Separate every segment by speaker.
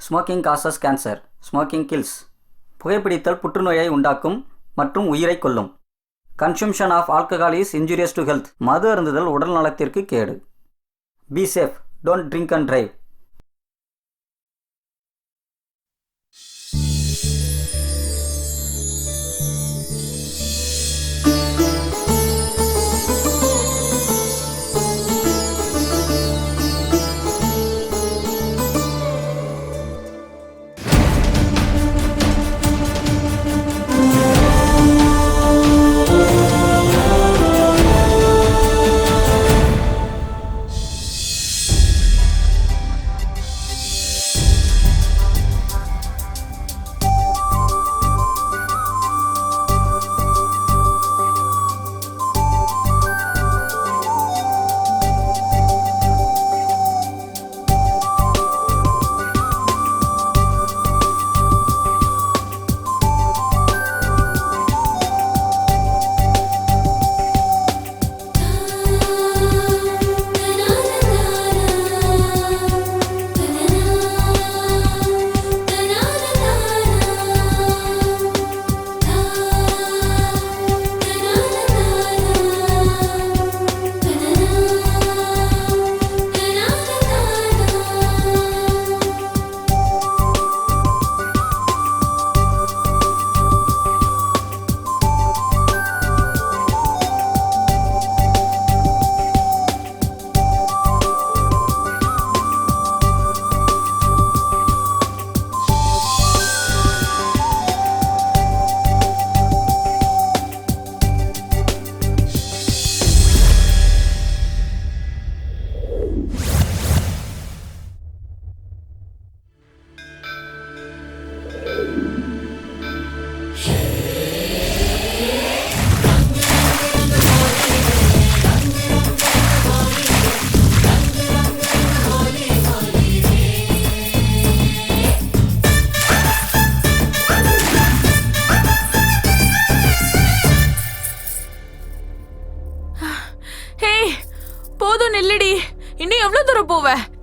Speaker 1: Smoking causes cancer. Smoking kills. புகைப்பிடித்தல் புற்றுநோயை உண்டாக்கும் மற்றும் உயிரை கொல்லும். Consumption of alcohol is injurious to health. மது அருந்துதல் உடல் நலத்திற்கு கேடு. Be safe. Don't drink and drive.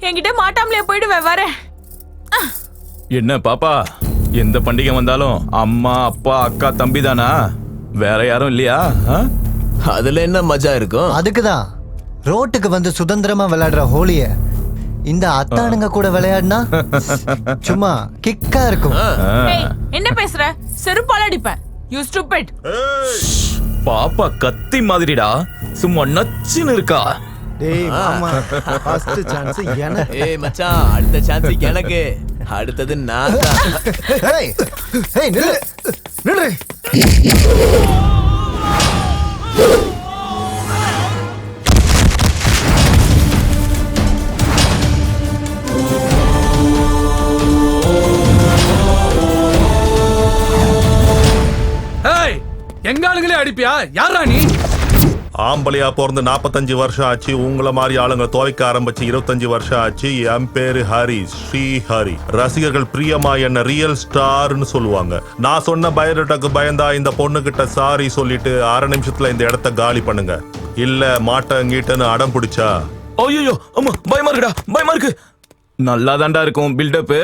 Speaker 2: என்கிட்ட மாட்டாமலே போயிடுவேன். வரேன்.
Speaker 3: என்ன பாப்பா, எந்த பண்டிகை வந்தாலும் அம்மா அப்பா அக்கா தம்பி தானா? வேற யாரும் இல்லையா?
Speaker 4: அதுல என்ன மஜா இருக்கும்?
Speaker 5: அதுக்குதான் ரோட்டுக்கு வந்து சுதந்திரமா விளையாடுற ஹோலிய இந்த அத்தானுங்க கூட விளையாடினா சும்மா கிக்கா இருக்கும்.
Speaker 2: என்ன பேசுற? செருப்பால அடிப்பேன். You stupid.
Speaker 3: பாப்பா கத்தி மாதிரிடா, சும்மா நச்சுன்னு இருக்கா.
Speaker 6: டேய் மாமா, ஃபர்ஸ்ட் சான்ஸ் எனக்கு.
Speaker 4: ஏய் மச்சான், அடுத்த சான்ஸ் எனக்கு. அடுத்தது நான் தான்.
Speaker 5: ஏய் ஏய் நில்லு நில்லு.
Speaker 7: ஏய், எங்க ஆளுங்களே அடிப்பியா? யாரா நீ?
Speaker 8: ஆம்பளையா பிறந்து 45 வருஷம் ஆச்சு. உங்களை மாதிரி ஆளுங்க துவைக்க ஆரம்பிச்சு 25 வருஷம் ஆச்சு. என் பேரு ஹரி, ஸ்ரீ ஹரி. ரசிகர்கள் பிரியமா என்ன ரியல் ஸ்டார்னு சொல்லுவாங்க. நான் சொன்ன பயோடேட்டாக்கு பயந்தா இந்த பொண்ணு கிட்ட சாரி சொல்லிட்டு 1/2 நிமிஷத்துல இந்த இடத்த காலி பண்ணுங்க. இல்ல மாட்டங்கீட்டன்னு அடம் பிடிச்சா.
Speaker 3: ஐயோ அம்மா, பயமா இருக்குடா, பயமா இருக்கு. நல்லா தாண்டா இருக்கும் பில்டப்.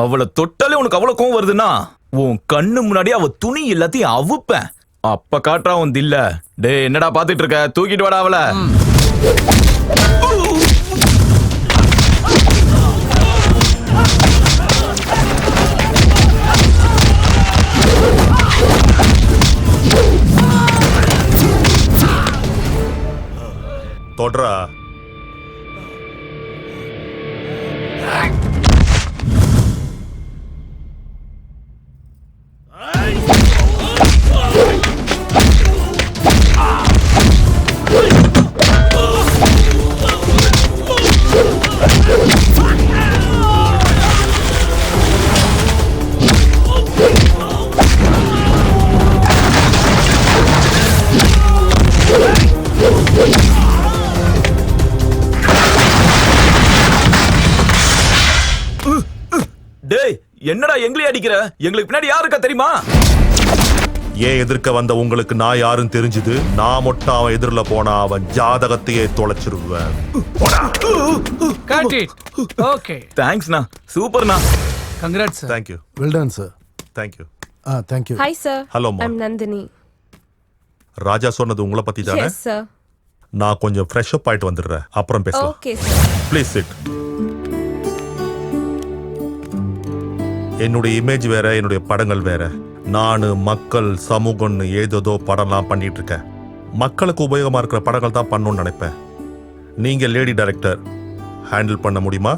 Speaker 3: அவளை தொட்டாலே உனக்கு அவ்வளவு கோவம் வருதுன்னா உன் கண்ணு முன்னாடி அவ துணி எல்லாத்தையும் அவுப்பேன். அப்ப காட்டுறா உன் தில்ல. டேய் என்னடா பாத்துட்டு இருக்க? தூக்கிட்டு வாடா அவள.
Speaker 8: தொட்ரா.
Speaker 3: டேய் என்னடா எங்களே அடிக்கிற? எங்களுக்கு பின்னாடி யாரு இருக்கா தெரியுமா?
Speaker 8: ஏன் எதிர்க்க வந்த உங்களுக்கு நான் யாரும் தெரிஞ்சுது? நான் மட்டும் அவன் எதிரில போனா அவன் ஜாதகத்தையே தொலைச்சிருவேன்.
Speaker 7: காட்டி. ஓகே.
Speaker 3: தேங்க்ஸ்ண்ணா, சூப்பர்ண்ணா.
Speaker 7: Congrats sir.
Speaker 8: Thank you
Speaker 6: well done sir.
Speaker 8: Thank you.
Speaker 6: Thank you.
Speaker 9: Hi sir.
Speaker 8: Hello
Speaker 9: I'm Nandini.
Speaker 8: ராஜா சொன்னது உங்களை பத்தி தானே?
Speaker 9: Yes sir.
Speaker 8: நான் கொஞ்சம் ஃப்ரெஷ் அப் ஆயிட்டு வந்துடுறேன், அப்புறம் பேசலாம்.
Speaker 9: Okay sir.
Speaker 8: Please sit. என்னுடைய இமேஜ் வேற, என்னுடைய படங்கள் வேற. நான் மக்கள் சமூகம்னு ஏதோ படம்லாம் பண்ணிட்டு இருக்கேன். மக்களுக்கு உபயோகமா இருக்கிற படங்கள் தான் பண்ணணும்னு நினைப்பேன். நீங்க லேடி டைரக்டர், ஹேண்டில் பண்ண முடியுமா?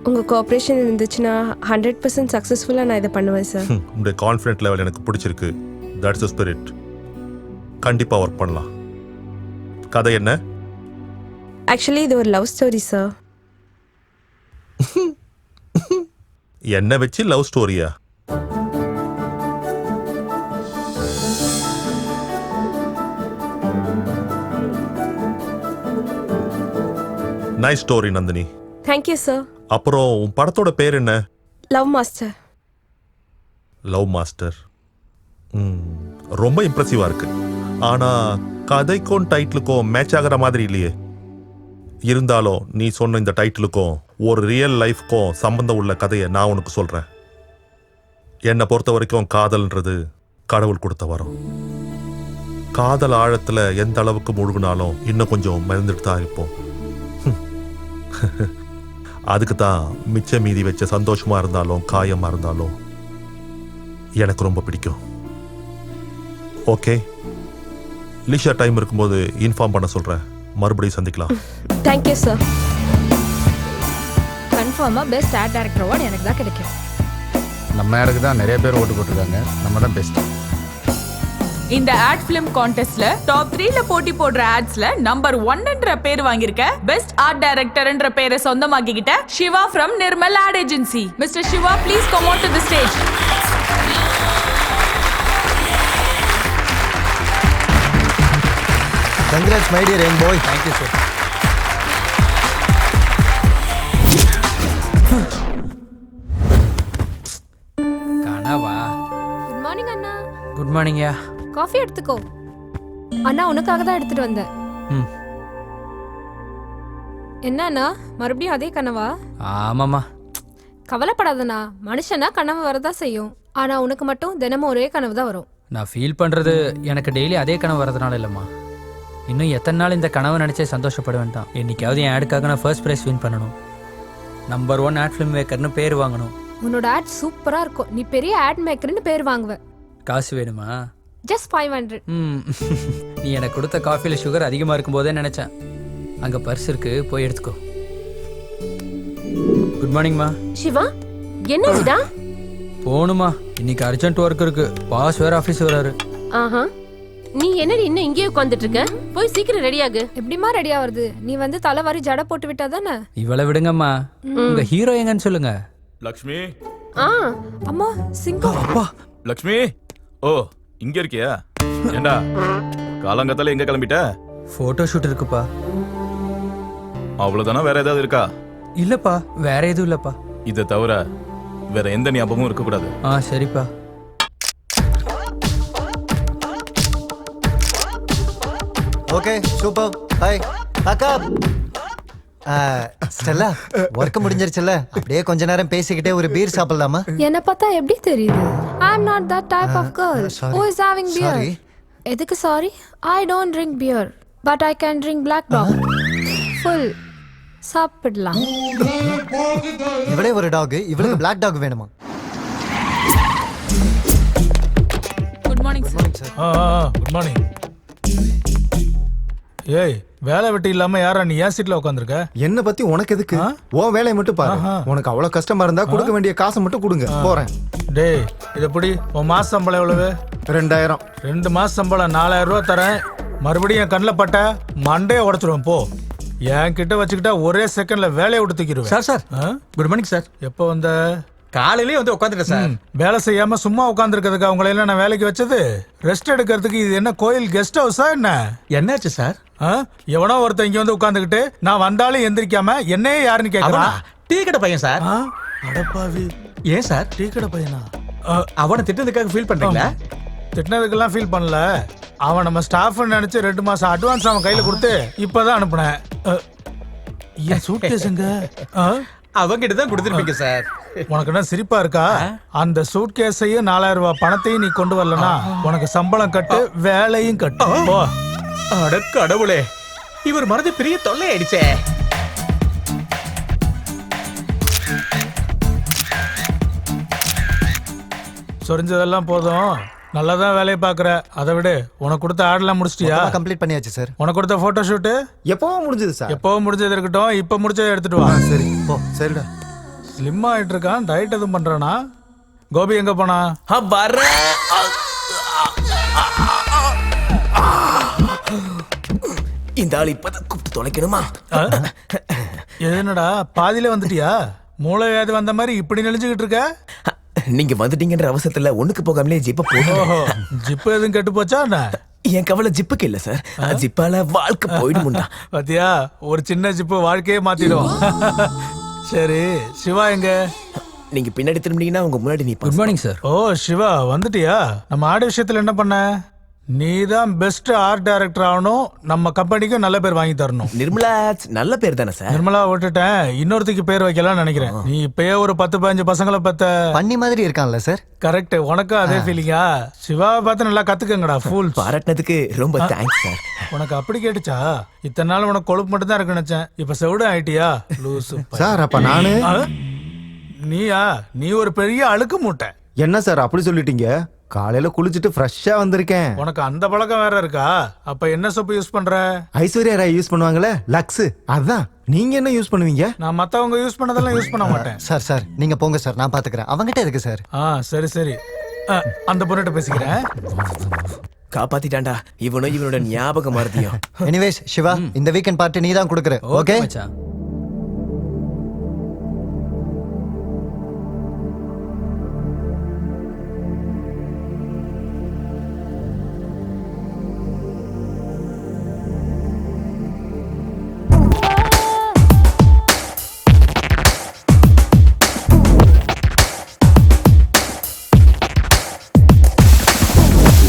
Speaker 9: உங்க கோஆபரேஷன் இருந்துச்சுன்னா 100% சக்சஸ்ஃபுல்லா நான் இதை பண்ணுவேன் சார்.
Speaker 8: உங்களுடைய கான்ஃபிடென்ட் லெவல் எனக்கு பிடிச்சிருக்கு. That's the spirit. கண்டிப்பா ஒர்க் பண்ணலாம். கதை என்ன?
Speaker 9: ஆக்சுவலி இது ஒரு லவ் ஸ்டோரி சார்.
Speaker 8: என்ன வச்சு லவ் ஸ்டோரியா? Nice story Nandini.
Speaker 9: Thank you sir.
Speaker 8: அப்புறம் உன் படத்தோட பேர் என்ன?
Speaker 9: Love master.
Speaker 8: Love master. ரொம்ப இம்ப்ரெசிவா இருக்கு. ஆனா கதைக்கும் டைட்டிலுக்கும் மேட்ச் ஆகிற மாதிரி இல்லையே. இருந்தாலும் நீ சொன்ன இந்த டைட்டிலுக்கும் ஒரு ரியல் லைஃப்க்கும் சம்பந்தம் உள்ள கதையை நான் உனக்கு சொல்றேன். என்னை பொறுத்த வரைக்கும் காதல்ன்றது கடவுள் கொடுத்த வரம். காதல் ஆழத்துல எந்த அளவுக்கு முழுகினாலும் இன்னும் கொஞ்சம் மிதந்துட்டு தான் இருப்போம். அதுக்கு தான் மிச்ச மீதி வச்ச சந்தோஷமா இருந்தாலும் காயமா இருந்தாலும் எனக்கு ரொம்ப பிடிக்கும். ஓகே, லீஷர் டைம் இருக்கும்போது இன்ஃபார்ம் பண்ண சொல்றேன். மறுபடியும் சந்திக்கலாம்.
Speaker 9: Thank you sir.
Speaker 10: கன்ஃபார்மா பெஸ்ட் ஆர்ட் டைரக்டர் அவார்டு எனக்கு தான் கிடைக்கும்.
Speaker 6: நம்ம யாருக்கு தான் நிறைய பேர் ஓட்டு போட்டிருக்காங்க, நம்ம தான் பெஸ்ட்.
Speaker 2: இந்த ஆட் ஃபிலிம் கான்டெஸ்ட்ல டாப் 3ல போட்டி போடுற ஆட்ஸ்ல நம்பர் 1ன்ற பேர் வாங்கியிருக்க, பெஸ்ட் ஆர்ட் டைரக்டர்ன்ற பேரை சொந்தமாக்கிக்கிட்ட Siva from Nirmal ad agency. Mister Siva, please come on to the stage.
Speaker 5: Congrats, my dear young boy. Thank you, sir.
Speaker 11: கனவா?
Speaker 10: குட் மார்னிங் அண்ணா.
Speaker 11: குட் மார்னிங்யா.
Speaker 10: காஃபி எடுத்துக்கோ. அண்ணா உனக்காக தான் எடுத்துட்டு வந்தேன். என்னண்ணா மறுபடியும் அதே கனவா?
Speaker 11: ஆமாம்மா.
Speaker 10: கவலைப்படாதண்ணா, மனுஷனா கனவு வரதான் செய்யும். ஆனா உனக்கு மட்டும் தினமும் ஒரே கனவு தான் வரும்.
Speaker 11: நான் ஃபீல் பண்றது எனக்கு டெய்லி அதே கனவு வரதுனால இல்லைம்மா. இன்னும் எத்தனை நாள் இந்த கனவை நினைச்சே சந்தோஷப்படுவேன் தான். என்னைக்காவது என் ஆடுக்காக நான் ஃபர்ஸ்ட் ப்ரைஸ் வின் பண்ணணும். நம்பர் 1 ஆட் ஃபிலிம் மேக்கர்னு பேர் வாங்கணும்.
Speaker 10: உன்னோட ஆட் சூப்பரா இருக்கும். நீ பெரிய ஆட் மேக்கர்னு பேர் வாங்குவ.
Speaker 11: காசு வேணுமா?
Speaker 10: ஜஸ்ட் 500.
Speaker 11: நீ எனக்கு கொடுத்த காஃபியில் சுகர் அதிகமாக இருக்கும் போதே நினச்சேன். அங்கே பர்ஸ் இருக்கு, போய் எடுத்துக்கோ. குட் மார்னிங்மா.
Speaker 9: சிவா, என்னடா?
Speaker 11: போணுமா, இன்னைக்கு அர்ஜென்ட் ஒர்க் இருக்கு. பாஸ் வேற ஆஃபீஸ் வராரு.
Speaker 9: ஆஹா, நீ என்னடி இன்னும் இங்கேயே உட்காந்துட்டு இருக்க? போய் சீக்கிரம் ரெடி ஆகு.
Speaker 10: எப்படிமா ரெடி ஆவறது? நீ வந்து தலைவாரி ஜட போட்டு விட்டா தானே?
Speaker 11: இவளை விடுங்கம்மா. உங்க ஹீரோ எங்கன்னு சொல்லுங்க.
Speaker 3: லக்ஷ்மி.
Speaker 10: அம்மா சிங்கம்.
Speaker 3: அப்பா லக்ஷ்மி. ஓ, இங்க இருக்கியா? ஏண்டா காலங்கத்தால எங்க கிளம்பிட்ட?
Speaker 11: போட்டோ ஷூட் இருக்குப்பா.
Speaker 3: அவ்வளவுதானா? வேற ஏதாவது இருக்கா?
Speaker 11: இல்லப்பா, வேற எதுவும் இல்லப்பா.
Speaker 3: இதை தவிர வேற எந்த ஞாபகமும் இருக்க கூடாது.
Speaker 11: சரிப்பா.
Speaker 5: Okay, super. ஹாய் அக்கா. ஸ்டெல்லா, ஒர்க் முடிஞ்சிருச்சுல, அப்படியே கொஞ்ச நேரம் பேசிக்கிட்டே ஒரு பீர் சாப்பிடலாமா?
Speaker 10: என்ன பார்த்தா எப்படி தெரியுது? I am not that type of girl who is having beer.
Speaker 5: Sorry.
Speaker 10: எதுக்கு sorry? I don't drink beer, but I can drink black dog. Full. சாப்பிடலாம்.
Speaker 5: இவளே ஒரு டாக், இவளுக்கு பிளாக் டாக் வேணுமா?
Speaker 2: Good morning sir.
Speaker 7: Good morning. ஏய், வேலை வெட்டி இல்லாம யாரா நீ ஏன் சீட்ல உட்காந்துருக்க?
Speaker 6: என்ன பத்தி உனக்கு எதுக்கு? உன் வேலையை மட்டும் பாரு. உனக்கு அவ்வளவு கஷ்டமா இருந்தா கொடுக்க வேண்டிய காசை மட்டும் கொடுங்க, போறேன்.
Speaker 7: டேய், இத புடி. உன் மாச சம்பளம் எவ்வளவு?
Speaker 6: 2000.
Speaker 7: 2 மாச சம்பளம் 4000 ரூபாய் தரேன். மறுபடியும் என் கண்ணில் பட்ட மண்டையை உடைச்சிருவேன். போ. என் கிட்ட வச்சுக்கிட்டா ஒரே செகண்ட்ல வேலையை விட்டு தூக்கிடுவேன்.
Speaker 11: Sir good morning sir.
Speaker 7: எப்போ வந்த?
Speaker 11: காலையிலேயே வந்து உட்காந்துட்டேன் சார்.
Speaker 7: வேலை செய்யாம சும்மா உட்காந்துருக்கிறதுக்கு அவங்கள எல்லாம் நான் வேலைக்கு வச்சது? ரெஸ்ட் எடுக்கிறதுக்கு இது என்ன கோயில் கெஸ்ட் ஹவுஸா என்ன?
Speaker 11: என்னாச்சு சார்?
Speaker 7: எவனோ ஒருத்தன் இங்க வந்து உட்காந்துக்கிட்டு நான் வந்தாலும் எந்திரிக்காம என்னையே யாருன்னு கேட்கறான்.
Speaker 11: டீ கடை பையன் சார்.
Speaker 7: அடப்பாவி.
Speaker 11: ஏன் சார்?
Speaker 7: டீ கடை பையனா?
Speaker 11: அவனை திட்டத்துக்காக ஃபீல் பண்றீங்களா?
Speaker 7: திட்டினதுக்கெல்லாம் ஃபீல் பண்ணல. அவன் நம்ம ஸ்டாஃப் நினைச்சு 2 மாசம் அட்வான்ஸ் அவன் கையில கொடுத்து இப்பதான் அனுப்புனேன். என் சூட்கேஸ் எங்க?
Speaker 12: அவங்கிட்ட தான் கொடுத்துருப்பீங்க சார்.
Speaker 7: உனக்கு என்ன சிரிப்பா இருக்கா? அந்த சூட் கேஸையும் 4000 ரூபாய் பணத்தையும் நீ கொண்டு வரலனா உனக்கு சம்பளம் கட்டு, வேலையும் கட்டு. போ.
Speaker 12: அட கடவுளே, இவர் மனது பெரிய தொல்லை ஆயிடுச்சே.
Speaker 7: சொரிஞ்சதெல்லாம் போதும், நல்லாதான் வேலையை பாக்குற. அதை விடு, உனக்கு கொடுத்த ஆடெல்லாம் முடிச்சிட்டியா?
Speaker 5: கம்ப்ளீட் பண்ணியாச்சு சார்.
Speaker 7: உனக்கு கொடுத்த போட்டோ ஷூட்
Speaker 6: எப்பவும் முடிஞ்சது சார்.
Speaker 7: எப்பவும் முடிஞ்சது இருக்கட்டும், இப்ப முடிச்சதை எடுத்துட்டு வா.
Speaker 6: சரி போ. சரிடா.
Speaker 7: ஸ்லிம் ஆயிட்டு இருக்கான், டயட் எதுவும் பண்றானா? கோபி எங்க போனா?
Speaker 4: இந்த ஆள் இப்பதான் கூப்பிட்டு தொலைக்கணுமா?
Speaker 7: என்னடா பாதியில வந்துட்டியா? மூளை வியாதி வந்த மாதிரி இப்படி நெளிஞ்சுக்கிட்டு இருக்க?
Speaker 4: நீங்க வந்துட்டீங்கன்ற அவசரத்துல ஒண்ணுக்கு போகாமலே ஜிப்ப போகும்.
Speaker 7: ஜிப்பு எதுவும் கெட்டு போச்சா என்ன?
Speaker 4: என் கவலை ஜிப்புக்கு இல்ல சார், ஜிப்பால வாழ்க்கை போயிடுமுண்டா.
Speaker 7: பாத்தியா, ஒரு சின்ன ஜிப்பு வாழ்க்கையே மாத்திடும். சரி, சிவா எங்க?
Speaker 4: நீங்க பின்னாடி திரும்பினீங்கன்னா உங்க முன்னாடி நீ.
Speaker 11: Good morning sir.
Speaker 7: ஓ சிவா வந்துட்டியா? நம்ம ஆடு விஷயத்துல என்ன பண்ண? நீ தான் பெஸ்ட் ஆர்ட் டைரக்டர் ஆகணும், நம்ம கம்பெனிக்கு நல்ல பேர் வாங்கி தரணும்.
Speaker 4: நிர்மலா நல்ல பேர் தானே சார்?
Speaker 7: நிர்மலா விட்டுட்டேன், இன்னொருத்திக்கு பேர் வைக்கலாம் நினைக்கிறேன். நீ இப்பயே ஒரு 10-15 பசங்களை பத்த
Speaker 5: பண்ணி மாதிரி இருக்கான்ல சார்?
Speaker 7: கரெக்ட், உனக்கும் அதே ஃபீலிங்கா? சிவாவை பார்த்து நல்லா கத்துக்கங்கடா. ஃபுல்
Speaker 4: பாராட்டினதுக்கு ரொம்ப தேங்க்ஸ் சார்.
Speaker 7: உனக்கு அப்படி கேட்டுச்சா? இத்தனை நாள் உனக்கு கொழுப்பு மட்டும் தான் இருக்கு நினைச்சேன், இப்ப செவிடு ஆயிட்டியா? லூசு
Speaker 6: சார் அப்ப நானு
Speaker 7: நீயா? நீ ஒரு பெரிய அழுக்கு மூட்டை.
Speaker 6: என்ன சார் அப்படி சொல்லிட்டீங்க? காலையில குளிச்சுட்டு ஃப்ரெஷ்ஷா வந்திருக்கேன்.
Speaker 7: உனக்கு அந்த பழக்கம் வேற இருக்கா? அப்ப என்ன சோப்பு யூஸ் பண்ற?
Speaker 6: ஐஸ்வர்யா ராய் யூஸ் பண்ணுவாங்களே, லக்ஸ். அதான். நீங்க என்ன யூஸ் பண்ணுவீங்க?
Speaker 7: நான் மத்தவங்க யூஸ் பண்ணதெல்லாம் யூஸ் பண்ண மாட்டேன்.
Speaker 5: சார் நீங்க போங்க சார், நான் பாத்துக்கிறேன். அவங்கிட்ட இருக்கு சார்.
Speaker 7: சரி சரி, அந்த பொண்ணுகிட்ட பேசிக்கிறேன்.
Speaker 4: காப்பாத்திட்டான்டா இவனும் இவனோட ஞாபகம் மறதியும்.
Speaker 5: எனிவேஸ் சிவா, இந்த வீக்கெண்ட் பார்ட்டி நீ தான் கொடுக்குற. ஓகே
Speaker 11: மச்சான்.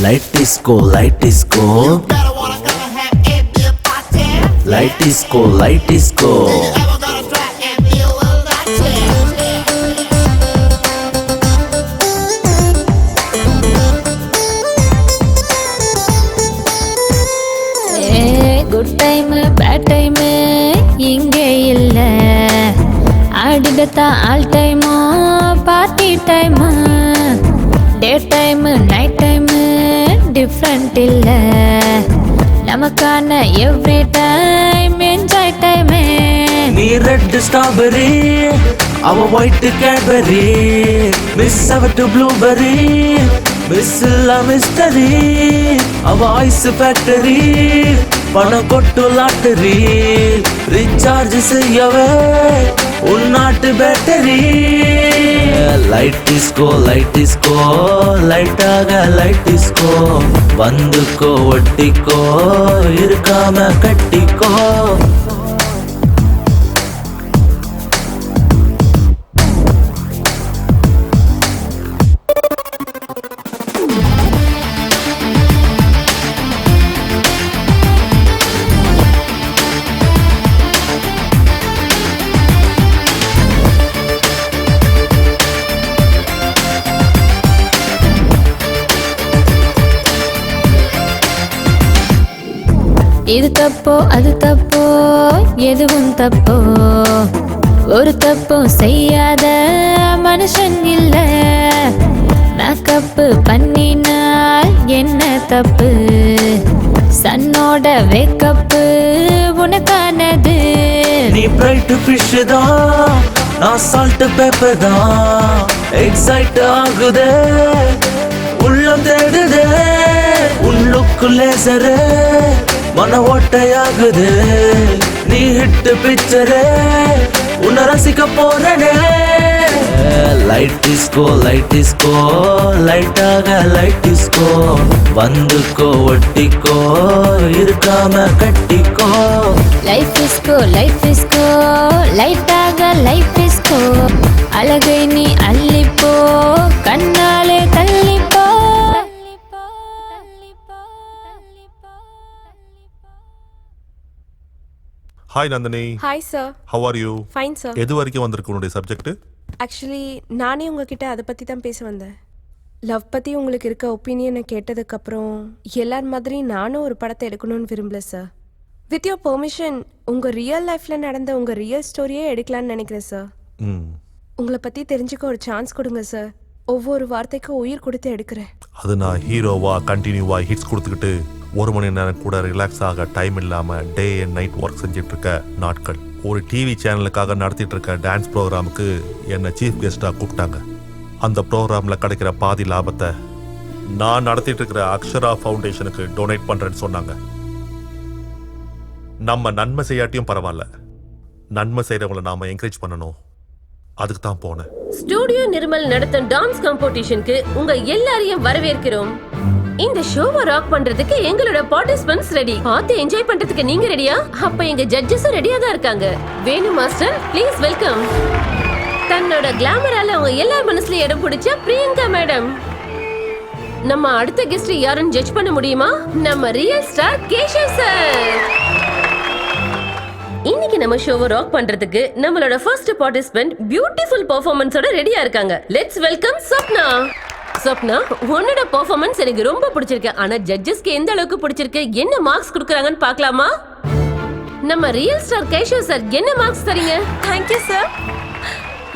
Speaker 13: Light disco, light disco. Light disco, light disco.
Speaker 10: Good time bad time இங்கே இல்ல, ஆடிடத்தான் ஆல் டைமோ party time. Day time night time different இல்ல, நமக்கான எவ்ரி டைம் என்ஜாய் டைம்.
Speaker 13: நீ ரெட் ஸ்ட்ராபெரி, அவ ஒயிட் கேட்பெரி, மிஸ் அவட்டு ப்ளூபெரி, மிஸ் இல்ல மிஸ்டரி, அவ ஐஸ் ஃபேக்டரி, பணம் கொட்டு லாட்டரி, ரீசார்ஜ் செய்யவே உன்னாட்டு battery. Light disco, light disco, லைட்டாக லைட் டிஸ்கோ, வந்துக்கோ ஒட்டிக்கோ, இருக்காம கட்டிக்கோ.
Speaker 10: இது தப்போ அது தப்போ எதுவும் தப்போ, ஒரு தப்பும் செய்யாத மனுஷன் இல்ல. மேக்கப் பண்ணினால் என்ன தப்பு, சன்னோட வேக்கப்பு உனக்கானது.
Speaker 13: நீ பிரைட் ஃபிஷ் தான், நான் சால்ட் பேப்பர் தான், எக்ஸைட் ஆகுதே உள்ளம் தேடுதே, உள்ளுக்கு லேசரு மன ஓட்டையாகுது. நீ ஹிட் பிக்சரே, உன்னை ரசிக்க போறனே. லைட் டிஸ்கோ, லைட் டிஸ்கோ, லைட்டாக லைட் டிஸ்கோ, வந்துக்கோ ஒட்டிக்கோ, இருக்காம கட்டிக்கோ.
Speaker 10: லைஃப் இஸ்கோ, லைஃப் இஸ்கோ, லைட்டாக லைஃப் இஸ்கோ, அழகை நீ அள்ளிப்போ, கண்ணாலே தள்ளிப்போ.
Speaker 8: Hi Nandini.
Speaker 9: Hi sir.
Speaker 8: How are you?
Speaker 9: Fine sir.
Speaker 8: எது வரைக்கும் வந்திருக்கு உன்னுடைய சப்ஜெக்ட்?
Speaker 9: ஆக்சுவலி நானே உங்ககிட்ட அதை பற்றி தான் பேச வந்தேன். லவ் பற்றி உங்களுக்கு இருக்க ஒப்பீனியனை கேட்டதுக்கப்புறம் எல்லார் மாதிரி நானும் ஒரு படத்தை எடுக்கணும்னு விரும்பல சார். வித் யோர் பெர்மிஷன் உங்கள் ரியல் லைஃப்பில் நடந்த உங்கள் ரியல் ஸ்டோரியே எடுக்கலான்னு நினைக்கிறேன் சார். உங்களை பற்றி தெரிஞ்சுக்க ஒரு சான்ஸ் கொடுங்க சார். ஒவ்வொரு வார்த்தைக்கும் உயிர் கொடுத்து எடுக்கிறேன்.
Speaker 8: அது நான் ஹீரோவா கண்டினியூவா ஹிட்ஸ் கொடுத்துக்கிட்டு 1 மணி நேரம் கூட ரிலாக்ஸ் ஆக டைம் இல்லாம டே அண்ட் நைட் ஒர்க் செஞ்சுட்டு இருக்க நாட்கள். ஒரு டிவி சேனலுக்காக நடத்திட்டு இருக்க டான்ஸ் ப்ரோக்ராமுக்கு என்னை சீஃப் கெஸ்டா கூப்பிட்டாங்க. அந்த ப்ரோக்ராம்ல கிடைக்கிற பாதி லாபத்தை நான் நடத்திட்டு இருக்கிற அக்ஷரா ஃபவுண்டேஷனுக்கு டொனேட் பண்றேன்னு சொன்னாங்க. நம்ம நன்மை செய்யாட்டியும் பரவாயில்ல, நன்மை செய்யறவங்களை நாம என்கரேஜ் பண்ணணும். அதுக்கு தான் போனேன்.
Speaker 14: ஸ்டூடியோ நிர்மல் நடத்தும் டான்ஸ் காம்படிஷனுக்கு உங்க எல்லாரையும் வரவேற்கிறோம். இந்த ஷோவை ராக் பண்றதுக்கு எங்களோட பார்ட்டிசிபென்ட்ஸ் ரெடி. பார்த்து என்ஜாய் பண்றதுக்கு நீங்க ரெடியா? அப்ப எங்க ஜட்ஜஸும் ரெடியா தான் இருக்காங்க. வேணு மாஸ்டர் ப்ளீஸ் வெல்கம். தன்னோட கிளாமரால அவங்க எல்லார் மனசுல இடம் பிடிச்ச பிரியங்கா மேடம். நம்ம அடுத்த கெஸ்ட் யாருன்னு ஜட்ஜ் பண்ண முடியுமா? நம்ம ரியல் ஸ்டார் கேஷவ் சார். இன்னைக்கு நம்ம ஷோவை ராக் பண்றதுக்கு நம்மளோட ஃபர்ஸ்ட் பார்ட்டிசிபென்ட் பியூட்டிஃபுல் பெர்ஃபார்மன்ஸோட ரெடியா இருக்காங்க. Let's welcome Swapna. சொப்னா, உன்னோட பெர்ஃபார்மன்ஸ் எனக்கு ரொம்ப பிடிச்சிருக்கு. ஆனா ஜட்ஜஸ்க்கு எந்த அளவுக்கு பிடிச்சிருக்கு, என்ன மார்க்ஸ் கொடுக்கறாங்கன்னு பார்க்கலாமா? நம்ம ரியல் ஸ்டார் கேஷவ் சார் என்ன மார்க்ஸ் தரீங்க?
Speaker 9: Thank you sir.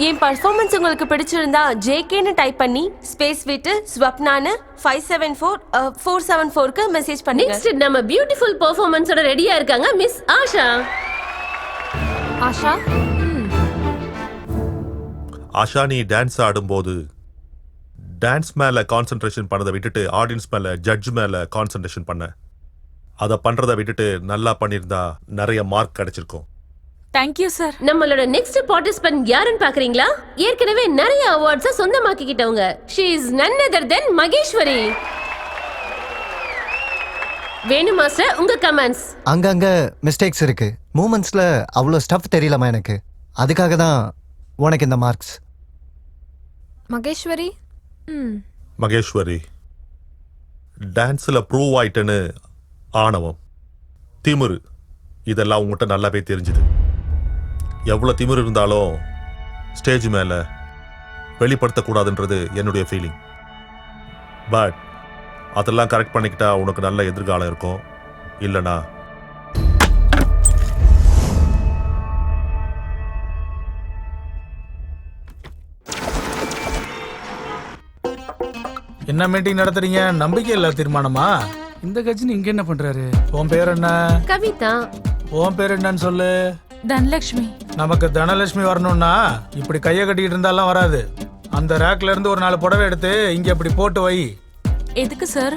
Speaker 9: N performance உங்களுக்கு பிடிச்சிருந்தா ஜேகேன்னு டைப் பண்ணி ஸ்பேஸ் விட்டு ஸ்வப்னான்னு 574-474க்கு மெசேஜ் பண்ணுங்க.
Speaker 14: நெக்ஸ்ட் நம்ம பியூட்டிஃபுல் பெர்ஃபார்மன்ஸோட ரெடியா இருக்காங்க மிஸ் ஆஷா.
Speaker 9: ஆஷா,
Speaker 8: ஆஷா, நீ டான்ஸ் ஆடும்போது டான்ஸ் மேல கான்சென்ட்ரேஷன் பண்ணதை விட்டுட்டு ஆடியன்ஸ் மேல ஜட்ஜ் மேல கான்சென்ட்ரேஷன் பண்ண. அதை பண்றதை விட்டுட்டு நல்லா பண்ணியிருந்தா நிறைய மார்க் கிடைச்சிருக்கும்.
Speaker 2: Thank you sir.
Speaker 14: நம்மளோட நெக்ஸ்ட் பார்ட்டிசிபென்ட் யாருன்னு பாக்குறீங்களா? ஏற்கனவே நிறைய அவார்ட்ஸை சொந்தமாக்கிக்கிட்டவங்க. She is none other than Maheswari. Venu master, உங்க கமெண்ட்ஸ்.
Speaker 5: அங்கங்க மிஸ்டேக்ஸ் இருக்கு. மூமெண்ட்ஸ்ல அவ்வளோ ஸ்டஃப் தெரியலமா எனக்கு. அதுக்காக தான் உனக்கு இந்த மார்க்ஸ்.
Speaker 9: மகேஸ்வரி,
Speaker 8: மகேஸ்வரி, டான்ஸ்ல ப்ரூவ் ஆயிட்டேன்னு ஆணவம், திமிரு இதெல்லாம் உங்ககிட்ட நல்லாவே தெரிஞ்சுது. எவ்வளோ திமிரு இருந்தாலும் ஸ்டேஜ் மேலே வெளிப்படுத்தக்கூடாதுன்றது என்னுடைய ஃபீலிங். பட் அதெல்லாம் கரெக்ட் பண்ணிக்கிட்டா உனக்கு நல்ல எதிர்காலம் இருக்கும். இல்லைனா
Speaker 7: என்ன மீட்டிங் நடத்துறீங்க? நம்பிக்கை இல்ல தீர்மானமா?
Speaker 12: இந்த கட்சி இங்க என்ன பண்றாரு?
Speaker 7: உன் பேர் என்ன?
Speaker 14: கவிதா.
Speaker 7: உன் பேர் என்னன்னு சொல்லு.
Speaker 2: தனலட்சுமி.
Speaker 7: நமக்கு தனலட்சுமி வரணும்னா இப்படி கையை கட்டிக்கிட்டு இருந்தாலும் வராது. அந்த ரேக்ல இருந்து ஒரு 4 புடவை எடுத்து இங்க இப்படி போட்டு வை.
Speaker 2: எதுக்கு சார்?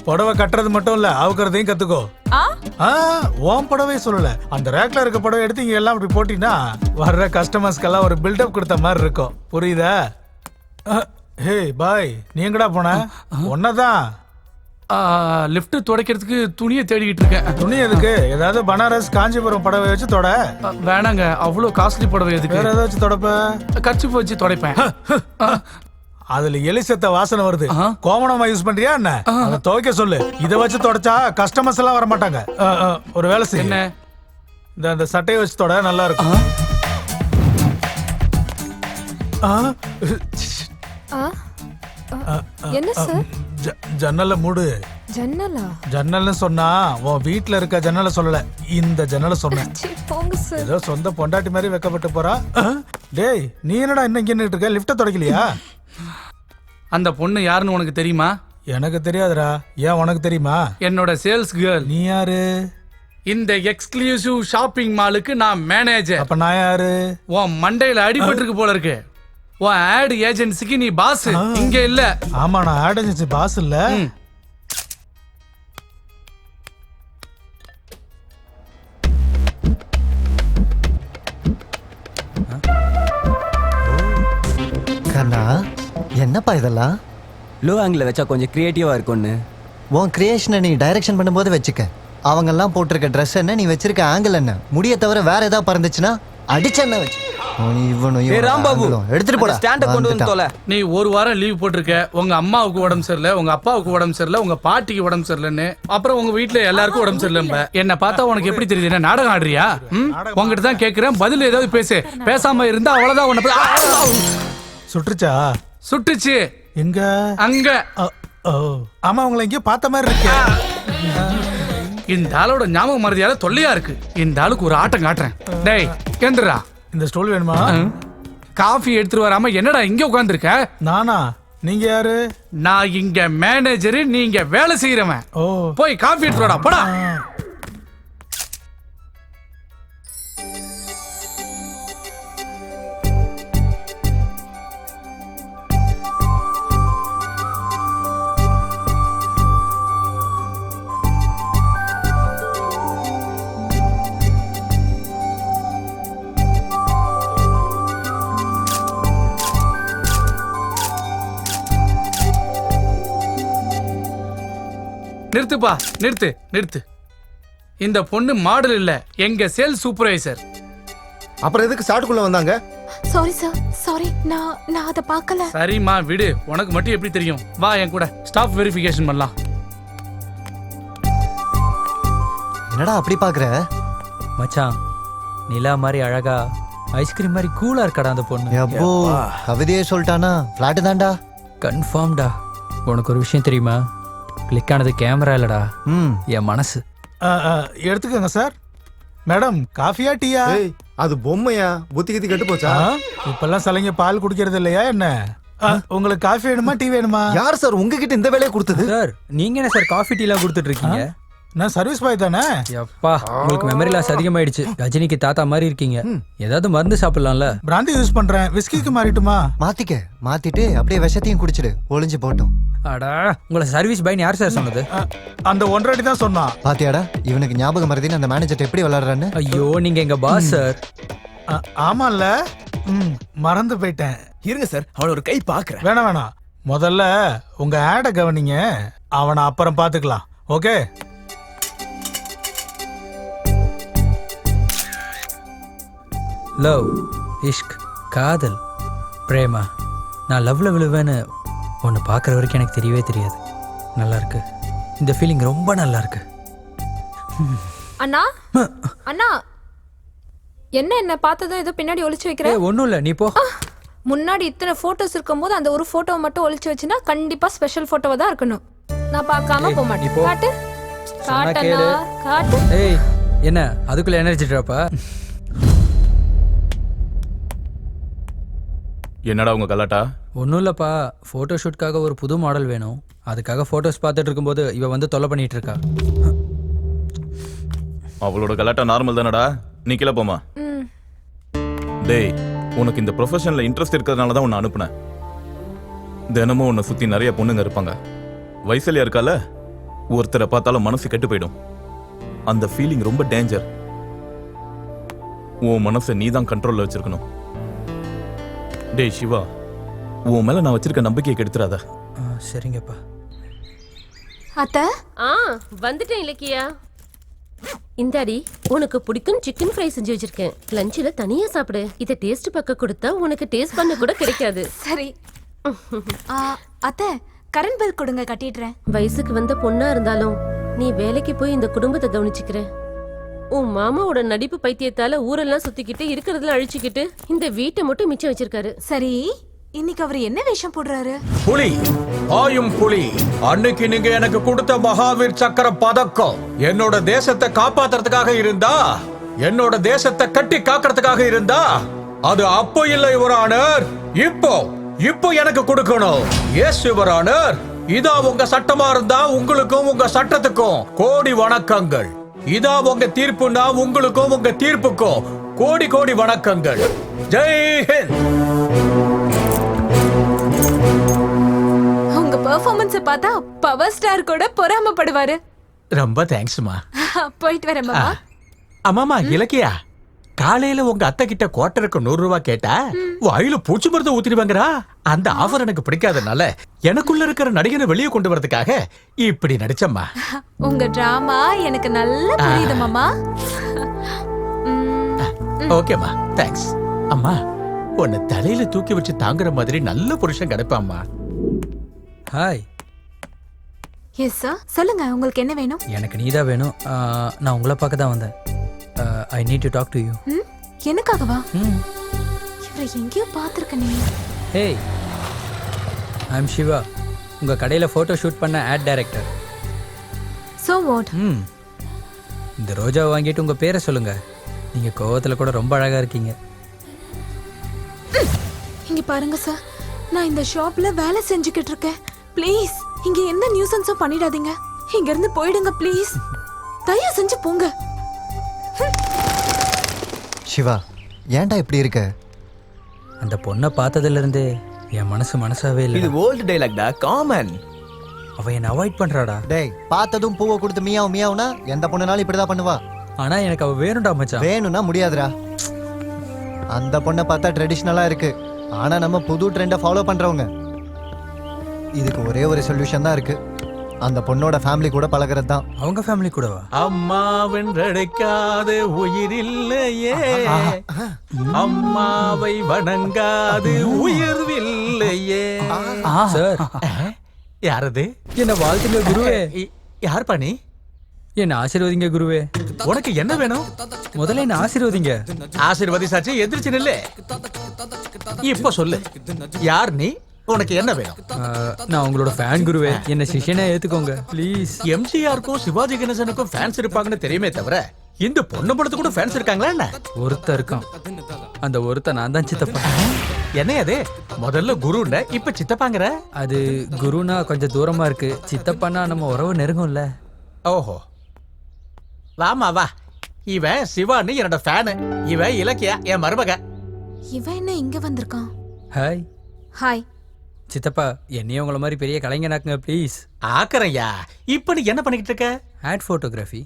Speaker 7: புடவை கட்டுறது மட்டும் இல்ல, அவுக்கிறதையும் கத்துக்கோ. உன் புடவை சொல்லல, அந்த ரேக்ல இருக்க புடவை எடுத்து இங்க எல்லாம் இப்படி போட்டீங்கன்னா வர்ற கஸ்டமர்ஸ்க்கெல்லாம் ஒரு பில்டப் கொடுத்த மாதிரி இருக்கும். புரியுதா? ஹே பாய், நீ எங்கடா போன? ஒன்னதான்
Speaker 12: லிஃப்ட் துடைக்கிறதுக்கு துணியை தேடிக்கிட்டு இருக்கேன்.
Speaker 7: துணி எதுக்கு? ஏதாவது பனாரஸ் காஞ்சிபுரம் புடவை வச்சு தொட.
Speaker 12: வேணாங்க, அவ்வளோ காஸ்ட்லி புடவை எதுக்கு?
Speaker 7: வேற ஏதாச்சும் தொடப்ப?
Speaker 12: கர்ச்சீஃப் வச்சு துடைப்பேன்.
Speaker 7: அதுல எலிசத்த வாசனை வருது. கோமணமா யூஸ் பண்றியா என்ன? அதை துவைக்க சொல்லு. இதை வச்சு தொடச்சா கஸ்டமர்ஸ் எல்லாம் வர மாட்டாங்க. ஒரு வேலை செய்ய.
Speaker 12: என்ன?
Speaker 7: இந்த சட்டையை வச்சு தொட, நல்லா இருக்கும்.
Speaker 9: என்ன சார்?
Speaker 7: ஜன்னல மூடு.
Speaker 9: ஜன்னலா?
Speaker 7: ஜன்னல்னு சொன்னா உன் வீட்ல இருக்க ஜன்னல சொல்லல, இந்த ஜன்னல சொன்னேன்.
Speaker 9: போங்க சார்.
Speaker 7: ஏதோ சொந்த பொண்டாட்டி மாதிரி வெக்கப்பட்டு போறா. டேய், நீ என்னடா இன்னும் இங்க நின்னுட்டு இருக்க? லிஃப்ட தொடக்கலையா?
Speaker 12: அந்த பொண்ணு யாருன்னு உனக்கு தெரியுமா?
Speaker 7: எனக்கு தெரியாதுடா. ஏன், உனக்கு தெரியுமா?
Speaker 12: என்னோட சேல்ஸ் கேர்ள்.
Speaker 7: நீ யாரு?
Speaker 12: இந்த எக்ஸ்க்ளூசிவ் ஷாப்பிங் மாலுக்கு நான் மேனேஜர்.
Speaker 7: அப்ப நான் யாரு?
Speaker 12: உன் மண்டையில அடிபட்டு இருக்கு போல இருக்கு. உன் ஆட் ஏஜென்சிக்கு நீ பாஸ் இங்க இல்ல.
Speaker 7: ஆமா, நான் ஆட் ஏஜென்சி பாஸ் இல்ல.
Speaker 5: கண்ணா, என்னப்பா இதெல்லாம்?
Speaker 15: லோ ஆங்கிள் வச்சா கொஞ்சம் கிரியேட்டிவா இருக்கும்னு.
Speaker 5: உன் கிரியேஷனை நீ டைரக்ஷன் பண்ணும்போது வச்சுக்க. அவங்கெல்லாம் போட்டிருக்க ட்ரெஸ் என்ன, நீ வச்சிருக்க ஆங்கிள் என்ன, முடிய தவிர வேற ஏதாவது பறந்துச்சுன்னா அடிச்சென்ன வச்சு டேய் ராம்பாபு,
Speaker 11: எடுத்துட்டு போடா
Speaker 5: ஸ்டாண்ட கொண்டு வந்து தோல.
Speaker 12: நீ ஒரு வாரம் லீவ் போட்டிருக்க. உங்க அம்மாவுக்கு உடம்பு சரியில்லை, உங்க அப்பாவுக்கு உடம்பு சரியில்லை, உங்க பாட்டிக்கு உடம்பு சரியில்லைன்னு, அப்புறம் உங்க வீட்டுல எல்லாருக்கும் உடம்பு சரியில்லை. என்ன பார்த்தா உனக்கு எப்படி தெரியுது? என்ன நாடகம் ஆடுறியா? உங்ககிட்ட தான் கேக்குறேன், பதில் ஏதாவது பேசு. பேசாம இருந்தா அவ்வளவுதான். உன்னை
Speaker 7: சுட்டுச்சா?
Speaker 12: சுட்டுச்சு.
Speaker 7: எங்க?
Speaker 12: அங்க.
Speaker 7: ஆமா, உங்களை எங்கேயோ பார்த்த மாதிரி இருக்கு.
Speaker 12: இந்த ஆளோட ஞாபகம் மறதியால தொல்லையா இருக்கு. இந்த ஆளுக்கு ஒரு ஆட்டம் காட்டுறேன். டேய் கேந்துடா.
Speaker 7: இந்த ஸ்டோல் வேணுமா?
Speaker 12: காஃபி எடுத்துட்டு வராம என்னடா இங்க உட்கார்ந்திருக்க?
Speaker 7: நானா? நீங்க யாரு?
Speaker 12: நான் இங்க மேனேஜர், நீங்க வேலை செய்யறவன். போய் காஃபி எடுத்துட்டு வாடா, போடா. நிறுத்துப்பா, நிறுத்து. இந்த பொண்ணு மாடல் இல்ல, எங்க சேல்ஸ் சூப்பர்வைசர்.
Speaker 6: அப்புறம் எதுக்கு ஸ்டார்ட்குள்ள வந்தாங்க?
Speaker 10: Sorry sir, sorry. நான் அதை பார்க்கல.
Speaker 12: சரிம்மா விடு, உனக்கு மட்டும் எப்படி தெரியும்? வா என் கூட ஸ்டாஃப் வெரிஃபிகேஷன் பண்ணலாம்.
Speaker 5: என்னடா அப்படி பாக்குற?
Speaker 11: மச்சான், நிலா மாதிரி அழகா ஐஸ்கிரீம் மாதிரி கூலா இருக்கடா அந்த பொண்ணு.
Speaker 5: எப்போ கவிதையே சொல்லிட்டானா? பிளாட் தான்டா.
Speaker 11: கன்ஃபார்ம்டா. உனக்கு ஒரு விஷயம் தெரியுமா? கிளிக் ஆனது கேமரா இல்லடா, என் மனசு.
Speaker 7: எடுத்துக்கோங்க சார். மேடம், காஃபியா டீயா?
Speaker 6: அது பொம்மையா? புத்தி கித்தி கட்டு போச்சா?
Speaker 7: இப்பெல்லாம் சிலைங்க பால் குடிக்கிறது இல்லையா என்ன? உங்களுக்கு காஃபி வேணுமா டீ வேணுமா?
Speaker 6: யார் சார் உங்ககிட்ட இந்த வேலையை கொடுத்தது?
Speaker 11: சார் நீங்க என்ன சார் காஃபி டீ எல்லாம் கொடுத்துட்டு இருக்கீங்க?
Speaker 7: நான் சர்வீஸ் பாய் தானே.
Speaker 11: எப்பா, உங்களுக்கு மெமரி லாஸ் அதிகமாயிடுச்சு. ரஜினிக்கு தாத்தா மாதிரி இருக்கீங்க. ஏதாவது மருந்து சாப்பிடலாம்ல?
Speaker 7: பிராந்தி யூஸ் பண்றேன். விஸ்கிக்கு மாறிட்டுமா?
Speaker 5: மாத்திட்டு அப்படியே விஷத்தையும் குடிச்சிடு, ஒளிஞ்சு போட்டோம்.
Speaker 11: அடா, உங்களை சர்வீஸ் பாய்னு யார் சார் சொன்னது?
Speaker 7: அந்த 1.5 அடி தான் சொன்னான்.
Speaker 5: பாத்தியாடா, இவனுக்கு ஞாபகம் மறதின்னு அந்த மேனேஜர் எப்படி விளையாடுறான்னு.
Speaker 11: ஐயோ, நீங்க எங்க பாஸ் சார்.
Speaker 7: ஆமால, மறந்து போயிட்டேன்.
Speaker 4: இருங்க சார், அவன ஒரு கை பாக்குறேன்.
Speaker 7: வேணாம், முதல்ல உங்க ஆட கவனிங்க, அவனை அப்புறம் பாத்துக்கலாம். ஓகே?
Speaker 11: லவ், இஷ்க், காதல், பிரேமா. நான் லவ்ல விழுவேன்னு ஒன்று பார்க்குற வரைக்கும் எனக்கு தெரியவே தெரியாது. நல்லா இருக்கு, இந்த ஃபீலிங் ரொம்ப நல்லா இருக்கு.
Speaker 10: அண்ணா, அண்ணா, என்ன பார்த்ததும் ஏதோ பின்னாடி ஒளிச்சு வைக்கிற?
Speaker 11: ஒன்றும் இல்லை, நீ போ.
Speaker 10: முன்னாடி இத்தனை போட்டோஸ் இருக்கும்போது அந்த ஒரு போட்டோவை மட்டும் ஒளிச்சு வச்சுனா கண்டிப்பா ஸ்பெஷல் போட்டோவா தான் இருக்கணும். நான் பார்க்காம போக மாட்டேன். காட்டு காட்டண்ணா, காட்டு.
Speaker 11: ஏய், என்ன அதுக்குள்ள எனர்ஜி ட்ராப்பா?
Speaker 3: என்னடா உங்க கலாட்டா?
Speaker 11: ஒன்றும் இல்லைப்பா, ஃபோட்டோ ஷூட்காக ஒரு புது மாடல் வேணும். அதுக்காக ஃபோட்டோஸ் பார்த்துட்டு இருக்கும்போது இவ வந்து தொல்லை பண்ணிட்டு இருக்கா.
Speaker 3: அவளோட கலாட்டா நார்மல் தானடா, நீ கீழே போமா. டேய், உனக்கு இந்த ப்ரொஃபஷனில் இன்ட்ரெஸ்ட் இருக்கிறதுனால தான் உன்னை அனுப்புனேன். தினமும் உன்னை சுற்றி நிறைய பொண்ணுங்க இருப்பாங்க. வயசுலையா இருக்கால, ஒருத்தரை பார்த்தாலும் மனசு கெட்டு போயிடும். அந்த ஃபீலிங் ரொம்ப டேஞ்சர். உன் மனசை நீ தான் கண்ட்ரோலில் வச்சிருக்கணும். டேய் சிவா, உன் மேல நான் வச்சிருக்க நம்பிக்கையை கெடுத்துறாத.
Speaker 11: சரிங்கப்பா.
Speaker 14: அத்தை, வந்துட்டேன் இலக்கியா. இந்தாடி, உனக்கு பிடிக்கும் சிக்கன் ஃப்ரை செஞ்சு வச்சிருக்கேன். லஞ்சில தனியா சாப்பிடு. இதை டேஸ்ட் பக்கம் கொடுத்தா உனக்கு டேஸ்ட் பண்ண கூட கிடைக்காது.
Speaker 10: சரி அத்தை, கரண்ட் பில் கொடுங்க, கட்டிடுறேன்.
Speaker 14: வயசுக்கு வந்த பொண்ணா இருந்தாலும் நீ வேலைக்கு போய் இந்த குடும்பத்தை கவனிச்சுக்கிற. உன் மாமாவோட நடிப்பு பைத்தியத்தால ஊரெல்லாம் சுத்திக்கிட்டு இருக்கிறதுல அழிச்சுக்கிட்டு இந்த வீட்டை மட்டும் மிச்சம் வச்சிருக்காரு.
Speaker 10: சரி, இன்னைக்கு அவர் என்ன வேஷம் போடுறாரு?
Speaker 16: புலி, ஆயும் புலி. அன்னைக்கு நீங்க எனக்கு கொடுத்த மகாவீர் சக்கர பதக்கம் என்னோட தேசத்தை காப்பாத்துறதுக்காக இருந்தா, என்னோட தேசத்தை கட்டி காக்கிறதுக்காக இருந்தா, அது அப்போ இல்லை யுவர் ஆனர், இப்போ எனக்கு கொடுக்கணும். எஸ் யுவர் ஆனர், இதா உங்க சட்டமா இருந்தா உங்களுக்கும் உங்க சட்டத்துக்கும் கோடி வணக்கங்கள். இதா உங்க தீர்ப்புனா உங்களுக்கும் உங்க தீர்ப்புக்கும் கோடி கோடி வணக்கங்கள். ஜெய் ஹிந்த்.
Speaker 10: உங்க பெர்ஃபார்மன்ஸ் பார்த்தா பவர் ஸ்டார் கூட பொறாமப்படுவாரு.
Speaker 16: ரொம்ப தேங்க்ஸ்மா.
Speaker 10: போயிட்டு வரேன் மாமா.
Speaker 16: அம்மாமா இலக்கியா, காலையில உங்க அத்தை கிட்ட குவார்டருக்கு 100 ரூபாய் கேட்டா வாயில பூச்சி மருந்து ஊத்திடுவாங்கடா. அந்த ஆஃபர் எனக்கு பிடிக்காதனால எனக்குள்ள இருக்கிற நடிகனை வெளியே கொண்டு வரதுக்காக இப்படி நடிச்சம்மா.
Speaker 10: உங்க டிராமா எனக்கு நல்லா புரியுது மாமா.
Speaker 16: ஓகேமா, தேங்க்ஸ். அம்மா உன்னை தலையில தூக்கி வச்சு தாங்குற மாதிரி நல்ல புருஷன் கிடைப்பாம்மா.
Speaker 11: ஹாய்.
Speaker 10: எஸ் சார், சொல்லுங்க உங்களுக்கு என்ன வேணும்?
Speaker 11: எனக்கு நீதான் வேணும். நான் உங்களை பார்க்க தான் வந்தேன். I need to talk to you.
Speaker 10: எனக்காகவா? இவரை எங்கேயோ பார்த்துருக்கனே.
Speaker 11: ஹேய், ஐ எம் சிவா, உங்கள் கடையில் ஃபோட்டோ ஷூட் பண்ண ஆட் டைரக்டர்.
Speaker 10: So what?
Speaker 11: இந்த ரோஜாவை வாங்கிட்டு உங்கள் பேரை சொல்லுங்கள். நீங்கள் கோவத்தில் கூட ரொம்ப அழகாக இருக்கீங்க.
Speaker 10: இங்க பாருங்க சார், நான் இந்த ஷாப்ல வேலை செஞ்சுக்கிட்டு இருக்கேன். ப்ளீஸ் இங்க எந்த நியூசன்ஸும் பண்ணிடாதீங்க. இங்க இருந்து போயிடுங்க ப்ளீஸ். தயவு செஞ்சு போங்க.
Speaker 5: சிவா, ஏன்டா இப்படி இருக்க?
Speaker 11: அந்த பொண்ணை பார்த்ததுலேருந்தே என் மனசாவே இல்லை.
Speaker 4: இது ஓல்டு டைலாக்டா, காமன்.
Speaker 11: அவ என்னை அவாய்ட் பண்றாடா.
Speaker 5: டேய், பார்த்ததும் பூவை கொடுத்து மியாவும் மியாவுனா எந்த பொண்ணுனாலும் இப்படிதான் பண்ணுவா.
Speaker 11: ஆனா எனக்கு அவ வேணும்டா மச்சான்.
Speaker 5: வேணும்னா முடியாதுடா. அந்த பொண்ணை பார்த்தா ட்ரெடிஷ்னலா இருக்கு, ஆனா நம்ம புது ட்ரெண்டை ஃபாலோ பண்றவங்க. இதுக்கு ஒரே ஒரு சொல்யூஷன் தான் இருக்கு, அந்த பொண்ணோட ஃபேமிலி கூட பழகிறது தான்.
Speaker 11: அவங்க ஃபேமிலி கூடவா?
Speaker 16: அம்மாவென்றழைக்காத உயிரில்லையே, அம்மாவை வணங்காது உயர்வில்லையே.
Speaker 11: சார்,
Speaker 16: யாரது?
Speaker 11: என்ன வாழ்த்துங்க குருவே.
Speaker 16: யார் பண்ணி?
Speaker 11: என்ன ஆசீர்வதிங்க குருவே.
Speaker 16: உனக்கு என்ன வேணும்?
Speaker 11: முதல்ல என்ன ஆசீர்வதிங்க.
Speaker 16: ஆசீர்வதிசாச்சு, எந்திரிச்சு நில்லு. இப்ப சொல்லு, யார் நீ? உனக்கு என்ன வேணும்?
Speaker 11: நான் உங்களோட ஃபேன் குருவே, என்ன சிஷ்யனா ஏத்துக்கோங்க ப்ளீஸ்.
Speaker 16: எம்ஜிஆருக்கும் சிவாஜி கணேசனுக்கும் ஃபேன்ஸ் இருப்பாங்கன்னு தெரியுமே தவிர இந்த பொண்ணு படத்துக்கு கூட ஃபேன்ஸ் இருக்காங்களா என்ன?
Speaker 11: ஒருத்தன் இருக்கான், அந்த ஒருத்தன் நான் தான் சித்தப்பா.
Speaker 16: என்ன அது? முதல்ல குருண்ட, இப்ப சித்தப்பாங்கற?
Speaker 11: அது குருனா கொஞ்சம் தூரமா இருக்கு, சித்தப்பானா நம்ம உறவு நெருங்கும்ல.
Speaker 16: ஓஹோ, வாமா வா. இவன் சிவான்னு என்னோட ஃபேனு, இவன் இலக்கியா என் மருமக.
Speaker 10: இவன் என்ன இங்க வந்திருக்கான்?
Speaker 11: ஹாய்.
Speaker 10: ஹாய்.
Speaker 11: சித்தப்பா, என்னையும் உங்களை மாதிரி பெரிய கலைஞனாக்குங்க ப்ளீஸ்.
Speaker 16: ஆக்கறையா? இப்ப நீ என்ன பண்ணிக்கிட்டு இருக்க?
Speaker 11: Ad photography.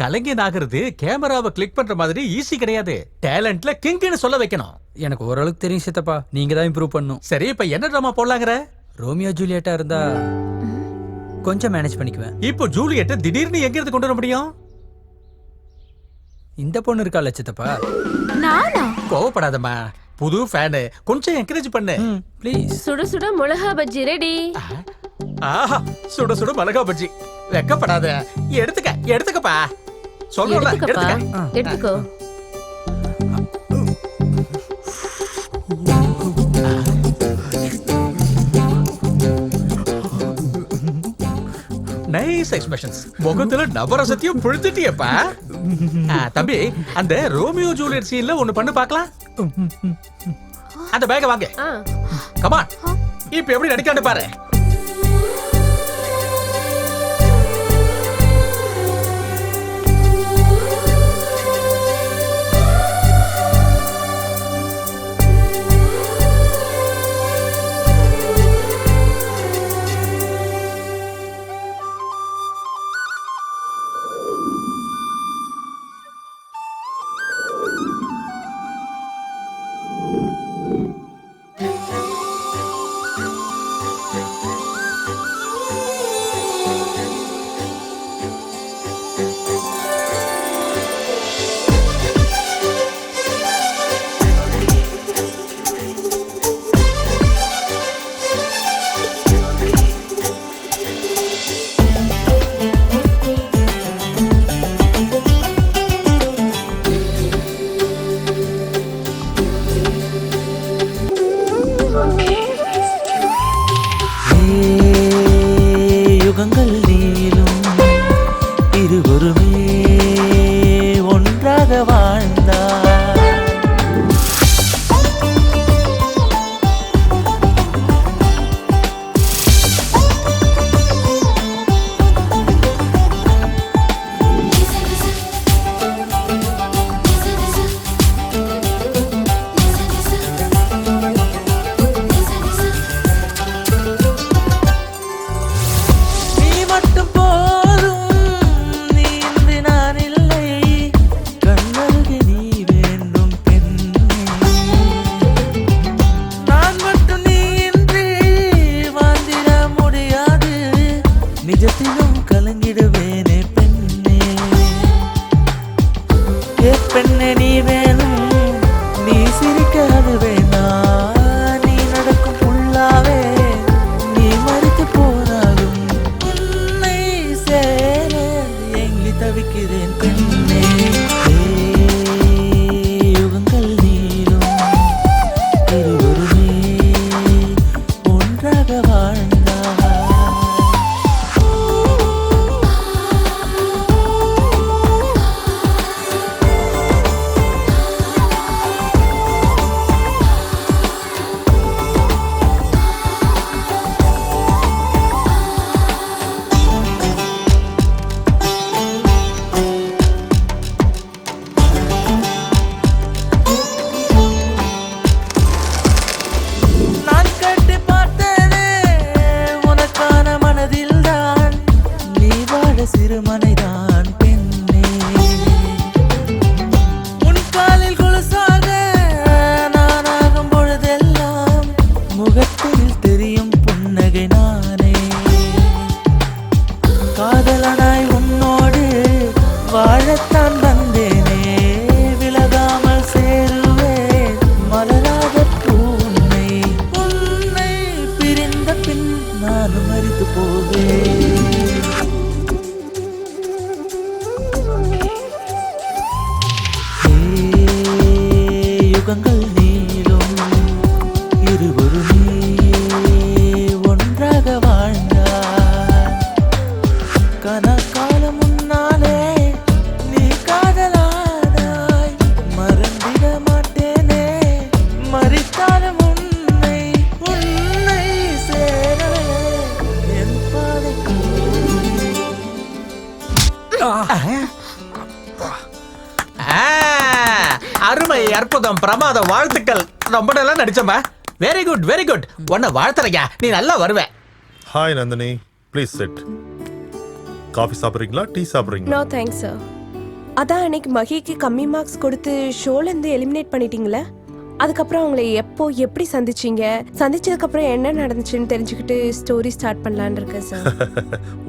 Speaker 16: கலைஞன் ஆகிறது கேமராவை கிளிக் பண்ற மாதிரி ஈஸி கிடையாது. டேலண்ட்ல கிங்னு சொல்ல வைக்கணும்.
Speaker 11: எனக்கு ஓரளவுக்கு தெரியும் சித்தப்பா, நீங்க தான் இம்ப்ரூவ் பண்ணணும்.
Speaker 16: சரி, இப்ப என்ன ட்ராமா போடலாங்கற?
Speaker 11: ரோமியோ ஜூலியட்டா இருந்தா கொஞ்சம் மேனேஜ் பண்ணிக்குவேன்.
Speaker 16: இப்போ ஜூலியட்டை திடீர்னு எங்க இருந்து கொண்டு வர முடியும்?
Speaker 11: இந்த பொண்ணு இருக்கால சித்தப்பா.
Speaker 10: நானா?
Speaker 16: கோவப்படாதம்மா, புது ஃபேனு, கொஞ்சம் என்கரேஜ் பண்ணு
Speaker 11: ப்ளீஸ்.
Speaker 14: சுட சுட மிளகா பஜ்ஜி ரெடி.
Speaker 16: ஆஹா, சுட சுட மிளகா பஜ்ஜி. வெக்கப்படாத, எடுத்துக்கப்பா. சொல்லுல,
Speaker 14: எடுத்துக்கோ.
Speaker 16: Nice expressions. முகத்துல நவரசத்தையும் புழுத்திட்டியப்பா. தம்பி, அந்த ரோமியோ ஜூலியட் சீன்ல ஒன்னு பண்ணு பார்க்கலாம். அந்த பேக்க வாங்க. Come on. இப்போ எப்படி நடிக்கான்னு பாரு.
Speaker 13: யுகங்கள் நீளும் இருவருமே ஒன்றாக வாழ்ந்தார். நிஜத்திலும் கலங்கிடுவேனே பெண்ணே, ஏ பெண்ணே நீ வேணும், நீ சிரிக்க முகத்தில் தெரியும் புன்னகை நானே காதலனாய் உன்னோடு வாழத்தான் வந்தேனே விலகாமல் சேருவேன் மலராக பூனை உன்னை பிரிந்த பின் நானும் மரித்து போவேன் யுகங்கள் நீளும் இருவருமே ஒன்றாக வாழ்ந்தார் கனகாலம் முன்னாலே நீ காதலானாய் மறந்திட மாட்டேனே மறித்தாலும் உன்னை உன்னை சேரவே என் பாதைக்கு
Speaker 16: அருமை அற்புதம் பிரமாதம் வாழ்த்துக்கள் ரொம்ப நல்லா நடிச்சமா வெரி குட் வெரி குட் உன்னை வாழ்த்துறீங்க நீ நல்லா வருவ
Speaker 8: hi Nandini please sit coffee சாப்பிட்றீங்களா டீ சாப்பிட்றீங்களா
Speaker 9: நோ தேங்க்ஸ் சார். அதான் அன்னைக்கு மகிக்கு கம்மி மார்க்ஸ் கொடுத்து ஷோலேருந்து எலிமினேட் பண்ணிட்டீங்களே, அதுக்கப்புறம் அவங்களை எப்போ எப்படி சந்திச்சீங்க, சந்திச்சதுக்கப்புறம் என்ன நடந்துச்சுன்னு தெரிஞ்சுக்கிட்டு ஸ்டோரி ஸ்டார்ட் பண்ணலான்னு இருக்கேன் சார்.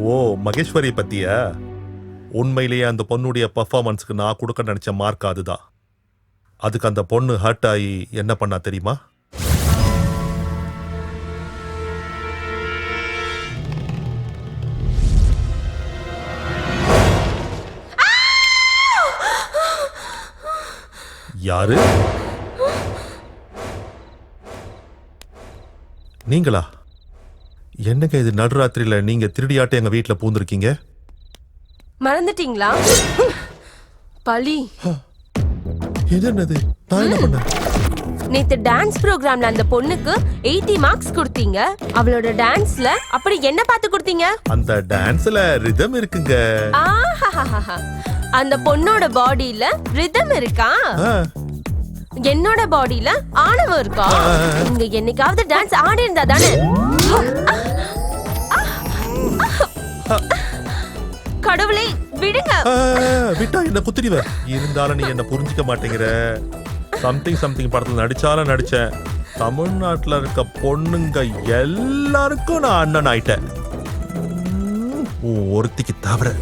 Speaker 8: ஓ மகேஸ்வரி பத்தியா? உண்மையிலேயே அந்த பொண்ணுடைய பர்ஃபார்மன்ஸ்க்கு நான் கொடுக்க நினைச்ச மார்க் அதுதான். அதுக்கு அந்த பொண்ணு ஹர்ட் ஆகி என்ன பண்ணா தெரியுமா? யாரு? நீங்களா? என்னங்க இது நடுராத்திரியில நீங்க திருடியாட்ட எங்க வீட்டுல பூந்திருக்கீங்க?
Speaker 9: மறந்துட்டீங்களா? பழி.
Speaker 8: என்னது? நான் என்ன பண்ணேன்?
Speaker 9: நேத்து டான்ஸ் ப்ரோக்ராம்ல அந்த பொண்ணுக்கு 80 மார்க்ஸ் கொடுத்தீங்க. அவளோட டான்ஸ்ல அப்படி என்ன பார்த்து கொடுத்தீங்க?
Speaker 8: அந்த டான்ஸ்ல ரிதம் இருக்குங்க.
Speaker 9: ஆஹாஹாஹா. அந்த பொண்ணோட பாடியில ரிதம் இருக்கா? என்னோட பாடியில ஆணவம் இருக்கா? நீங்க என்னைக்காவது டான்ஸ் ஆடி இருந்தா தானே? கடவுளே விடுங்க.
Speaker 8: விட்டா என்ன குத்திடுவ. இருந்தாலும் நீ என்ன புரிஞ்சுக்க மாட்டேங்கிற. சம்திங் படத்துல நடிச்சாலும் நடிச்சேன். தமிழ்நாட்டுல இருக்க பொண்ணுங்க எல்லாருக்கும் நான் அண்ணன் ஆயிட்டேன். ஒருத்திக்கு தவிர.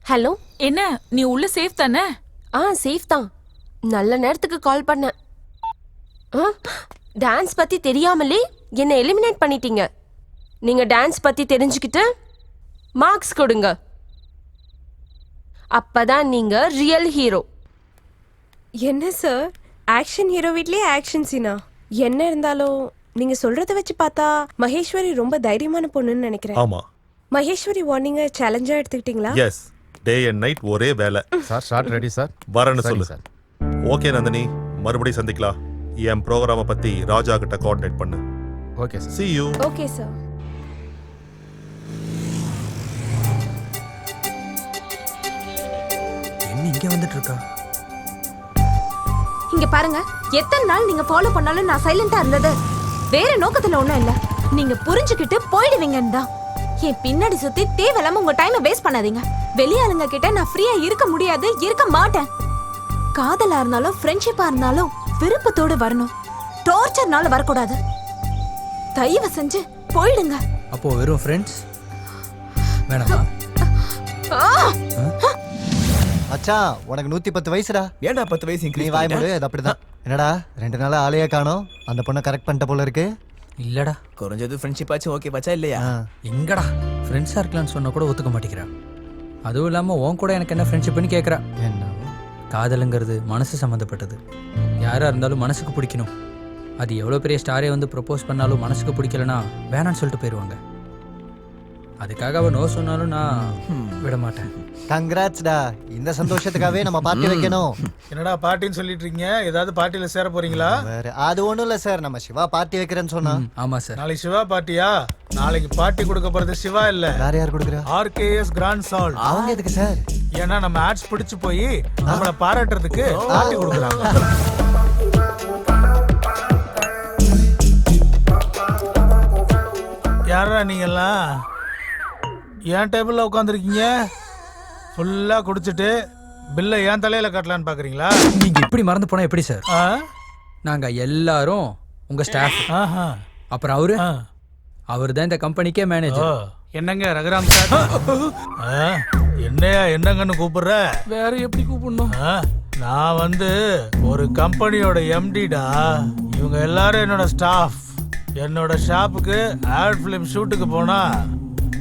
Speaker 9: ஹலோ,
Speaker 2: என்ன நீ உள்ள சேஃப் தானே?
Speaker 9: சேஃப் தான். நல்ல நேரத்துக்கு கால் பண்ணேன். டான்ஸ் பத்தி தெரியாமலே என்ன எலிமினேட் பண்ணிட்டீங்க. நீங்க டான்ஸ் பத்தி தெரிஞ்சுக்கிட்டு மார்க்ஸ் கொடுங்க. அப்பதான் நீங்க ரியல் ஹீரோ. என்ன சார், ஆக்ஷன் ஹீரோ வீட்லயே ஆக்ஷன் சீனா? என்ன இருந்தாலும் நீங்க சொல்றத வச்சு பார்த்தா மகேஸ்வரி ரொம்ப தைரியமான பொண்ணுன்னு நினைக்கிறேன்.
Speaker 8: ஆமா.
Speaker 9: மகேஸ்வரி வார்னிங்க சேலஞ்சா எடுத்துக்கிட்டீங்களா?
Speaker 8: எஸ். டே அண்ட் நைட் ஒரே வேலை.
Speaker 6: Sir shot ready sir.
Speaker 8: வரேன்னு சொல்லு சார். ஓகே நந்தினி, மறுபடியும் சந்திக்கலாம். என் ப்ரோக்ராமை பத்தி ராஜா கிட்ட கோஆர்டினேட் பண்ணு.
Speaker 6: Okay sir.
Speaker 8: See you.
Speaker 9: Okay sir.
Speaker 11: என்ன இங்க வந்துட்டு இருக்கா?
Speaker 10: இங்க பாருங்க, எத்தனை நாள் நீங்க ஃபாலோ பண்ணாலும் நான் சைலண்டா இருந்தது வேற நோக்கத்துல ஒண்ணும் இல்ல. நீங்க புரிஞ்சுக்கிட்டு போயிடுவீங்கன்னு தான். என் பின்னாடி சுத்தி தேவையில்லாம உங்க டைமை வேஸ்ட் பண்ணாதீங்க. வெளியாளுங்க கிட்ட நான் ஃப்ரீயா இருக்க முடியாது, இருக்க மாட்டேன். காதலா இருந்தாலும் ஃப்ரெண்ட்ஷிப்பா இருந்தாலும் விருப்பத்தோடு வரணும், டார்ச்சர்னால வரக்கூடாது. தயவு செஞ்சு போயிடுங்க.
Speaker 11: அப்போ வெறும் ஃப்ரெண்ட்ஸ் வேணாமா?
Speaker 5: மச்சான் உனக்கு 110 வயசுடா.
Speaker 4: ஏன்டா 10 வயசு
Speaker 5: நீ
Speaker 4: இன்க்ரீஸ்
Speaker 5: வாய்
Speaker 4: பண்ணிட்ட?
Speaker 5: மூடு. அது அப்படிதான். என்னடா 2 நாளா ஆளையே காணோம். அந்த பொண்ணை கரெக்ட் பண்ணிட்ட போல இருக்கு.
Speaker 11: இல்லடா,
Speaker 4: குறைஞ்சது ஃப்ரெண்ட்ஷிப் ஆச்சு ஓகே பச்சா இல்லையா?
Speaker 11: எங்கடா ஃப்ரெண்ட்ஸா இருக்கலாம்னு சொன்னா கூட ஒத்துக்க மாட்டேங்கிறான். அதுவும் இல்லாம உன் கூட எனக்கு என்ன ஃப்ரெண்ட்ஷிப்னு கேட்குறா.
Speaker 5: என்ன
Speaker 11: காதலுங்கிறது மனசு சம்மந்தப்பட்டது. யாரா இருந்தாலும் மனசுக்கு பிடிக்கணும். அது எவ்வளோ பெரிய ஸ்டாரே வந்து ப்ரப்போஸ் பண்ணாலும் மனசுக்கு பிடிக்கலனா வேணான்னு சொல்லிட்டு போயிடுவாங்க. அதுக்காக அவ நோ சொன்னாலும் நான் விட மாட்டேன்.
Speaker 5: கங்க்ராட்ஸ்டா. இந்த சந்தோஷத்துக்காகவே நம்ம பார்ட்டி வைக்கணும்.
Speaker 7: என்னடா பார்ட்டின்னு சொல்லிட்டு இருக்கீங்க? ஏதாவது பார்ட்டியில சேர போறீங்களா?
Speaker 5: வேற அது ஒண்ணும் இல்ல சார், நம்ம சிவா பார்ட்டி வைக்கிறேன்னு சொன்னா.
Speaker 11: ஆமா சார்.
Speaker 7: நாளைக்கு சிவா பார்ட்டியா? நாளைக்கு பார்ட்டி கொடுக்க போறது சிவா இல்ல,
Speaker 5: வேற யார் கொடுக்குறா?
Speaker 7: RKS கிராண்ட் சால்.
Speaker 5: அவங்க எதுக்கு சார்?
Speaker 7: ஏன்னா நம்ம ஆட்ஸ் பிடிச்சு போய் நம்மள பாராட்டுறதுக்கு பார்ட்டி கொடுக்குறாங்க. யாரா நீங்கெல்லாம் என் டேபிளில் உட்காந்துருக்கீங்க? ஃபுல்லாக குடிச்சிட்டு பில்லை என் தலையில் கட்டலான்னு பார்க்குறீங்களா?
Speaker 11: நீங்க இப்படி மறந்து போனா எப்படி சார்?
Speaker 7: ஆ?
Speaker 11: நாங்க எல்லாரும் உங்க ஸ்டாஃப்.
Speaker 7: ஆஹா.
Speaker 11: அப்புறம் அவரு தான் இந்த கம்பெனிக்கே மேனேஜர்.
Speaker 7: என்னங்க ரகுராம் சார்? என்னையா என்னங்கன்னு கூப்பிடுற?
Speaker 12: வேற எப்படி கூப்பிடணும்?
Speaker 7: நான் ஒரு கம்பெனியோட எம்டிடா. இவங்க எல்லாரும் என்னோட ஸ்டாஃப். என்னோட ஷாப்புக்கு ஆட் ஃபிலிம் ஷூட்டுக்கு போனா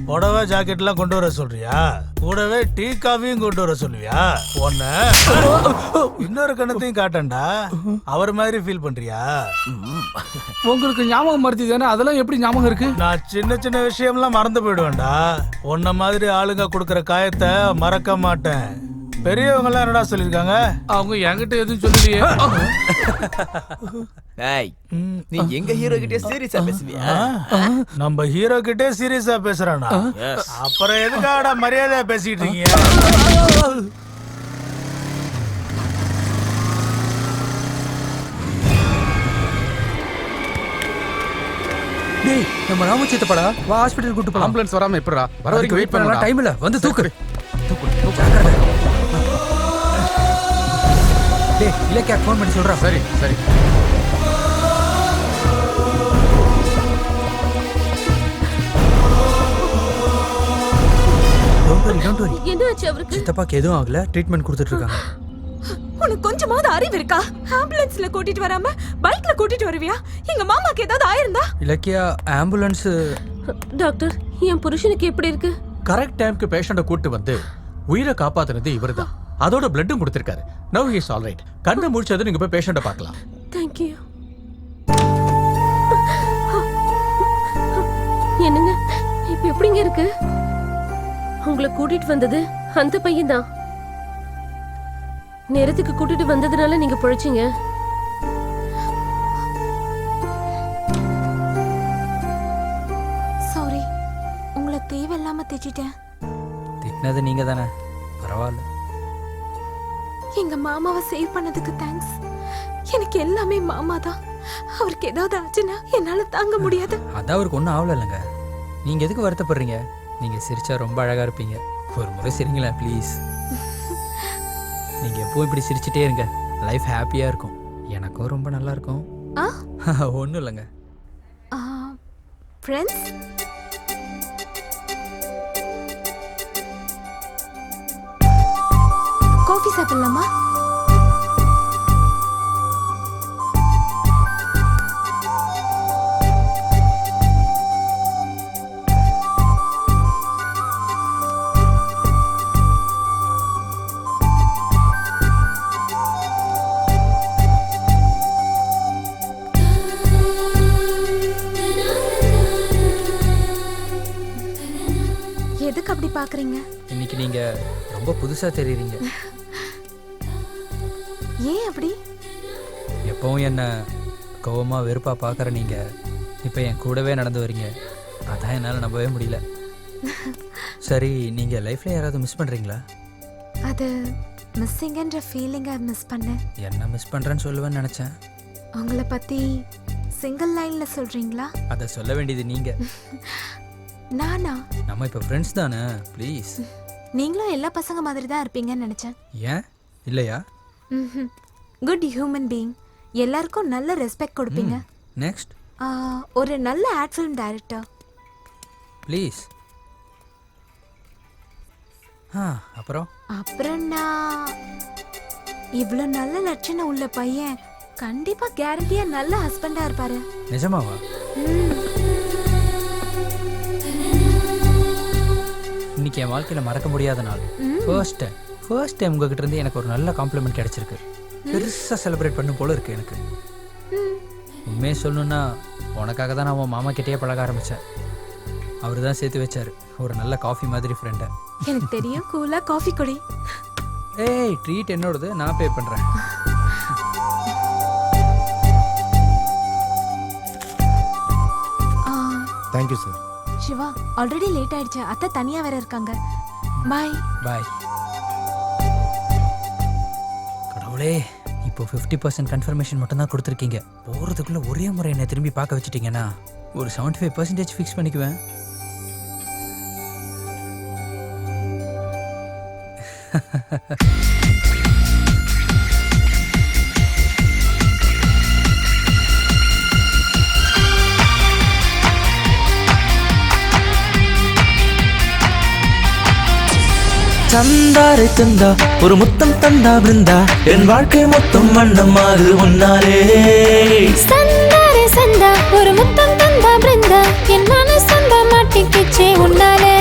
Speaker 7: புடவை ஜாக்கெட்லாம் கொண்டு வர சொல்றியா? கூடவே டீ காஃபியும் கொண்டு வர சொல்லுவியா? ஒன்ன இன்னொரு கணத்தையும் காட்டண்டா. அவர் மாதிரி ஃபீல் பண்றியா?
Speaker 12: உங்களுக்கு ஞாபகம் மறுத்தி தானே, அதெல்லாம் எப்படி ஞாபகம் இருக்கு?
Speaker 7: நான் சின்ன சின்ன விஷயம்லாம் மறந்து போயிடுவேன்டா. உன்ன மாதிரி ஆளுங்க கொடுக்கற காயத்தை மறக்க மாட்டேன். பெரியவங்க எல்லாம் என்னடா சொல்லிருக்காங்க?
Speaker 12: அவங்க என்கிட்ட எதுவும் சொல்லலையே.
Speaker 4: நீ எங்க ஹீரோ கிட்டே சீரியஸா பேசுவியா?
Speaker 7: நம்ம ஹீரோ கிட்டே சீரியஸா பேசுறானா? அப்புறம் எதுக்காடா மரியாதையா பேசிட்டு இருக்கீங்க?
Speaker 11: டேய் நம்ம ராமச்சித்தப்படா வா ஹாஸ்பிடல் கூட்டி போலாம்.
Speaker 12: ஆம்புலன்ஸ் வராம எப்பறா? வர வரைக்கும் வெயிட் பண்ணலாம்.
Speaker 11: டைம் இல்ல, வந்து தூக்கு. டேய் இலக்கியா ஃபோன் பண்ணி சொல்றா.
Speaker 12: சரி சரி.
Speaker 11: Don't worry.
Speaker 14: என்னாச்சு அவருக்கு?
Speaker 11: சித்தப்பாக்கு எதுவும் ஆகல, ட்ரீட்மெண்ட் கொடுத்துட்டு இருக்காங்க.
Speaker 10: உனக்கு கொஞ்சமாவது அறிவு இருக்கா? ஆம்புலன்ஸ்ல கூட்டிட்டு வராம பைக்ல கூட்டிட்டு வருவியா? எங்க மாமாக்கு ஏதாவது ஆயிருந்தா?
Speaker 11: இலக்கியா ஆம்புலன்ஸ்.
Speaker 14: டாக்டர், என் புருஷனுக்கு எப்படி இருக்கு?
Speaker 16: கரெக்ட் டைம்க்கு பேஷண்ட கூட்டி வந்து உயிரை காப்பாத்துனது இவர்தான். அதோட பிளட்டும் கொடுத்திருக்காரு. நவ ஹி இஸ் ஆல் ரைட். கண்ணை முடிச்சது நீங்க போய் பேஷண்ட பார்க்கலாம்.
Speaker 14: Thank you. என்னங்க இப்ப எப்படிங்க இருக்கு? உங்களை கூட்டிட்டு வந்தது அந்த பையன் தான். நேரத்துக்கு கூட்டிட்டு வந்ததுனால நீங்க பொழைச்சீங்க.
Speaker 10: சாரி, உங்களை தேவையில்லாம திட்டிட்டேன்.
Speaker 11: திட்டினது நீங்க தானே, பரவாயில்ல.
Speaker 10: எங்க மாமாவை சேவ் பண்ணதுக்கு தேங்க்ஸ். எனக்கு எல்லாமே மாமா தான். அவருக்கு ஏதாவது ஆச்சுன்னா என்னால தாங்க முடியாது.
Speaker 11: அதான் அவருக்கு ஒன்றும் ஆகல இல்லைங்க. நீங்க எதுக்கு வருத்தப்படுறீங்க? நீங்க சிரிச்சா ரொம்ப அழகா இருப்பீங்க. ஒரு முறை சிரிங்களேன் ப்ளீஸ். நீங்க எப்பவும் இப்படி சிரிச்சிட்டே இருங்க, லைஃப் ஹாப்பியா இருக்கும். எனக்கும் ரொம்ப நல்லா இருக்கும். ஒன்றும் இல்லைங்க.
Speaker 10: ஃப்ரெண்ட்ஸ், காஃபி சாப்பிடலாமா? எதுக்கு அப்படி பாக்குறீங்க?
Speaker 11: இன்னைக்கு நீங்க ரொம்ப புதுசா தெரியுறீங்க.
Speaker 10: ஏன் அப்படி?
Speaker 11: எப்பவும் என்ன கோவமா வெறுப்பா பார்க்குற நீங்க இப்போ என் கூடவே நடந்து வரீங்க. அதான் என்னால் நம்பவே முடியல. சரி, நீங்க லைஃப்ல யாராவது மிஸ் பண்றீங்களா?
Speaker 10: அது மிஸ்ஸிங்கன்ற ஃபீலிங்கை மிஸ் பண்ணேன்.
Speaker 11: என்ன மிஸ் பண்றேன்னு சொல்லுவேன்னு நினைச்சேன்.
Speaker 10: உங்களை பத்தி சிங்கிள் லைன்ல சொல்றீங்களா?
Speaker 11: அதை சொல்ல வேண்டியது நீங்க.
Speaker 10: நானா?
Speaker 11: நம்ம இப்போ ஃப்ரெண்ட்ஸ் தானே, ப்ளீஸ்.
Speaker 10: நீங்களும் எல்லா பசங்க மாதிரி தான் இருப்பீங்கன்னு நினைச்சேன்.
Speaker 11: ஏன் இல்லையா?
Speaker 10: Good human being. எல்லாருக்கும் நல்ல ரெஸ்பெக்ட் கொடுப்பீங்க.
Speaker 11: நெக்ஸ்ட்,
Speaker 10: ஒரு நல்ல ஆட் ஃபிலிம் டைரக்டர்.
Speaker 11: ப்ளீஸ்.
Speaker 10: அப்புறம் நான் இவ்வளோ நல்ல லட்சணம் உள்ள பையன் கண்டிப்பா கேரண்டியா நல்ல ஹஸ்பண்டா இருப்பாரு.
Speaker 11: நிஜமாவா? இன்னைக்கு என் வாழ்க்கையில மறக்க முடியாத நாள். ஃபர்ஸ்ட் டைம் உங்ககிட்ட இருந்து எனக்கு ஒரு நல்ல காம்ப்ளிமெண்ட் கிடைச்சிருக்கு. பெருசா செலிப்ரேட் பண்ணும் போல இருக்கு எனக்கு. உண்மையை சொல்லணும்னா உனக்காக தான் நான் உன் மாமா கிட்டேயே பழக ஆரம்பிச்சேன். அவரு தான் சேர்த்து வச்சாரு ஒரு நல்ல காஃபி மாதிரி ஃப்ரெண்டை.
Speaker 10: எனக்கு தெரியும், கூலா காஃபி குடி.
Speaker 11: ஏய், ட்ரீட் என்னோடது, நான் பே பண்றேன்.
Speaker 6: Thank you sir.
Speaker 10: Shiva, already late ஆயிடுச்சு. அத்தை தனியா வேற இருக்காங்க. பாய்.
Speaker 11: பாய். கடவுளே, இப்போ இப்போ 50% கன்ஃபர்மேஷன் மட்டும் தான் கொடுத்துருக்கீங்க. போகிறதுக்குள்ளே ஒரே முறை என்னை திரும்பி பார்க்க வச்சுட்டீங்கன்னா ஒரு 75% ஃபிக்ஸ் பண்ணிக்குவேன்.
Speaker 13: சந்தாரை தந்தா ஒரு முத்தம் தந்தா பிருந்தா என் வாழ்க்கை மொத்தம் வண்ணமாகுது உன்னாலே.
Speaker 10: சந்தாரை சந்தா ஒரு முத்தம் தந்தா பிருந்தா என் மனசந்த மாட்டிக்கிச்சே உன்னாலே.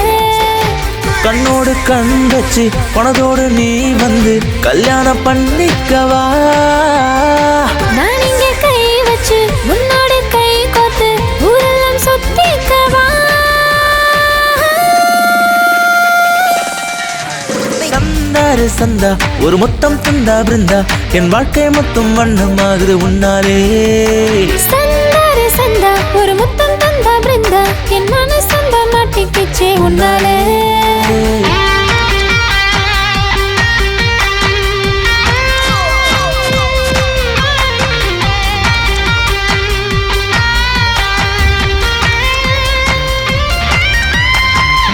Speaker 13: கண்ணோடு கண் வச்சு பணத்தோடு நீ வந்து கல்யாணம் பண்ணிக்கவா.
Speaker 10: நான் இங்க கை வச்சு முன்னோடு கை கோத்து ஊரெல்லாம் சுத்திக்கவா.
Speaker 13: சந்தாரு சந்தா ஒரு மொத்தம் தந்தா பிருந்தா என் வாழ்க்கை மொத்தம் வண்ணமாகுது உன்னாலே.
Speaker 10: சந்தாரை சந்தா ஒரு முத்தம் தந்தா பிருந்தா என் மனசந்த மாட்டிக்கிச்சே உன்னாலே.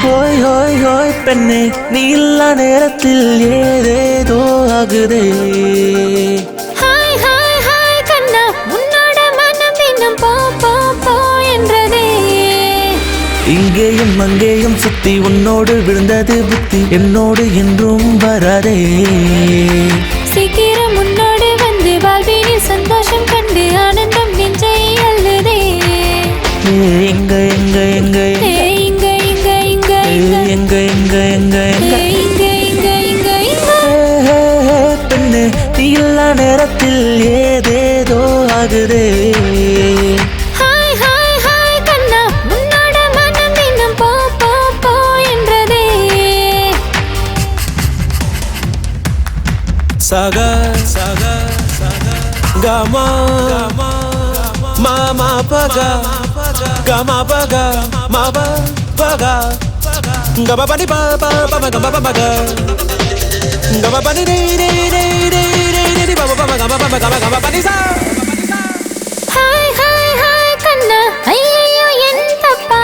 Speaker 13: ஹோய் ஹோய் ஹோய் பெண்ணே நீ இல்லா நேரத்தில் ஏதேதோ ஆகுதே.
Speaker 10: ஹாய் ஹாய் ஹாய் கண்ணா உன்னோட மனம் தினம் போ போ போ என்றதே.
Speaker 13: இங்கேயும் அங்கேயும் சுத்தி உன்னோடு விழுந்தது புத்தி என்னோடு என்றும் வராதே.
Speaker 10: சீக்கிரம் உன்னோடு வந்து வாழ்வினில் சந்தோஷம் கண்டு ஆனந்தம் நெஞ்சை அள்ளுதே.
Speaker 13: எங்க எங்க எங்க
Speaker 10: இங்க இங்க இங்க
Speaker 13: எங்க எங்க எங்க
Speaker 10: இங்க இங்க இங்க இங்க
Speaker 13: பெண்ணே நீ இல்லா நேரத்தில் ஏதேதோ ஆகுதே.
Speaker 10: ஹாய் ஹாய் ஹாய் கண்ணா உன்னோட மனம் தினம் போ போ போ என்றதே.
Speaker 13: சகா சகா கமா மாமா பகா கமா பகா மாபா பகா கபா பனி பாபா பாபா கபா பகா கபா பனி ரே ரே ரே ரே ரே பாபா பாபா கபா பாபா கபா கபா பனி சா.
Speaker 10: ஹாய் ஹாய் ஹாய் கண்ணா ஐயோ என் தப்பா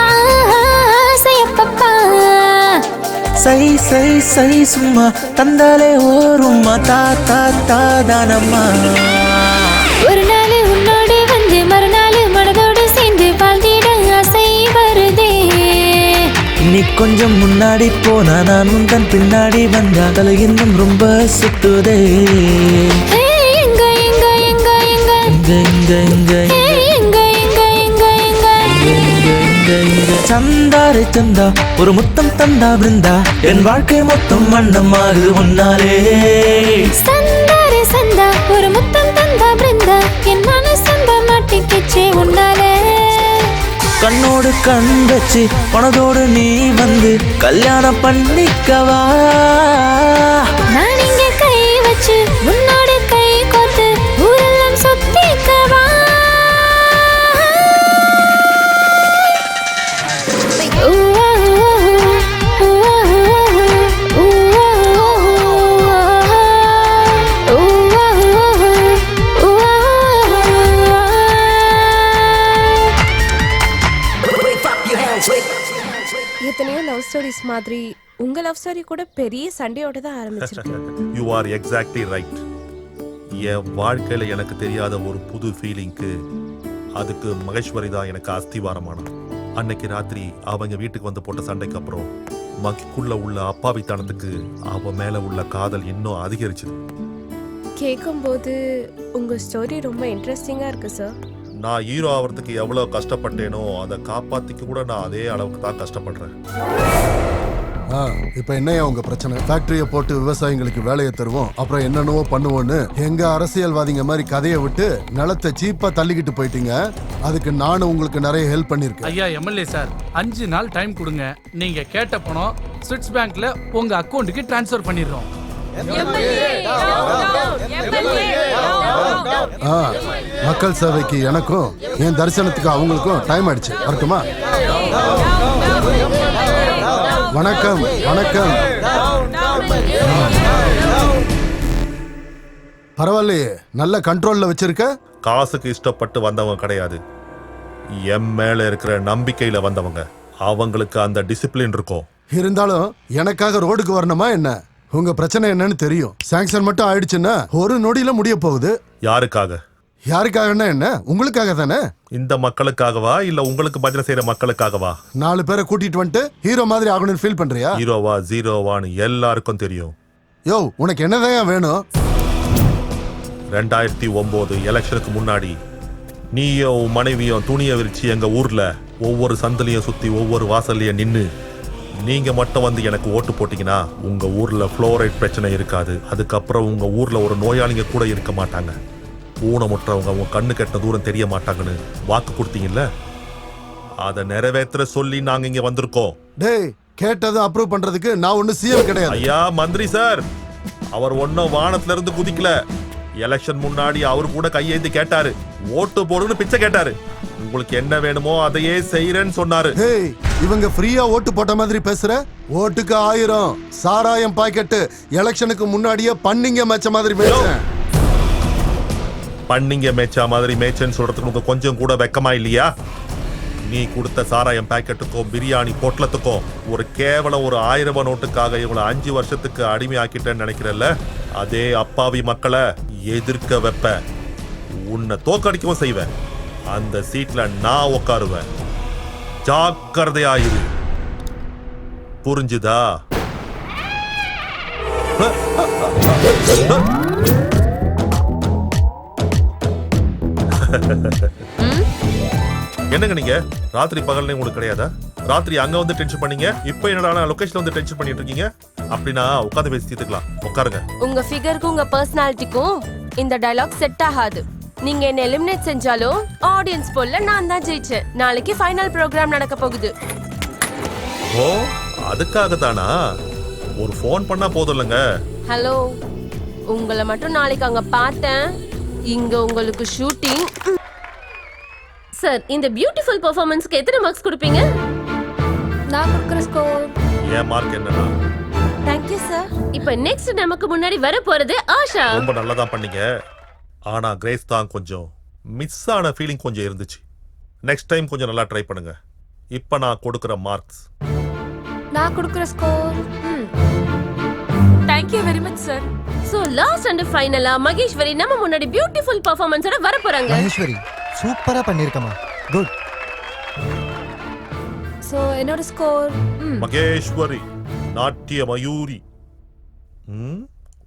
Speaker 10: செய்யப்பப்பா.
Speaker 13: சை சை சை சும்மா தந்தாலே ஓரும்மா தா தா தா தானம்மா.
Speaker 10: ஒரு நாள் உன்னோடு வந்து மறுநாள் மனதோடு சேர்ந்து வாழ்ந்திட ஆசை வருதே.
Speaker 13: நீ கொஞ்சம் முன்னாடி போனா நான் உந்தன் பின்னாடி வந்தா தலை இன்னும் ரொம்ப சுத்துதே.
Speaker 10: எங்க எங்க எங்க எங்க
Speaker 13: எங்க எங்க எங்க
Speaker 10: எங்க எங்க எங்க எங்க
Speaker 13: சந்தாரை தந்தா ஒரு முத்தம் தந்தா பிருந்தா என் வாழ்க்கை மொத்தம் வண்ணமாகுது உன்னாலே.
Speaker 10: சந்தாரை சந்தா ஒரு முத்தம் தந்தா பிருந்தா என் மனசந்த மாட்டிக்கிச்சே உன்னாலே.
Speaker 13: கண்ணோடு கண் வச்சு பணத்தோடு நீ வந்து கல்யாணம் பண்ணிக்கவா.
Speaker 10: நான் இங்க கை வச்சு முன்னோடு கை கோத்து ஊரெல்லாம் சுத்திக்கவா.
Speaker 9: எத்தனையோ லவ் ஸ்டோரிஸ் மாதிரி உங்க லவ் ஸ்டோரி கூட பெரிய சண்டையோட தான் ஆரம்பிச்சிருக்கு.
Speaker 8: You are exactly right. என் வாழ்க்கையில எனக்கு தெரியாத ஒரு புது ஃபீலிங்க்கு அதுக்கு மகேஸ்வரி தான் எனக்கு அஸ்திவாரமானது. அன்னைக்கு ராத்திரி அவங்க வீட்டுக்கு வந்து போட்ட சண்டைக்கு அப்புறம் மகிக்குள்ள உள்ள அப்பாவித்தனத்துக்கு அவ மேல உள்ள காதல் இன்னும் அதிகரிச்சது.
Speaker 9: கேட்கும்போது உங்க ஸ்டோரி ரொம்ப இன்ட்ரெஸ்டிங்கா இருக்கு சார்.
Speaker 8: நான் ஹீரோ ஆகிறதுக்கு எவ்வளவு கஷ்டப்பட்டேனோ அதை காப்பாத்திக்க கூட நான் அதே அளவுக்கு தான் கஷ்டப்படுறேன்.
Speaker 17: இப்ப என்னையா உங்க பிரச்சனை? ஃபேக்டரிய போட்டு விவசாயிகளுக்கு வேலையை தருவோம், அப்புறம் என்னென்னவோ பண்ணுவோன்னு எங்க அரசியல்வாதிங்க மாதிரி கதையை விட்டு நிலத்தை சீப்பா தள்ளிக்கிட்டு போயிட்டீங்க. அதுக்கு நானும் உங்களுக்கு நிறைய ஹெல்ப் பண்ணிருக்கேன்.
Speaker 12: ஐயா எம்எல்ஏ சார், 5 நாள் டைம் கொடுங்க. நீங்க கேட்ட பணம் ஸ்விட்ச் பேங்க்ல உங்க அக்கவுண்ட்டுக்கு டிரான்ஸ்ஃபர் பண்ணிடுறோம்.
Speaker 17: மக்கள் சேவைக்கு எனக்கும் என் தரிசனத்துக்கு அவங்களுக்கும் டைம் ஆயிடுச்சு. வரட்டுமா? வணக்கம் வணக்கம். பரவாயில்லையே, நல்ல கண்ட்ரோல்ல வச்சிருக்க.
Speaker 8: காசுக்கு இஷ்டப்பட்டு வந்தவங்க கிடையாது, என் மேல இருக்கிற நம்பிக்கையில வந்தவங்க. அவங்களுக்கு அந்த டிசிப்ளின் இருக்கும்.
Speaker 17: இருந்தாலும் எனக்காக ரோடுக்கு வரணுமா என்ன? உங்க பிரச்சனை என்னன்னு தெரியும். சாங்ஷன் மட்டும் ஆயிடுச்சுன்னா ஒரு நொடியில முடிய போகுது.
Speaker 8: யாருக்காக?
Speaker 17: யாருக்காகன்னா என்ன? உங்களுக்காக தானே.
Speaker 8: இந்த மக்களுக்காகவா இல்ல உங்களுக்கு பஜனை செய்யற மக்களுக்காகவா?
Speaker 17: 4 பேரை கூட்டிட்டு வந்துட்டு ஹீரோ மாதிரி ஆகணும்னு ஃபீல் பண்றியா?
Speaker 8: ஹீரோவா ஜீரோவான்னு எல்லாருக்கும் தெரியும்.
Speaker 17: யோ, உனக்கு என்னதான் வேணும்?
Speaker 8: 2009 எலெக்ஷனுக்கு முன்னாடி நீயும் மனைவியும் துணியை விரிச்சு எங்க ஊர்ல ஒவ்வொரு சந்திலையும் சுத்தி ஒவ்வொரு வாசல்லையும் நின்னு நீங்க மட்டும் வந்து எனக்கு ஓட்டு போட்டீங்கன்னா உங்க ஊர்ல ஃப்ளோரைட் பிரச்சனை இருக்காது. அதுக்கப்புறம் உங்க ஊர்ல ஒரு நோயாளிங்க கூட இருக்க மாட்டாங்க. ஊனமுற்றவங்க உங்க கண்ணு கெட்ட தூரம் தெரிய மாட்டாங்கன்னு வாக்கு கொடுத்தீங்கல்ல, அதை நிறைவேற்ற சொல்லி நாங்க இங்க வந்திருக்கோம்.
Speaker 17: டேய், கேட்டதை அப்ரூவ் பண்றதுக்கு நான் ஒண்ணு சிஎம் கிடையாது.
Speaker 8: ஐயா மந்திரி சார், அவர் ஒன்னும் வானத்துல இருந்து குதிக்கல. எலெக்ஷன் முன்னாடி அவரு கூட கையேந்தி கேட்டாரு, ஓட்டு போடுன்னு பிச்சை கேட்டாரு. உங்களுக்கு என்ன வேணுமோ அதையே செய்யறேன்னு சொன்னாரு.
Speaker 17: ஹேய், இவங்க ஃப்ரீயா ஓட்டு போட்ட மாதிரி பேசுற? ஓட்டுக்கு 1000 சாராயம் பாக்கெட்டு எலெக்ஷனுக்கு முன்னாடியே பண்ணிங்க மேட்ச மாதிரி பேசுறேன்.
Speaker 8: பண்ணிங்க மேய்ச்சா மாதிரி மேய்ச்சன்னு சொல்றதுக்கு உங்களுக்கு கொஞ்சம் கூட வெக்கமா இல்லையா? நீ கொடுத்த சாராயம் பாக்கெட்டுக்கும் பிரியாணி பொட்டலத்துக்கும் ஒரு கேவலம் ஒரு 1000 ரூபாய் நோட்டுக்காக இவங்களை 5 வருஷத்துக்கு அடிமையாக்கிட்டேன்னு நினைக்கிறல்ல, அதே அப்பாவி மக்களை எதிர்க்க வைப்ப, உன்னை தோக்கடிக்கவும் செய்வேன். அந்த சீட்ல நான் உட்காருவேன். ஜாக்கிரதையாயிரு, புரிஞ்சுதா? என்னங்க நீங்க ராத்திரி பகல்னே உங்களுக்கு கிடையாதா? ராத்திரி அங்க வந்து டென்ஷன் பண்ணீங்க, இப்போ என்னடா லொகேஷன்ல வந்து டென்ஷன் பண்ணிட்டு இருக்கீங்க? அப்படின்னா உட்காந்து பேசி தீர்த்துக்கலாம். உட்காருங்க.
Speaker 9: உங்க ஃபிகருக்கும் உங்க பர்சனாலிட்டிக்கும் இந்த டயலாக் செட் ஆகாது. நீங்க என்ன எலிமினேட் செஞ்சாலும் ஆடியன்ஸ் போல்ல நான் தான் ஜெயிச்சேன். நாளைக்கு ஃபைனல் ப்ரோக்ராம் நடக்க போகுது.
Speaker 8: ஓ, அதுக்காக தானா? ஒரு ஃபோன் பண்ணா போதும் இல்லங்க.
Speaker 9: ஹலோ, உங்களை மட்டும் நாளைக்கு அங்க பார்த்தேன். இங்க உங்களுக்கு ஷூட்டிங்.
Speaker 14: சார், இந்த பியூட்டிஃபுல் பெர்ஃபார்மன்ஸ்க்கு எத்தனை மார்க்ஸ் கொடுப்பீங்க?
Speaker 9: நான் கொடுக்குற ஸ்கோர்.
Speaker 8: ஏன் மார்க் என்னன்னா?
Speaker 9: Thank you sir.
Speaker 14: இப்போ நெக்ஸ்ட் நமக்கு முன்னாடி வர போறது ஆஷா.
Speaker 8: ரொம்ப நல்லா தான் பண்ணீங்க. ஆனா கிரேஸ் தான் கொஞ்சம் மிஸ் ஆன ஃபீலிங் கொஞ்சம் இருந்துச்சு. நெக்ஸ்ட் டைம் கொஞ்சம் நல்லா ட்ரை பண்ணுங்க. இப்போ நான் கொடுக்குற மார்க்ஸ்.
Speaker 9: நான் கொடுக்குற score.
Speaker 2: Thank you very much sir.
Speaker 14: So last and ஃபைனலா மகேஸ்வரி நம்ம முன்னாடி பியூட்டிஃபுல் பெர்ஃபார்மன்ஸோட வர போறாங்க.
Speaker 5: மகேஸ்வரி சூப்பரா பண்ணிருக்கமா. குட்.
Speaker 9: சோ என்னோட ஸ்கோர்
Speaker 8: மகேஸ்வரி நாட்டிய மயூரி.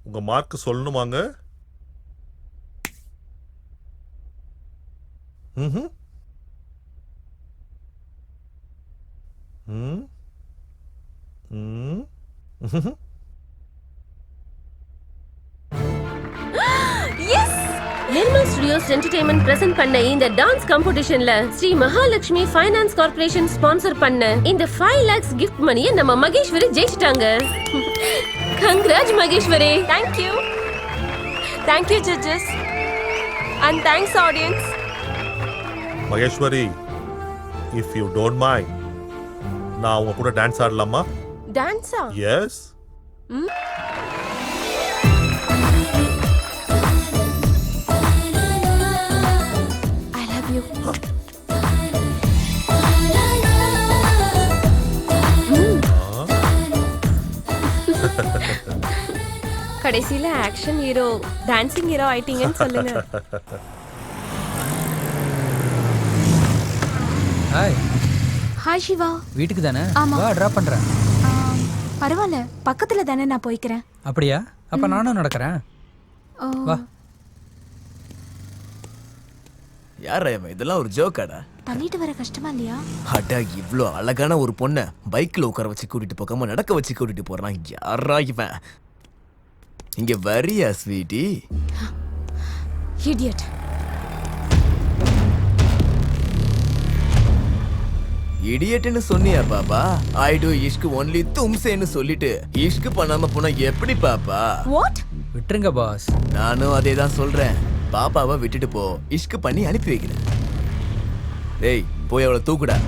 Speaker 8: உங்க மார்க் சொல்லணுமாங்க?
Speaker 14: நிர்மல் ஸ்டுடியோஸ் என்டர்டெயின்மெண்ட் பிரசன்ட் பண்ண இந்த டான்ஸ் காம்படிஷன்ல Sri Mahalakshmi finance corporation sponsor பண்ண இந்த 5 lakhs gift மணியை நம்ம மகேஸ்வரி ஜெயிச்சிட்டாங்க. Congrats Maheswari.
Speaker 9: Thank you. Thank you judges. And thanks audience.
Speaker 8: Maheswari, if you don't mind, நான் உங்க கூட டான்ஸ் ஆடலாமா?
Speaker 9: டான்ஸா?
Speaker 8: எஸ்.
Speaker 9: I love you. கடைசில ஆக்ஷன் ஹீரோ டான்சிங் ஹீரோ ஆயிட்டீங்கன்னு சொல்லுங்க.
Speaker 11: ஹாய்.
Speaker 10: ஹாய் சிவா.
Speaker 11: வீட்டுக்கு தானே?
Speaker 10: ஆமா.
Speaker 11: வா டிராப் பண்றேன்.
Speaker 10: பரவாயில்ல, பக்கத்துல தானே நான் போய்க்கிறேன்.
Speaker 11: அப்படியா? அப்ப நானும் நடக்கிறேன். வா.
Speaker 4: யாரா இதெல்லாம் ஒரு ஜோக்காடா?
Speaker 10: தள்ளிட்டு வர கஷ்டமா இல்லையா?
Speaker 4: அடா, இவ்ளோ அழகான ஒரு பொண்ணை பைக்ல உட்கார வச்சு கூட்டிட்டு போகாம நடக்க வச்சு கூட்டிட்டு போறான். யாரா இவன்? இங்க வரியா ஸ்வீட்டி?
Speaker 10: இடியட்.
Speaker 4: இடியட்னு சொன்னியா பாப்பா? ஐ டு இஷ்க் ஒன்லி தும்சேன்னு சொல்லிட்டு இஷ்க் பண்ணாம போனா எப்படி பாப்பா?
Speaker 10: வாட்?
Speaker 11: விட்டுருங்க பாஸ்.
Speaker 4: நானும் அதே தான் சொல்றேன். பாப்பாவை விட்டுட்டு போ, இஷ்க் பண்ணி அனுப்பி வைக்கிறேன். டேய், போய் அவளை தூக்குடா.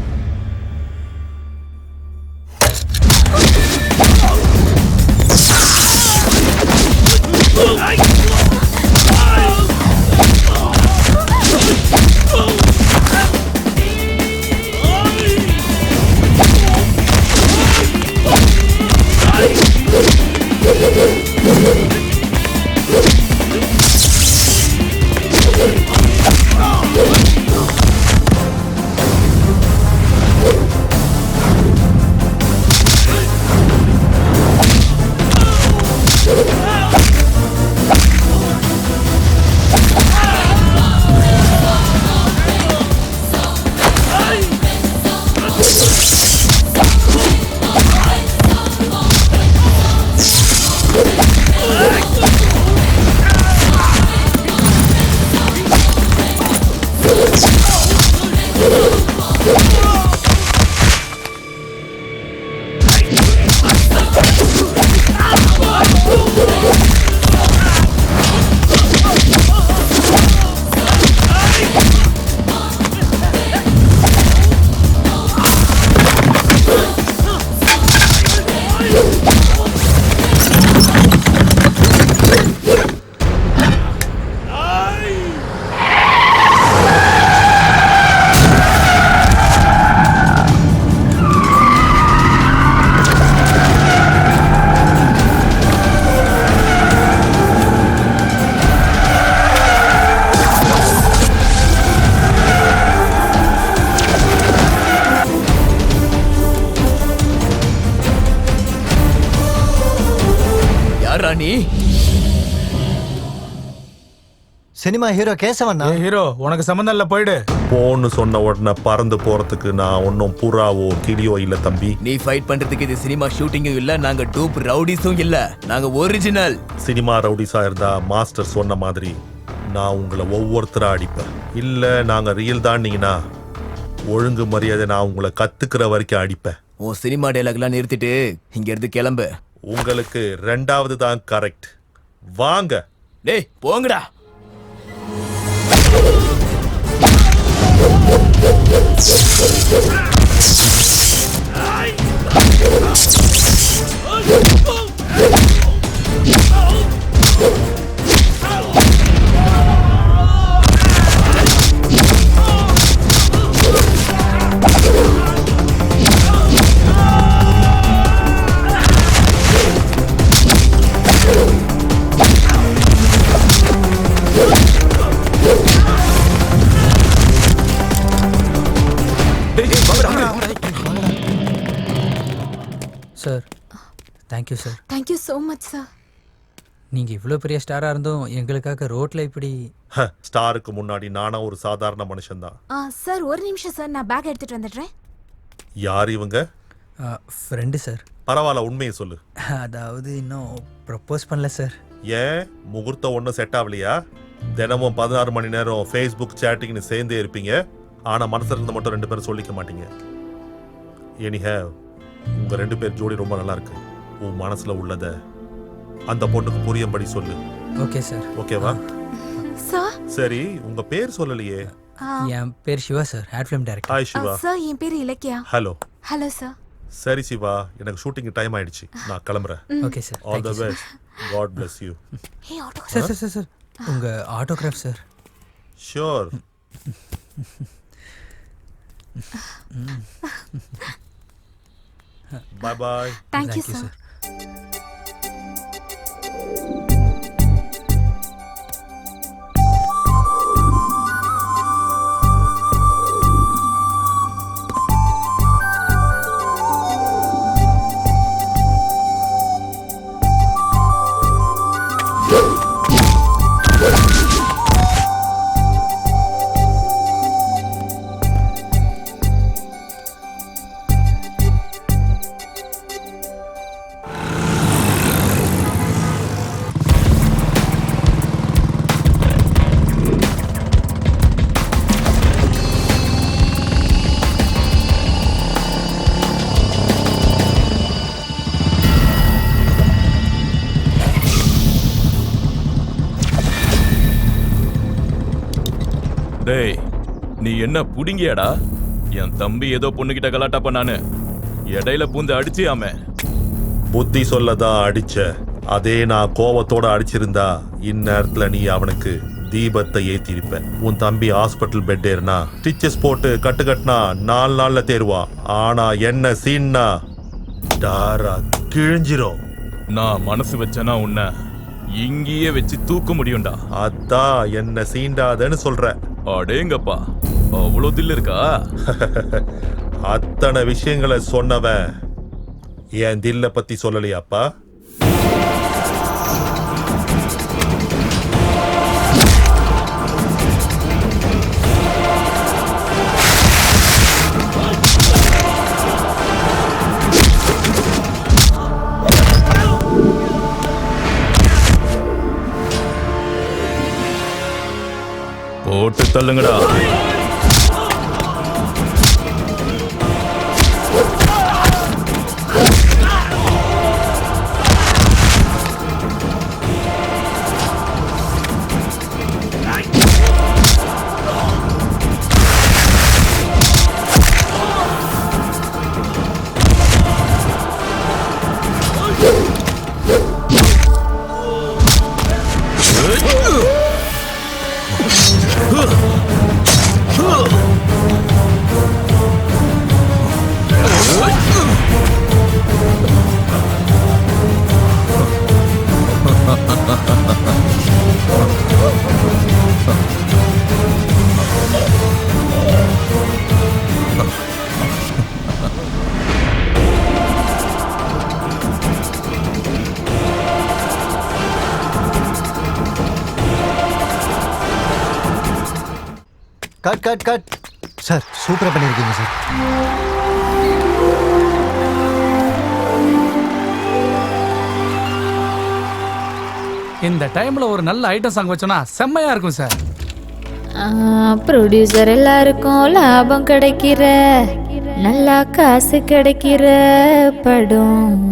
Speaker 4: நீ?
Speaker 5: சினிமா ஹீரோ கேசவன்
Speaker 7: ஹீரோ உனக்கு சம்மந்தம் இல்ல, போயிடு.
Speaker 8: போன்னு சொன்ன உடனே பறந்து போறதுக்கு நான் ஒன்னும் புறாவோ கிளியோ இல்ல தம்பி.
Speaker 4: நீ ஃபைட் பண்றதுக்கு இது சினிமா ஷூட்டிங்கும் இல்ல, நாங்க டூப் ரவுடிஸும் இல்ல, நாங்க ஒரிஜினல்.
Speaker 8: சினிமா ரவுடிஸா இருந்தா மாஸ்டர் சொன்ன மாதிரி நான் உங்களை ஒவ்வொருத்தரா அடிப்பேன். இல்ல நாங்க ரியல் தான்னீங்கன்னா ஒழுங்கு மரியாதை நான் உங்களை கத்துக்கிற வரைக்கும் அடிப்பேன்.
Speaker 4: உன் சினிமா டைலாக்லாம் நிறுத்திட்டு இங்க இருந்து கிளம்பு.
Speaker 8: உங்களுக்கு 2வது தான் கரெக்ட். வாங்க.
Speaker 4: டேய் போங்கடா.
Speaker 11: Sir, thank you sir.
Speaker 10: Thank you so much sir.
Speaker 11: நீங்கள் இவ்வளோ பெரிய ஸ்டாராக இருந்தும் எங்களுக்காக ரோட்டில் இப்படி.
Speaker 8: ஸ்டாருக்கு முன்னாடி நானா ஒரு சாதாரண மனுஷன்தான்.
Speaker 10: சார் ஒரு நிமிஷம் சார், நான் பேக் எடுத்துட்டு வந்துடுறேன்.
Speaker 8: யார் இவங்க?
Speaker 11: Friend sir.
Speaker 8: பரவாயில்ல, உண்மையை சொல்லு.
Speaker 11: அதாவது இன்னும் ப்ரப்போஸ் பண்ணல சார்.
Speaker 8: ஏன் முகூர்த்தம் ஒன்றும் செட் ஆகலையா? தினமும் 16 மணி நேரம் ஃபேஸ்புக் சேட்டிங்னு சேர்ந்தே இருப்பீங்க, ஆனால் மனசில் இருந்து மட்டும் 2 பேரும் சொல்லிக்க மாட்டீங்க. எனிஹேவ், உங்க 2 பேர் ஜோடி ரொம்ப நல்லா இருக்கு. உன் மனசுல உள்ளத அந்த பொண்ணுக்கு புரியும்படி சொல்லு.
Speaker 11: Okay sir.
Speaker 8: ஓகேவா?
Speaker 10: சார்
Speaker 8: சரி, உங்க பேர் சொல்லலையே.
Speaker 11: என் பேர் Siva sir, ad film director.
Speaker 8: Hi Siva.
Speaker 10: Sir என் பேர் இலக்கியா.
Speaker 8: ஹலோ.
Speaker 10: Hello sir.
Speaker 8: சரி சிவா, எனக்கு ஷூட்டிங் டைம் ஆயிடுச்சு, நான் கிளம்புறேன்.
Speaker 11: Okay sir.
Speaker 8: All the best. God bless you.
Speaker 11: Sir sir sir sir, உங்க autograph sir.
Speaker 8: Sure. Bye bye.
Speaker 10: Thank you, sir.
Speaker 3: டேய், நீ என்ன புடிங்கியாடா? என் தம்பி ஏதோ பொண்ணுகிட்ட கலாட்டா பண்ணானு இடையில பூந்து அடிச்சியாமே.
Speaker 8: புத்தி சொல்லதான் அடிச்ச. அதே நான் கோவத்தோட அடிச்சிருந்தா இந்நேரத்துல நீ அவனுக்கு தீபத்தை ஏத்திருப்ப. உன் தம்பி ஹாஸ்பிட்டல் பெட் ஏறினா ஸ்டிச்சஸ் போட்டு கட்டுனா 4 நாள்ல தேருவான். ஆனா என்ன சீன்னா டாரா கிழிஞ்சிரும்.
Speaker 3: நான் மனசு வச்சனா உன்னை இங்கேயே வச்சு தூக்க முடியும்டா.
Speaker 8: அதான் என்ன சீண்டாதன்னு சொல்ற.
Speaker 3: அடேங்கப்பா, அவ்வளோ தில் இருக்கா?
Speaker 8: அத்தனை விஷயங்களை சொன்னவன் என் தில்ல பத்தி சொல்லலையாப்பா?
Speaker 3: போட்டு தள்ளுங்கடா.
Speaker 5: கட் கட் கட் சார் சூப்பராக பண்ணியிருக்கீங்க சார்.
Speaker 12: இந்த டைம்ல ஒரு நல்ல ஐட்டம் சாங் வச்சோன்னா செம்மையா இருக்கும் சார்.
Speaker 18: ப்ரொடியூசர் எல்லாருக்கும் லாபம் கிடைக்கிற நல்லா காசு கிடைக்கிற படம்,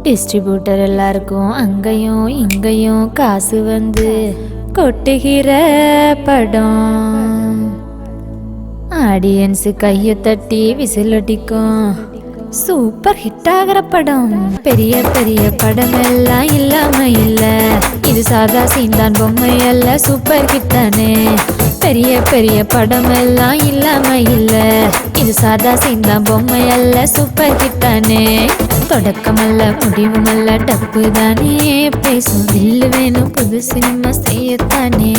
Speaker 18: டிஸ்ட்ரிபியூட்டர் எல்லாருக்கும் அங்கேயும் இங்கேயும் காசு வந்து கொட்டுகிற படம், ஆடியன்ஸு கையை தட்டி விசில் அடிக்கும் சூப்பர் ஹிட் ஆகிற படம். பெரிய பெரிய படம் எல்லாம் இல்லாம இல்ல, இது சாதா சீந்தான் பொம்மை அல்ல சூப்பர் ஹிட் தானே. பெரிய பெரிய படம் எல்லாம் இல்லாம இல்ல, இது சாதா சீந்தான் பொம்மை அல்ல சூப்பர் ஹிட் தானே. தொடக்கமல்ல முடிவுமல்ல டப்பு தானே, பேசும் வில்லு வேணும் புது சினிமா செய்யத்தானே.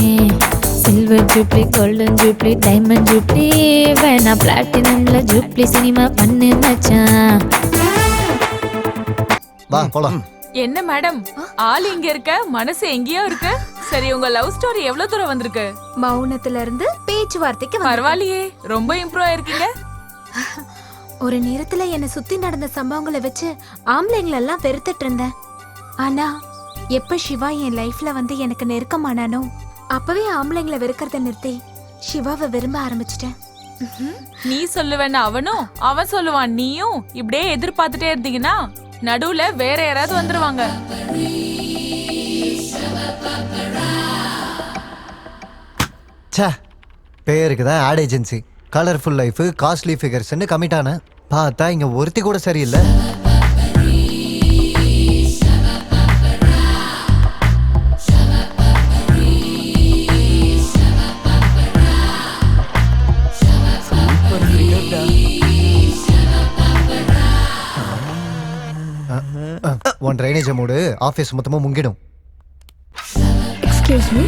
Speaker 18: Silver jubilee golden jubilee diamond jubilee வேணா பிளாட்டினம்ல ஜூப்ளி சினிமா பண்ணு மச்சான்.
Speaker 5: வா போலாம்.
Speaker 2: என்ன மேடம் ஆள் இங்க இருக்க மனசு எங்கேயோ இருக்கு. சரி உங்க லவ் ஸ்டோரி எவ்வளவு தூரம் வந்திருக்கு?
Speaker 10: மௌனத்துல இருந்து பேச்சுவார்த்தைக்கு
Speaker 2: பரவாயில்லையே, ரொம்ப இம்ப்ரூவ் ஆயிருக்கீங்க.
Speaker 10: ஒரு நேரத்துல என்ன சுத்தி நடந்த சம்பவங்களை வச்சு ஆம்பளைங்களெல்லாம் வெறுத்துட்டு இருந்தேன். ஆனா எப்ப சிவா என் லைஃப்ல வந்து எனக்கு நெருக்கமானானோ அப்பவே ஆம்பளைங்களை வெறுக்கிறத நிறுத்தி சிவாவை விரும்ப ஆரம்பிச்சிட்டேன்.
Speaker 2: நீ சொல்லுவேன்னு அவனும், அவன் சொல்லுவான் நீயும். இப்படியே எதிர்பார்த்துட்டே இருந்தீங்கன்னா நடுவுல வேற யாராவது வந்துருவாங்க.
Speaker 5: சே, பேருக்கு தான் ad agency, colourful life, costly ஃபிகர்ஸ்ன்னு கமிட் ஆன பார்த்தா இங்க ஒருத்தி கூட சரியில்லை. ஒன் ட்ரைனேஜ் மூடு ஆஃபீஸ் மொத்தமாக முங்கிடும்.
Speaker 9: Excuse me.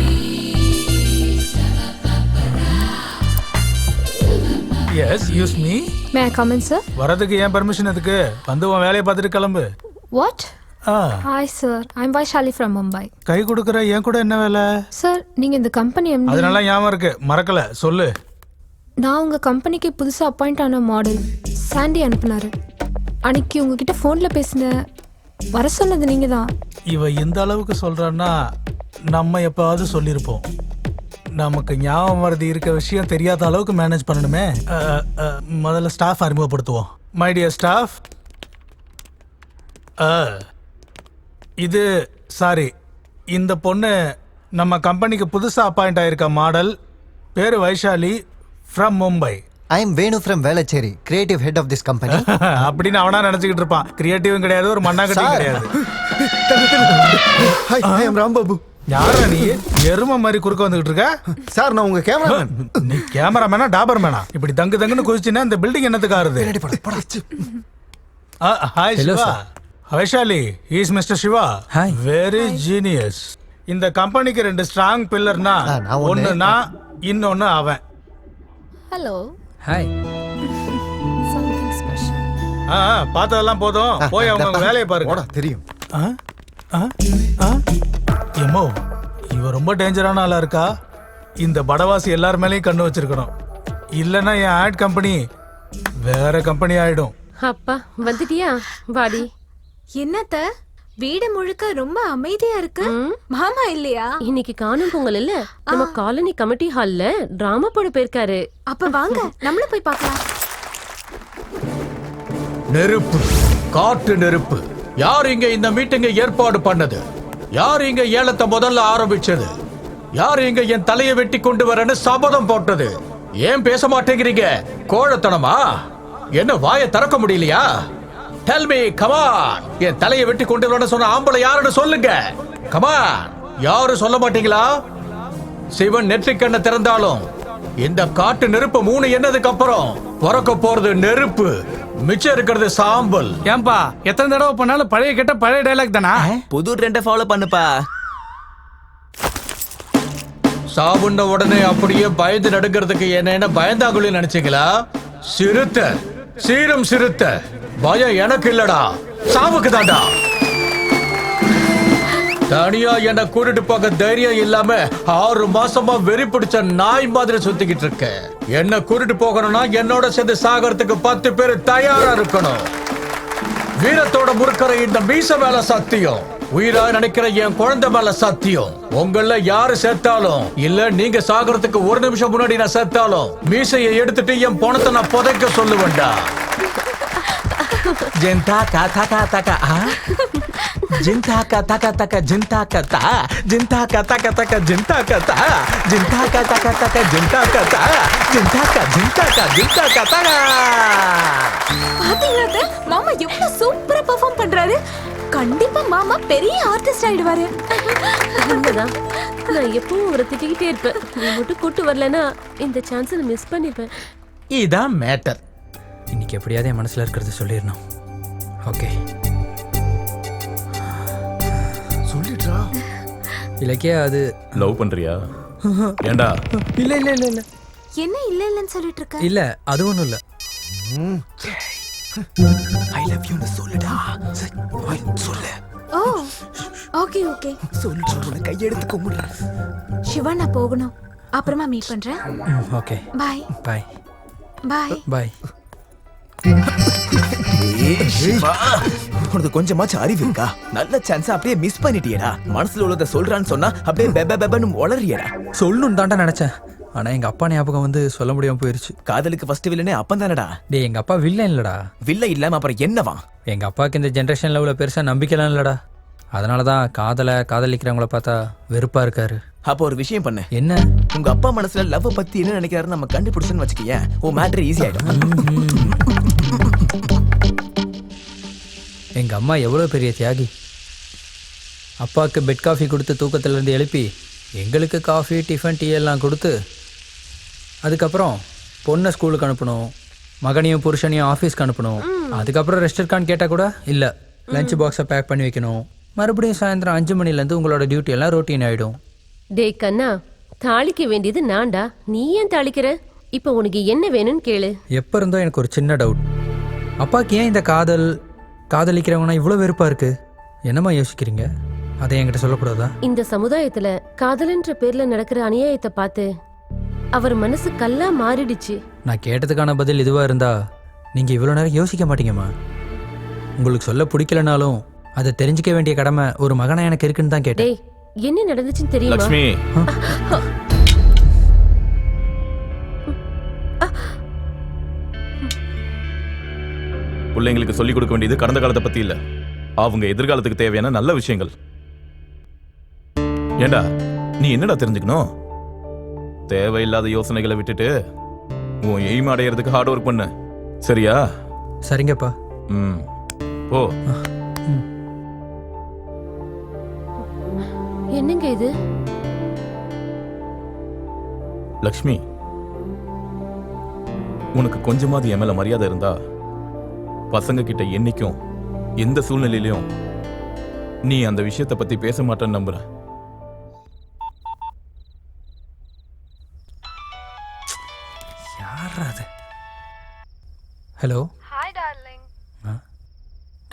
Speaker 7: எஸ் யூஸ் me.
Speaker 9: May I come in sir?
Speaker 7: வரதுக்கு ஏன் பர்மிஷன் எதுக்கு? வந்து உன் வேலையை பார்த்துட்டு கிளம்பு.
Speaker 9: What? Hi sir, I am Vaishali from Mumbai.
Speaker 7: கை கொடுக்குற என் கூட என்ன வேலை?
Speaker 9: சார் நீங்க இந்த கம்பெனி எம்டி.
Speaker 7: அதனால ஞாபகம் இருக்கு, மறக்கல சொல்லு.
Speaker 9: நான் உங்க கம்பெனிக்கு புதுசாக அப்பாயிண்ட் ஆன மாடல் சாண்டி அனுப்புனாரு. அன்னைக்கு உங்ககிட்ட ஃபோனில் பேசின வர சொன்னது நீங்க தான்.
Speaker 7: இவ இந்த அளவுக்கு சொல்றான்னா நம்ம எப்பாவது சொல்லியிருப்போம். நமக்கு ஞாபகம் மறதி இருக்க விஷயம் தெரியாத அளவுக்கு மேனேஜ் பண்ணணுமே. முதல்ல ஸ்டாஃப் அறிமுகப்படுத்துவோம். மை டியர் ஸ்டாஃப், இது சாரி, இந்த பொண்ணு நம்ம கம்பெனிக்கு புதுசாக அப்பாயிண்ட் ஆயிருக்க மாடல், பேரு Vaishali, from Mumbai.
Speaker 5: I am Venu from Velachery, creative head of this company.
Speaker 7: அப்படின்னு அவனா நினைச்சுக்கிட்டு இருப்பான். கிரியேட்டிவும் கிடையாது, ஒரு மண்ணாங்கட்டியும் கிடையாது.
Speaker 6: Hi, I am Rambabu.
Speaker 7: யாரா நீ எரும மாதிரி குறுக்க வந்துகிட்டு இருக்க?
Speaker 6: சார் நான் உங்க கேமராமேன்.
Speaker 7: நீ கேமராமேனா டாபர் மேனா? இப்படி தங்கு தங்குன்னு குதிச்சுன்னா இந்த பில்டிங் என்னத்துக்கு ஆறுது? Hi Siva. Vaishali, he is mister Siva. Very genius. இந்த கம்பெனிக்கு 2 ஸ்ட்ராங் பில்லர்னா ஒன்னு நான், இன்னொன்னு அவன்.
Speaker 18: ஹலோ.
Speaker 11: ஹாய்.
Speaker 9: Something special.
Speaker 7: பார்த்ததெல்லாம் போதும், போய் அவங்க வேலையை பாருங்க.
Speaker 6: தெரியும்.
Speaker 7: எம்மோ, இவ ரொம்ப டேஞ்சரான ஆளா இருக்கா. இந்த படவாசி எல்லார் மேலேயும் கண்ணு வச்சிருக்கணும். இல்லைன்னா என் ஆட் கம்பெனி வேற கம்பெனி ஆயிடும்.
Speaker 14: அப்பா வந்துட்டியா? வாடி.
Speaker 10: என்னத்த வீடு முழுக்க ரொம்ப அமைதியா இருக்கு. மாமா இல்லையா?
Speaker 14: இன்னைக்கு காணும் பொங்கல் இல்ல, நம்ம காலனி கமிட்டி ஹால்ல டிராமா போட போயிருக்காரு.
Speaker 10: அப்ப வாங்க நம்மளும் போய் பார்க்கலாம்.
Speaker 16: நெருப்பு, காட்டு நெருப்பு. யார் இங்க இந்த மீட்டிங்கை ஏற்பாடு பண்ணது? யார் இங்க ஏலத்தை முதல்ல ஆரம்பிச்சது? யார் இங்க என் தலையை வெட்டி கொண்டு வரேன்னு சபதம் போட்டது? ஏன் பேச மாட்டேங்கிறீங்க? கோழத்தனமா? என்ன வாயை திறக்க முடியலையா? Tell me, come on. என் தலையை வெட்டி கொண்டு வரேன்னு சொன்ன ஆம்பளை யாருன்னு சொல்லுங்க. Come on. யாரும் சொல்ல மாட்டீங்களா? சிவன் நெற்றிக்கண்ணை திறந்தாலும் இந்த காட்டு நெருப்பு 3 என்னதுக்கு அப்புறம் பிறக்க போறது நெருப்பு, மிச்சம் இருக்கிறது சாம்பல்.
Speaker 12: ஏன்பா எத்தனை தடவை பண்ணாலும் பழைய கேட்ட பழைய டைலாக் தானா?
Speaker 4: புது ட்ரெண்டை ஃபாலோ பண்ணுப்பா.
Speaker 16: சாவுண்ட உடனே அப்படியே பயந்து நடுங்கிறதுக்கு என்ன பயந்தாங்குழி நினைச்சீங்களா? சிறுத்தை, சீரும் சிறுத்தை. பயம் எனக்கு இல்லடா, சாவுக்கு தாண்டா. தனியா என்ன கூட்டிட்டு போக தைரியம் இல்லாம 6 மாசமா வெறி பிடிச்ச நாய் மாதிரி சுத்திக்கிட்டு இருக்க. என்ன கூட்டிட்டு போகணும்னா என்னோட சேர்ந்து சாகறதுக்கு 10 பேர் தயாரா இருக்கணும். வீரத்தோட முறுக்கிற இந்த மீச மேல சத்தியம், உயிரா நினைக்கிற என் குழந்தை மேல சத்தியம். உங்கள யாரு செத்தாலும் இல்ல நீங்க சாகறதுக்கு 1 நிமிஷம் முன்னாடி நான் செத்தாலும் மீசையை எடுத்துட்டு என் பணத்தை நான் புதைக்க சொல்லுவேன்டா. ஜிந்தாக்கா தக்கா தக்கா ஜிந்தாக்கா தக்கா தக்கா ஜிந்தாக்கா தா ஜிந்தாக்கா தக்கா தக்கா ஜிந்தாக்கா தா ஜிந்தாக்கா தக்கா தக்கா ஜிந்தாக்கா தா ஜிந்தாக்கா ஜிந்தாக்கா ஜிந்தாக்கா தா.
Speaker 10: பாத்தீங்களா மாமா எவ்வளவு சூப்பரா பெர்ஃபார்ம் பண்றாரு. கண்டிப்பா மாமா பெரிய ஆர்டிஸ்ட் ஆயிடுவாரு.
Speaker 14: உண்மைதான். நான் எப்பவும் அவரை திட்டிக்கிட்டே இருப்பேன். நீ மட்டும் கூட்டு வரலன்னா இந்த சான்ஸை நான் மிஸ் பண்ணிப்பேன்.
Speaker 16: இதான் மேட்டர்.
Speaker 11: இன்னைக்கு எப்படியாவது என் மனசுல இருக்கிறது சொல்லிடணும். ஓகே
Speaker 4: சொல்லிடுறா.
Speaker 11: இலக்கியா அது
Speaker 3: லவ் பண்றியா? ஏண்டா?
Speaker 11: இல்ல இல்ல இல்ல இல்ல
Speaker 10: என்ன இல்ல இல்லன்னு சொல்லிட்டு இருக்க?
Speaker 11: இல்ல அது ஒண்ணும் இல்ல.
Speaker 4: ஐ லவ் யூ னு சொல்லுடா. சொல்லு.
Speaker 10: ஓ ஓகே ஓகே
Speaker 4: சொல்லுடா. கை எடுத்து கும்பிடுறா.
Speaker 10: சிவா நான் போகணும். அப்புறமா மீட் பண்றேன்.
Speaker 11: Okay
Speaker 10: bye
Speaker 11: bye
Speaker 10: bye
Speaker 11: bye.
Speaker 4: உனக்கு கொஞ்சமாச்சும் அறிவு இருக்கா? நல்ல சான்ஸ் அப்படியே மிஸ் பண்ணிட்டியடா. மனசுல உள்ளத சொல்றான்னு சொன்னா அப்படியே பெப பெபன்னு உளறியடா.
Speaker 11: சொல்லணும்னு தாண்டா நினைச்சேன். ஆனா எங்க அப்பா ஞாபகம் வந்து சொல்ல முடியாம போயிருச்சு.
Speaker 4: காதலுக்கு ஃபர்ஸ்ட் வில்லனே அப்பன் தானடா.
Speaker 11: டேய் எங்க அப்பா வில்லன் இல்லடா.
Speaker 4: வில்ல இல்லாம அப்புறம் என்னவா?
Speaker 11: எங்க அப்பாவுக்கு இந்த ஜென்ரேஷன் லெவல பெருசா நம்பிக்கைலாம் இல்லடா. அதனாலதான் காதலிக்கிறவங்கள பார்த்தா வெறுப்பா இருக்காரு.
Speaker 4: அப்போ ஒரு விஷயம் பண்ணு.
Speaker 11: என்ன?
Speaker 4: உங்க அப்பா மனசுல லவ் பத்தி என்ன நினைக்கிறாருன்னு நம்ம கண்டுபிடிச்சோன்னு வச்சுக்கேன், உன் மேட்டர் ஈஸி ஆயிடும்.
Speaker 11: எங்க அம்மா எவ்வளவு பெரிய தியாகி. அப்பாவுக்கு பெட் காஃபி கொடுத்து தூக்கத்துல இருந்து எழுப்பி எங்களுக்கு காஃபி டிஃபன் டீ எல்லாம் கொடுத்து அதுக்கப்புறம் பொண்ணை ஸ்கூலுக்கு அனுப்பணும், மகனையும் புருஷனையும் ஆஃபீஸ்க்கு அனுப்பணும். அதுக்கப்புறம் ரெஸ்ட் இருக்கான்னு கேட்டால் கூட இல்லை, லஞ்ச் பாக்ஸை பேக் பண்ணி வைக்கணும். மறுபடியும் சாயந்தரம் 5 மணிலேருந்து உங்களோட டியூட்டி எல்லாம் ரொட்டீன் ஆகிடும்.
Speaker 14: டேய் கண்ணா, தாளிக்க வேண்டியது நான்டா, நீ ஏன் தாளிக்கிற? இப்போ உனக்கு என்ன வேணும்னு கேளு.
Speaker 11: எப்போ இருந்தோ எனக்கு ஒரு சின்ன டவுட். அப்பாவுக்கு ஏன் இந்த காதலிக்கிறவங்கன்னா இவ்வளோ வெறுப்பாக இருக்கு? என்னம்மா யோசிக்கிறீங்க? அதை என்கிட்ட சொல்லக்கூடாதா?
Speaker 14: இந்த சமுதாயத்துல காதல்ன்ற பேர்ல நடக்கிற அநியாயத்தை பார்த்து அவர் மனசு கல்லா மாறிடுச்சு.
Speaker 11: நான் கேட்டதுக்கான பதில் இதுவா இருந்தா நீங்க இவ்வளவு நேரம் யோசிக்க மாட்டீங்கம்மா. உங்களுக்கு சொல்ல பிடிக்கலனாலும் அதை தெரிஞ்சுக்க வேண்டிய கடமை ஒரு மகனா எனக்கு இருக்குன்னு தான் கேட்டேன்.
Speaker 14: டேய், என்ன நடந்துச்சுன்னு தெரியுமா?
Speaker 3: லக்ஷ்மி, பிள்ளைங்களுக்கு சொல்லிக் கொடுக்க வேண்டியது கடந்த காலத்தை பத்தி இல்ல, அவங்க எதிர்காலத்துக்கு தேவையான நல்ல விஷயங்கள். ஏண்டா நீ என்னடா தெரிஞ்சுக்கணும்? தேவையில்லாத யோசனைகளை விட்டுட்டு உன் எய்ம் அடையிறதுக்கு ஹார்ட் ஒர்க் பண்ணு, சரியா?
Speaker 11: சரிங்கப்பா.
Speaker 3: ஓ.
Speaker 14: என்னங்க இது?
Speaker 3: லக்ஷ்மி, உனக்கு கொஞ்சமாவது என் மேல மரியாதை இருந்தா பசங்க கிட்ட என்னைக்கும் எந்த சூழ்நிலையிலும் நீ அந்த விஷயத்தை பத்தி பேச மாட்டேன்னு நம்புறேன்.
Speaker 11: ஹலோ.
Speaker 9: Hi darling.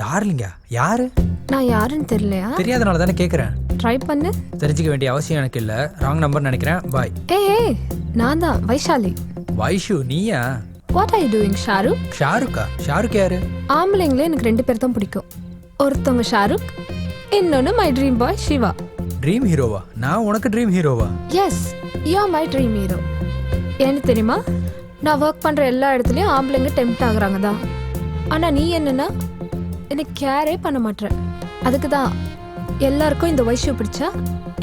Speaker 11: டார்லிங்கா? யாரு?
Speaker 9: நான் யாருன்னு தெரியலையா?
Speaker 11: தெரியாதனால தானே கேட்குறேன்.
Speaker 9: ட்ரை பண்ணு.
Speaker 11: தெரிஞ்சுக்க வேண்டிய அவசியம் எனக்கு இல்லை. ராங் நம்பர் நினைக்கிறேன். பாய்.
Speaker 9: ஏய், நான் தான் வைஷாலி.
Speaker 11: வைஷு நீயா?
Speaker 9: What are you doing Shahrukh?
Speaker 11: ஷாருக்கா? ஷாருக் யாரு?
Speaker 9: ஆம்பளைங்களே எனக்கு 2 பேர் தான் பிடிக்கும். ஒருத்தவங்க ஷாருக், இன்னொன்னு my dream boy Shiva.
Speaker 11: Dream ஹீரோவா? நான் உனக்கு ட்ரீம் ஹீரோவா?
Speaker 9: Yes, you are my dream hero. ஏன்னு தெரியுமா? நான் ஒர்க் பண்ணுற எல்லா இடத்துலையும் ஆம்பளைங்க டெம்ப்ட் ஆகுறாங்க தான். ஆனால் நீ என்னன்னா எனக்கு கேரே பண்ண மாட்டேற. அதுக்கு தான் எல்லாருக்கும் இந்த வயசு பிடிச்சா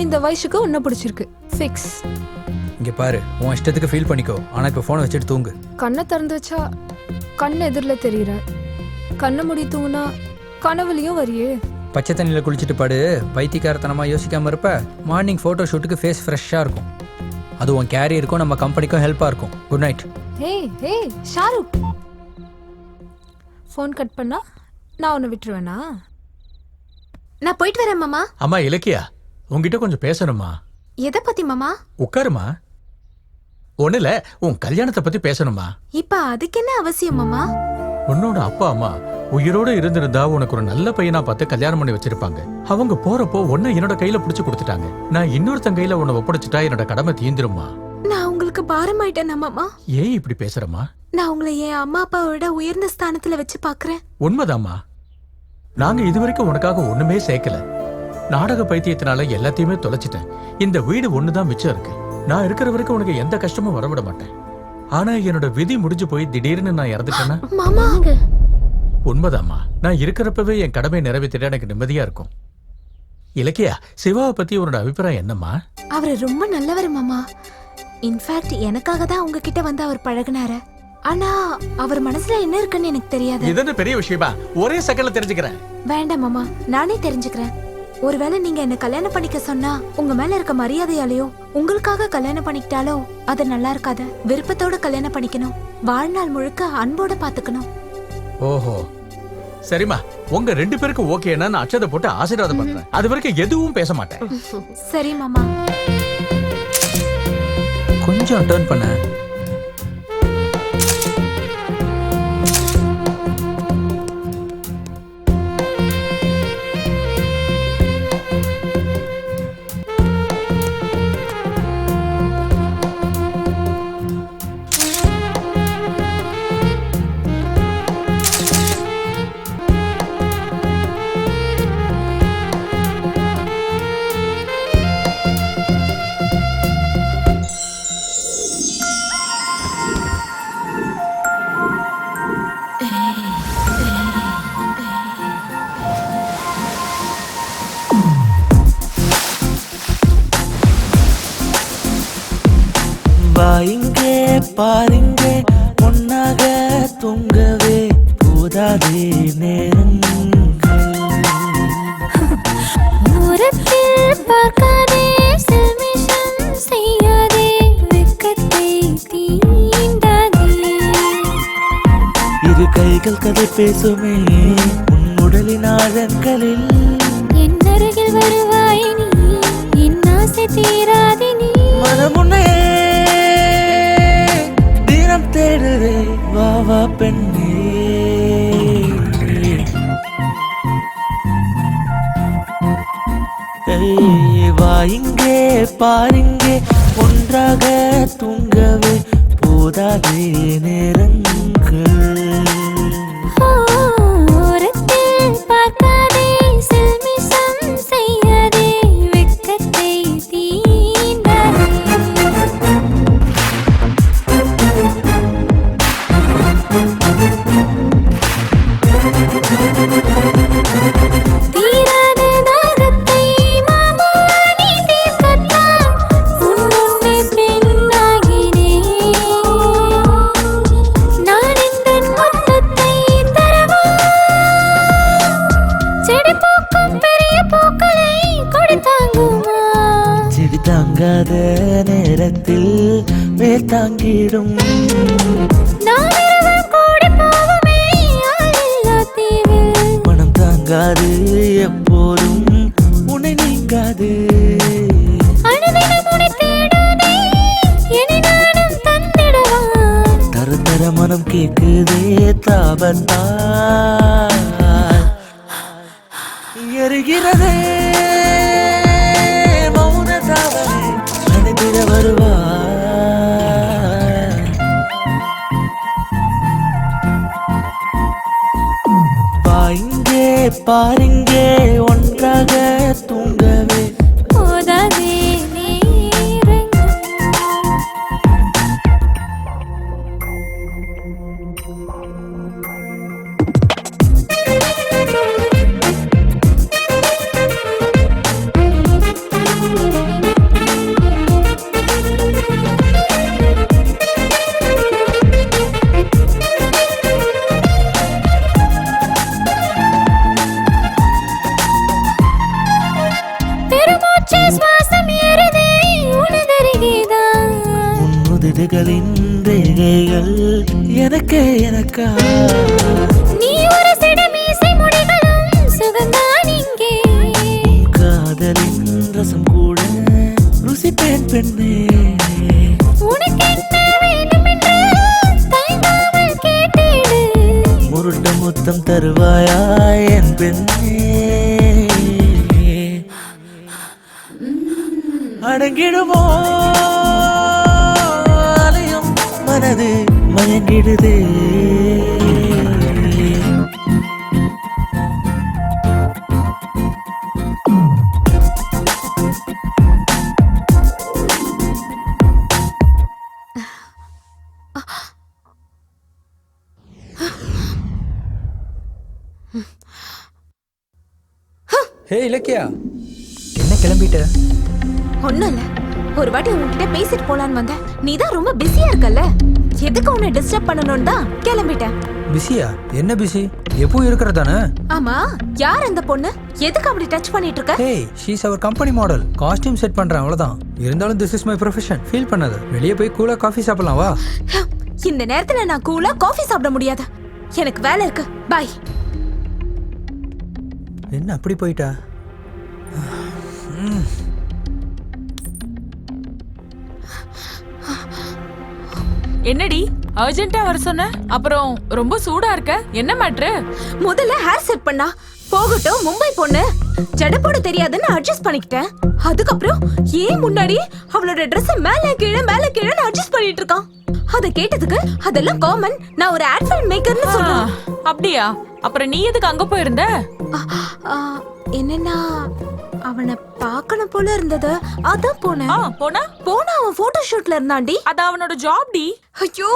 Speaker 9: இந்த வயசுக்கு உன்னை பிடிச்சிருக்கு. ஃபிக்ஸ்.
Speaker 11: இங்கே பாரு, உன் இஷ்டத்துக்கு ஃபீல் பண்ணிக்கோ. ஆனால் இப்போ ஃபோனை வச்சுட்டு தூங்கு.
Speaker 9: கண்ணை திறந்து வச்சா கண் எதிரில் தெரியுற, கண்ணை முடி தூங்குனா கனவுலையும் வரியே.
Speaker 11: பச்சை தண்ணியில் குளிச்சுட்டு பாடு. பைத்தியக்காரத்தனமாக யோசிக்காமல் இருப்ப. மார்னிங் ஃபோட்டோ ஷூட்டுக்கு ஃபேஸ் ஃப்ரெஷ்ஷாக இருக்கும். அது உன் கேரியருக்கும் நம்ம கம்பெனிக்கும் ஹெல்ப்பாக இருக்கும். Good night.
Speaker 9: Hey Shahrukh, phone cut பண்ணா நான் உன்னை விட்டுருவேனா?
Speaker 10: நான் போயிட்டு வரேன் மாமா.
Speaker 16: அம்மா இலக்கியா, உங்ககிட்ட கொஞ்சம் பேசணுமா?
Speaker 10: எதை பத்தி மாமா?
Speaker 16: உட்காருமா. ஒண்ணுல உன் கல்யாணத்தை பத்தி பேசணுமா?
Speaker 10: இப்ப அதுக்கு என்ன அவசியம் மாமா?
Speaker 16: உன்னோட அப்பா அம்மா உயிரோட இருந்திருந்தா உனக்கு ஒரு நல்ல பையனா பார்த்து கல்யாணம் பண்ணி வச்சிருப்பாங்க. அவங்க போறப்போ உன்னை என்னோட கையில புடிச்சு கொடுத்துட்டாங்க. நான் இன்னொருத்தன் கையில உன்னை ஒப்படைச்சிட்டா என்னோட கடமை தீந்துருமா?
Speaker 10: நான் உங்களுக்கு பாரமாயிட்டேன் அம்மா.
Speaker 16: ஏன் இப்படி பேசுறமா?
Speaker 10: நான் உங்களை என் அம்மா அப்பாவோட உயர்ந்த ஸ்தானத்துல வச்சு பாக்குறேன்.
Speaker 16: உண்மைதாம்மா. நாங்க இதுவரைக்கும் உனக்காக ஒண்ணுமே சேர்க்கல. நாடக பைத்தியத்தினால எல்லாத்தையுமே தொலைச்சிட்டேன். இந்த வீடு ஒண்ணுதான் மிச்சம் இருக்கு. நான் இருக்கிற வரைக்கும் உனக்கு எந்த கஷ்டமும் வரவிட மாட்டேன். ஆனா என்னோட விதி முடிஞ்சு போய் திடீர்னு நான் இறந்துட்டேன்னா?
Speaker 10: மாமா,
Speaker 16: உண்மைதாம்மா. நான் இருக்கிறப்பவே என் கடமை நிறைவேற்றிட எனக்கு நிம்மதியா இருக்கும். இலக்கியா, சிவாவை பத்தி உன்னோட அபிப்பிராயம் என்னம்மா?
Speaker 10: அவரு ரொம்ப நல்லவர் மாமா. இன்ஃபேக்ட் எனக்காக தான் உங்ககிட்ட வந்து அவர் பழகுனாரு. ஆனா அவர் மனசுல என்ன இருக்குன்னு எனக்கு தெரியாது.
Speaker 16: இது என்ன பெரிய விஷயமா? ஒரே செகண்ட்ல தெரிஞ்சுக்கிறேன்.
Speaker 10: வேண்டாம் மாமா, நானே தெரிஞ்சுக்கிறேன். ஒருவேளை நீங்க என்ன கல்யாணம் பண்ணிக்க சொன்னா உங்க மேல இருக்க மரியாதையாலேயோ உங்களுக்காக கல்யாணம் பண்ணிக்கிட்டாலோ அது நல்லா இருக்காது. விருப்பத்தோட கல்யாணம் பண்ணிக்கணும். வாழ்நாள் முழுக்க அன்போட பாத்துக்கணும்.
Speaker 16: ஓஹோ, சரிம்மா. உங்க 2 பேருக்கு ஓகேன்னா நான் அச்சதை போட்டு ஆசீர்வாதம் பண்றேன். அது வரைக்கும் எதுவும் பேச மாட்டேன்.
Speaker 10: சரி மாமா.
Speaker 11: கொஞ்சம் டர்ன் பண்ண.
Speaker 13: வாயிங்கே பாருங்க ஒன்னாக தூங்கவே போதாதே நேரங்கள்.
Speaker 18: தூரத்தில் பார்க்காதே, செல்மிஷம் செய்யாதே, வெட்கத்தை தீண்டாதே.
Speaker 13: இரு கைகள் கதை பேசுமே உன் உடலின் ஆழங்களில்.
Speaker 18: என் அருகில் வருவாய் நீ, என் ஆசை தீராதே நீ.
Speaker 13: மனமுன்னே தினம் தேடுதே, வா வா பெண்ணே. வா இங்கே பாருங்கே ஒன்றாக தூங்கவே போதாதே நேரங்கள்.
Speaker 18: ஓரத்தில் பார்க்காதே, செல்மிஷம் செய்யாதே, வெட்கத்தை தீண்டாதே. தீராத தாகத்தை மாமா நீ தீர்க்கத்தான் உன் முன்னே பெண்ணாகினேன். நான் எந்தன் மொத்தத்தை தரவா? செடி பூக்கும் பெரிய பூக்களை கொடி தாங்குமா?
Speaker 13: செடி தாங்காத நேரத்தில் வேர் தாங்கிடும்.
Speaker 18: நாம் இருவர் கூடி போவோமே ஆளில்லா தீவில்.
Speaker 13: மனம் தாங்காது எப்போதும் உன்னை நீங்காது.
Speaker 18: அனுதினம் உன்னை தேடுதே, என்னை நானும் தந்திடவா?
Speaker 13: தர தர மனம் கேக்குதே தாபத்தால். எரிகிறதே மௌன தாவரே, நனைந்திட வருவாய். பாயிங்கே பாருங்கே ஒன்றாக தூங்கவே
Speaker 18: போதாதே நேரங்கள். பெருமூச்சு சுவாசம் ஏறுதே உனதருகேதான்.
Speaker 13: உன்னுதிரிகளின் ரேகைகள் எனக்கே எனக்கா.
Speaker 18: நீ ஒரு சிடமீசை முடிகளும் சுகந்தான் இங்கே.
Speaker 13: காதலின் ரசம் கூட ருசிப்பேன் பெண்ணே.
Speaker 18: உனக்கு என்ன வேண்டும் என்று தயங்காமல் கேட்டிடு.
Speaker 13: முருட்ட முத்தம் தருவாயா என் பெண்ணே அடங்கிடுமோ அலையும் மனது மயங்கிடுதே
Speaker 11: ஹே இலக்கியா, என்ன கிளம்பிட்ட?
Speaker 10: ஒண்ணும் இல்ல, ஒரு வாட்டி உன்கிட்ட பேசிட்டு போலான்னு வந்தேன். நீ தான் ரொம்ப பிஸியா இருக்கல்ல, எதுக்கு உன்னை டிஸ்டர்ப் பண்ணணும்னு தான் கிளம்பிட்டேன்.
Speaker 11: பிஸியா? என்ன பிஸி? எப்பவும் இருக்கிறதானே?
Speaker 10: ஆமா, யார் அந்த பொண்ணு? எதுக்கு அப்படி டச் பண்ணிட்டு இருக்க?
Speaker 11: ஹே, she's our company model. Costume set பண்றேன், அவ்வளவுதான். இருந்தாலும் this is my profession. Feel பண்ணாத. வெளியே போய் கூலா காஃபி சாப்பிடலாம் வா.
Speaker 10: இந்த நேரத்துல நான் கூலா காஃபி சாப்பிட முடியாது, எனக்கு வேலை இருக்கு. பை.
Speaker 11: என்ன அப்படி போயிட்டா?
Speaker 2: என்னடி அர்ஜென்ட்டா வர சொன்ன? அப்புறம் ரொம்ப சூடா இருக்க, என்ன மேட்ரு?
Speaker 10: முதல்ல ஹேர் செட் பண்ணா போகட்டும், மும்பை பொண்ணு ஜட போட தெரியாதுன்னு அட்ஜஸ்ட் பண்ணிக்கிட்டேன். அதுக்கப்புறம் ஏன் முன்னாடி அவளோட ட்ரெஸ் மேல கீழே அட்ஜஸ்ட் பண்ணிட்டு இருக்கான். அத கேட்டதுக்கு அதெல்லாம் காமன், நான் ஒரு ஆட் ஃபில்ம் மேக்கர்னு சொல்றான்.
Speaker 2: அப்படியா? அப்புறம் நீ எதுக்கு அங்க போயிருந்த?
Speaker 10: என்னன்னா அவனை பார்க்கணும் போல இருந்தது, அதான் போனேன். போனா அவன் போட்டோ ஷூட்ல இருந்தான்டி.
Speaker 2: அது அவனோட ஜாப் டி.
Speaker 10: ஐயோ,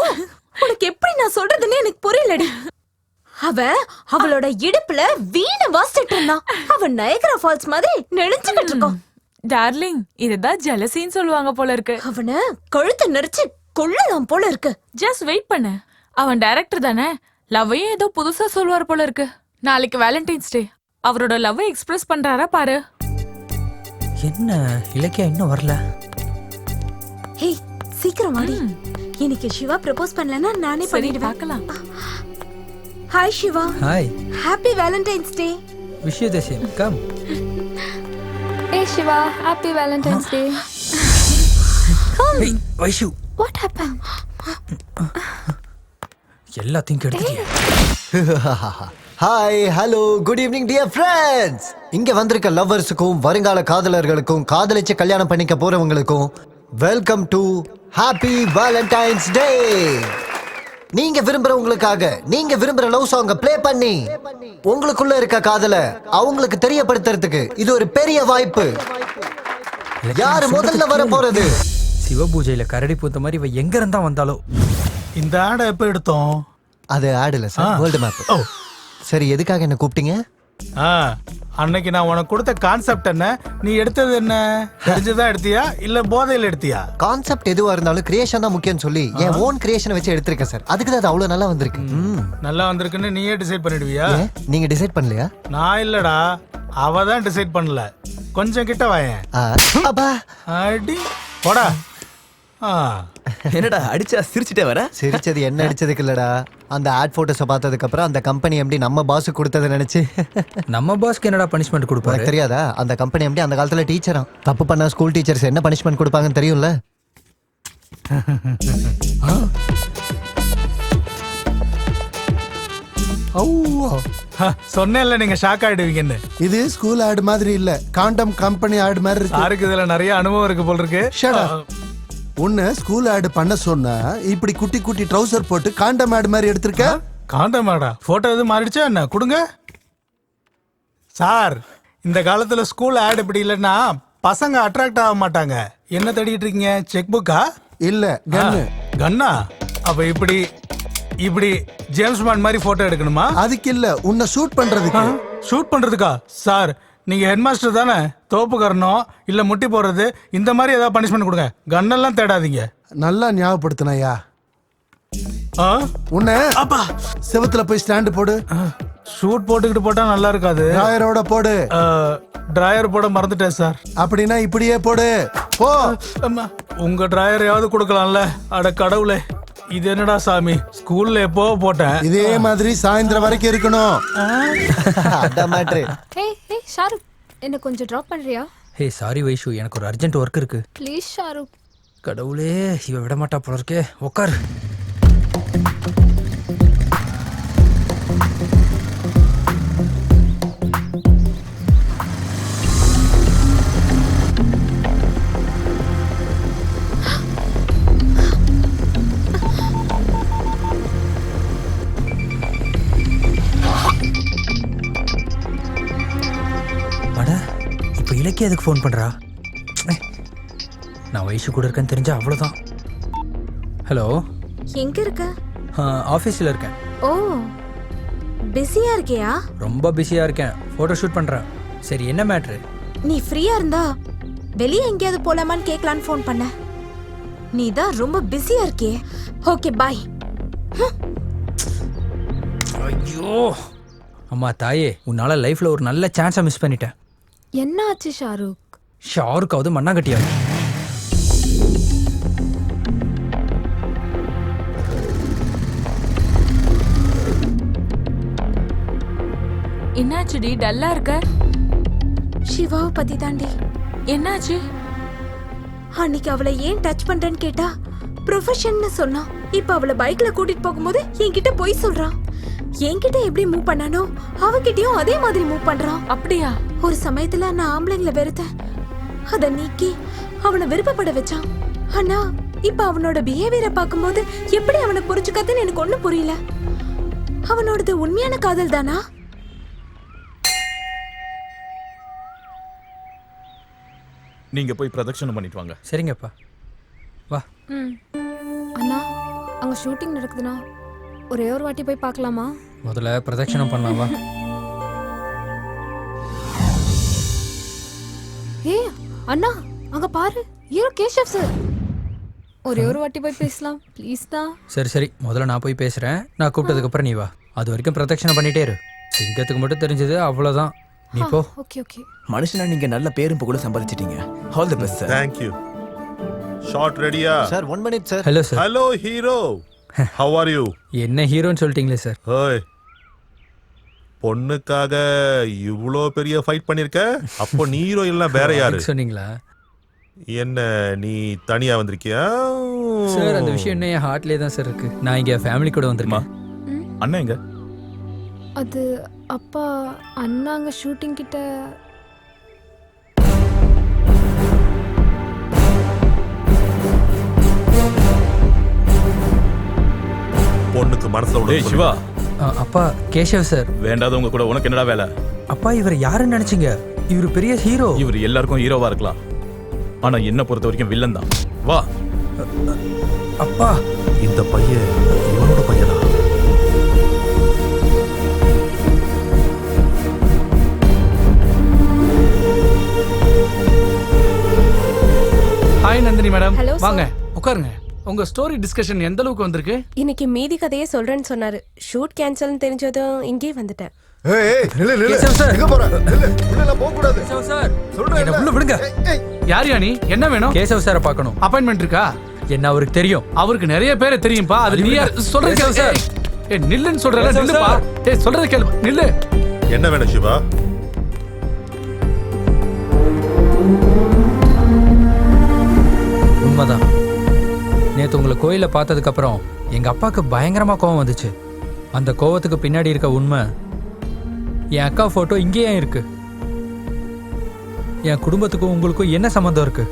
Speaker 10: உனக்கு எப்படி நான் சொல்றதுன்னு எனக்கு புரியலடி. அவளோட இடுப்புல வீண வாசிட்டு இருந்தான். அவன் நயகரா ஃபால்ஸ் மாதிரி நெளிஞ்சுக்கிட்டு இருக்கான்.
Speaker 2: டார்லிங், இதுதான் ஜெலசின்னு சொல்லுவாங்க போல இருக்கு.
Speaker 10: அவனை கழுத்தை நெரிச்சு கொள்ளலாம் போல இருக்கு.
Speaker 2: ஜஸ்ட் வெயிட் பண்ணு, அவன் டைரக்டர் தானே, லவ்வையும் ஏதோ புதுசா சொல்லுவார் போல இருக்கு. நாளைக்கு வேலண்டைன்ஸ் டே, அவரோட லவ்வை எக்ஸ்பிரஸ் பண்றாரா பாரு.
Speaker 11: என்ன இலக்கியா இன்னும் வரல?
Speaker 10: ஹே, சீக்கிரம் வாடி. இன்னைக்கு சிவா ப்ரப்போஸ் பண்ணலனா நானே பண்ணிடுவேன்.
Speaker 2: பார்க்கலாம்.
Speaker 10: Hi Shiva.
Speaker 11: Hi.
Speaker 10: Happy Valentine's Day.
Speaker 11: Wish you the same. Come.
Speaker 18: Hey Shiva, happy Valentine's Day.
Speaker 10: Come.
Speaker 11: Hey, Vaishu.
Speaker 10: What happened?
Speaker 11: எல்லாத்தையும் கெடுத்துட்டியா?
Speaker 5: Hi, hello, good evening dear friends. இங்க வந்திருக்க லவ்வர்ஸுக்கும் வருங்கால காதலர்களுக்கும் காதலிச்சு கல்யாணம் பண்ணிக்க போறவங்களுக்கும் welcome to happy Valentine's day. நீங்க விரும்புறவங்களுக்காக நீங்க விரும்புற லவ் சாங்க ப்ளே பண்ணி உங்களுக்குள்ள இருக்க காதலை அவங்களுக்கு தெரியப்படுத்துறதுக்கு இது ஒரு பெரிய வாய்ப்பு. யாரு முதல்ல வர போறது?
Speaker 11: சிவபூஜையில கரடி பூத்த மாதிரி இவ எங்க இருந்தா வந்தாலோ.
Speaker 7: இந்த ஆடை எப்ப எடுத்தோம்?
Speaker 5: அது ஆட் இல்ல சார், வேர்ல்டு மேப். சரி, எதுக்காக என்ன கூப்பிட்டீங்க?
Speaker 7: அன்னைக்கு நான் உனக்கு கொடுத்த கான்செப்ட் என்ன, நீ எடுத்தது என்ன? தெரிஞ்சுதான் எடுத்தியா இல்ல போதையில எடுத்தியா?
Speaker 5: கான்செப்ட் எதுவா இருந்தாலும் கிரியேஷன் தான் முக்கியம் சொல்லி என் ஓன் கிரியேஷனை வச்சு எடுத்திருக்கேன் சார். அதுக்கு தான் அது அவ்வளவு நல்லா வந்திருக்கு.
Speaker 7: நல்லா வந்திருக்குன்னு நீயே டிசைட் பண்ணிடுவியா?
Speaker 5: நீங்க டிசைட் பண்ணலையா?
Speaker 7: நான் இல்லடா, அவ தான் டிசைட் பண்ணல. கொஞ்சம் கிட்ட வாயேன். அடி போடா.
Speaker 4: என்னடா அடிச்சா சிரிச்சிட்டே வர?
Speaker 5: சிரிச்சது என்ன அடிச்சதுக்கு இல்லடா, அந்த ஆட் போட்டோஸை பார்த்ததுக்கு அப்புறம் அந்த கம்பெனி எம்டி நம்ம பாஸ் கொடுத்ததை நினைச்சு.
Speaker 11: நம்ம பாஸ்க்கு என்னடா பனிஷ்மெண்ட் கொடுப்பாரு?
Speaker 5: தெரியாதா? அந்த கம்பெனி எம்டி அந்த காலத்துல டீச்சரா. தப்பு பண்ண ஸ்கூல் டீச்சர்ஸ் என்ன பனிஷ்மெண்ட் கொடுப்பாங்கன்னு தெரியும்ல.
Speaker 7: சொன்னேன்ல நீங்க ஷாக் ஆயிடுவீங்கன்னு.
Speaker 17: இது ஸ்கூல் ஆட் மாதிரி இல்ல, காண்டம் கம்பெனி ஆட் மாதிரி இருக்கு.
Speaker 7: யாருக்கு இதுல நிறைய அனுபவம் இருக்கு போல இருக்கு.
Speaker 17: உன்னை ஸ்கூல் ஆட் பண்ண சொன்னா இப்படி குட்டி குட்டி ட்ரவுசர் போட்டு காண்டம் ஆட் மாதிரி எடுத்திருக்க.
Speaker 7: காண்டம் ஆடா? போட்டோ எதுவும் மாறிடுச்சா என்ன? கொடுங்க சார். இந்த காலத்துல ஸ்கூல் ஆட் இப்படி இல்லைன்னா பசங்க அட்ராக்ட் ஆக மாட்டாங்க. என்ன தேடிட்டு இருக்கீங்க? செக் புக்கா?
Speaker 17: இல்ல, கன்னு.
Speaker 7: கன்னா? அப்ப இப்படி இப்படி ஜேம்ஸ் பாண்ட் மாதிரி போட்டோ எடுக்கணுமா?
Speaker 17: அதுக்கு இல்ல, உன்னை ஷூட் பண்றதுக்கு.
Speaker 7: ஷூட் பண்றதுக்கா? சார், நீங்க ஹெட் மாஸ்டர் தானே? தோப்புக்கறணும் இல்ல முட்டி போடுறது, இந்த மாதிரி ஏதாவது பனிஷ்மெண்ட் கொடுங்க. கன்னெல்லாம் தேடாதீங்க.
Speaker 17: நல்லா ஞாபகப்படுத்தினயா. உன்னை அப்பா செவத்துல போய் ஸ்டாண்ட் போடு.
Speaker 7: ஷூட் போட்டுக்கிட்டு போட்டா நல்லா இருக்காது.
Speaker 17: டிராயரோட போடு.
Speaker 7: டிராயர் போட மறந்துட்டேன் சார்.
Speaker 17: அப்படின்னா இப்படியே போடு. போ.
Speaker 7: உங்க டிராயரையாவது கொடுக்கலாம்ல. அட கடவுளே, இது என்னடா சாமி, ஸ்கூல்ல எப்போ போட்டேன்.
Speaker 17: இதே மாதிரி சாயந்தரம் வரைக்கும் இருக்கணும்.
Speaker 18: ஹே ஷாருக், என்ன கொஞ்சம் டிராப் பண்றியா?
Speaker 11: ஹே சாரி வைஷு, எனக்கு ஒரு அர்ஜென்ட் ஒர்க் இருக்கு.
Speaker 18: ப்ளீஸ் ஷாருக்.
Speaker 11: கடவுளே, இவ விட மாட்டா போல இருக்கே. உட்கார். இலக்கிய அதுக்கு ஃபோன் பண்ணுறா? நான் வயசு கூட இருக்கேன்னு தெரிஞ்சா அவ்வளோதான். ஹலோ,
Speaker 10: எங்க இருக்க?
Speaker 11: ஆஃபீஸில் இருக்கேன்.
Speaker 10: ஓ, பிஸியா இருக்கியா?
Speaker 11: ரொம்ப பிஸியாக இருக்கேன், ஃபோட்டோ ஷூட் பண்ணுறேன். சரி, என்ன மேட்ரு?
Speaker 10: நீ ஃப்ரீயா இருந்தா வெளியே எங்கேயாவது போலாமான்னு கேட்கலான்னு ஃபோன் பண்ண. நீ தான் ரொம்ப பிஸியா இருக்கியே. ஓகே, பாய்.
Speaker 11: ஐயோ அம்மா தாயே, உன்னால லைஃப்ல ஒரு நல்ல சான்ஸை மிஸ் பண்ணிட்டேன்.
Speaker 10: என்ன ஆச்சு ஷாருக்?
Speaker 11: ஷாருக்காவது மண்ணாங்கட்டியாவது.
Speaker 2: என்னாச்சுடி டல்லா இருக்க?
Speaker 10: சிவாவை பத்தி தாண்டி.
Speaker 2: என்னாச்சு?
Speaker 10: அன்னைக்கு அவளை ஏன் டச் பண்றேன்னு கேட்டா ப்ரொஃபஷன்னு சொன்னா. இப்ப அவளை பைக்ல கூட்டிட்டு போகும்போது என்கிட்ட போய் சொல்றான். என்கிட்ட எப்படி மூவ் பண்ணானோ அவகிட்டயும் அதே மாதிரி மூவ் பண்றான்.
Speaker 2: அப்படியா?
Speaker 10: ஒரு சமயத்துல நான் ஆம்பளைங்களை வெறுத்தேன், அத நீக்கி அவனை விருப்பப்பட வச்சான். ஆனா இப்ப அவனோட பிஹேவியரை பார்க்கும்போது எப்படி அவனை புரிஞ்சுக்காதுன்னு எனக்கு ஒண்ணும் புரியல. அவனோடது உண்மையான காதல் தானா?
Speaker 3: நீங்க போய் பிரதட்சணம் பண்ணிட்டு வாங்க.
Speaker 11: சரிங்கப்பா, வா.
Speaker 19: அண்ணா, அங்க ஷூட்டிங் நடக்குதுண்ணா, ஒரே ஒரு வாட்டி போய் பார்க்கலாமா?
Speaker 11: முதல்ல பிரதட்சணம் பண்ணலாம், வா.
Speaker 19: ஏய் அண்ணா, அங்க பாரு, ஹீரோ கேஷவ் சார். ஒரே ஒரு வாட்டி போய் பேசலாம் ப்ளீஸ் தான்.
Speaker 11: சரி சரி, முதல்ல நான் போய் பேசுறேன். நான் கூப்பிட்டதுக்கு அப்புறம் நீ வா. அது வரைக்கும் பிரதட்சணம் பண்ணிட்டே இரு. சிங்கத்துக்கு மட்டும் தெரிஞ்சது அவ்வளவுதான். நீ போ.
Speaker 19: Okay okay.
Speaker 4: மனுஷனா நீங்க நல்ல பேரும் புகழும் சம்பாதிச்சிட்டீங்க. All the best sir.
Speaker 8: Thank you. Shot ரெடியா?
Speaker 5: Sir 1 minute sir.
Speaker 11: Hello sir.
Speaker 8: Hello hero, how are you?
Speaker 11: என்ன ஹீரோன்னு சொல்லிட்டீங்களே சார்.
Speaker 8: ஹேய், பொண்ணுக்காக இவ்வளோ பெரிய ஃபைட் பண்ணிருக்க. அப்போ நீ ஹீரோ இல்ல வேற யாரு
Speaker 11: சொன்னீங்களா?
Speaker 8: என்ன நீ தனியா வந்திருக்கியா?
Speaker 11: சார் அந்த விஷயம் என்ன என் ஹார்ட்லயே தான் சார் இருக்கு. நான் இங்க ஃபேமிலி கூட வந்திருக்கேன்.
Speaker 3: அண்ணா எங்க?
Speaker 19: அது அப்பா, அண்ணா அங்க ஷூட்டிங் கிட்ட.
Speaker 8: பொண்ணுக்கு மனசுல உள்ள
Speaker 3: சிவா.
Speaker 11: அப்பா கேஷவ் சார்.
Speaker 3: வேண்டாதவங்க கூட உனக்கு என்னடா வேலை?
Speaker 11: அப்பா இவர் யாருன்னு நினைச்சீங்க? இவர் பெரிய ஹீரோ.
Speaker 3: இவர் எல்லாருக்கும் ஹீரோவா இருக்கலாம், ஆனா என்ன பொறுத்த வரைக்கும் வில்லன் தான். வா.
Speaker 11: அப்பா,
Speaker 8: இந்த பையன் இவனோட பையனா?
Speaker 12: Hi Nandini madam,
Speaker 9: Hello, sir.
Speaker 12: வாங்க உட்காருங்க. உங்க ஸ்டோரி டிஸ்கஷன் எந்த அளவுக்கு வந்திருக்கு?
Speaker 9: இன்னைக்கு மீதி கதையே சொல்றேன்னு சொன்னாரு. ஷூட் கேன்சல்னு தெரிஞ்சதும் இங்கே வந்துட்டேன்.
Speaker 6: ஏய் நில்லு நில்லு.
Speaker 11: கேசவ் சார்.
Speaker 6: எங்க போற? நில்லு. உள்ள போக கூடாது.
Speaker 11: கேசவ் சார்.
Speaker 6: சொல்றேன்.
Speaker 11: என்ன உள்ள விடுங்க.
Speaker 12: யார் நீ? என்ன வேணும்?
Speaker 11: கேசவ் சாரை பார்க்கணும்.
Speaker 12: அப்பாயின்மெண்ட் இருக்கா?
Speaker 11: என்ன அவருக்கு தெரியும்?
Speaker 12: அவருக்கு நிறைய பேரை தெரியும்பா. அது நீ யார்? சொல்றது கேளு சார். ஏய் நில்லுன்னு சொல்றல,
Speaker 11: கேசவ்
Speaker 12: நில்லுப்பா. ஏய் சொல்றது கேளு, நில்லு.
Speaker 8: என்ன வேணும் சிவா?
Speaker 11: உண்மைதான். நேத்து உங்களை கோயில பார்த்ததுக்கு அப்புறம் எங்க அப்பாவுக்கு பயங்கரமா கோவம் வந்துச்சு. அந்த கோவத்துக்கு பின்னாடி இருக்க உண்மை, என் அக்கா போட்டோ இங்கேயே இருக்கு. என் குடும்பத்துக்கும் உங்களுக்கும் என்ன சம்பந்தம் இருக்கு?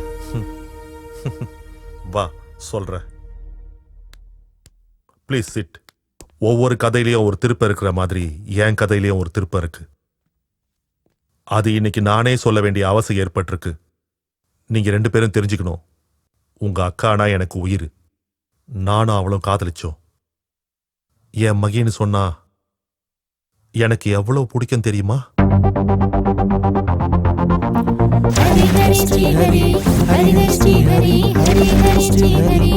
Speaker 8: வா சொல்றேன். Please sit. ஒவ்வொரு கதையிலயும் ஒரு திருப்பம் இருக்கிற மாதிரி என் கதையிலயும் ஒரு திருப்பம் இருக்கு. அது இன்னைக்கு நானே சொல்ல வேண்டிய அவசியம் ஏற்பட்டிருக்கு. நீங்க 2 பேரும் தெரிஞ்சுக்கணும். உங்க அக்கானா எனக்கு உயிர். நானும் அவளும் காதலிச்சோம். என் மகின்னு சொன்னா எனக்கு எவ்வளவு பிடிக்கும் தெரியுமா?
Speaker 18: ஹரி ஹரி ஸ்ரீ ஹரி, ஹரி ஹரி ஸ்ரீ ஹரி, ஹரி ஹரி ஸ்ரீ ஹரி,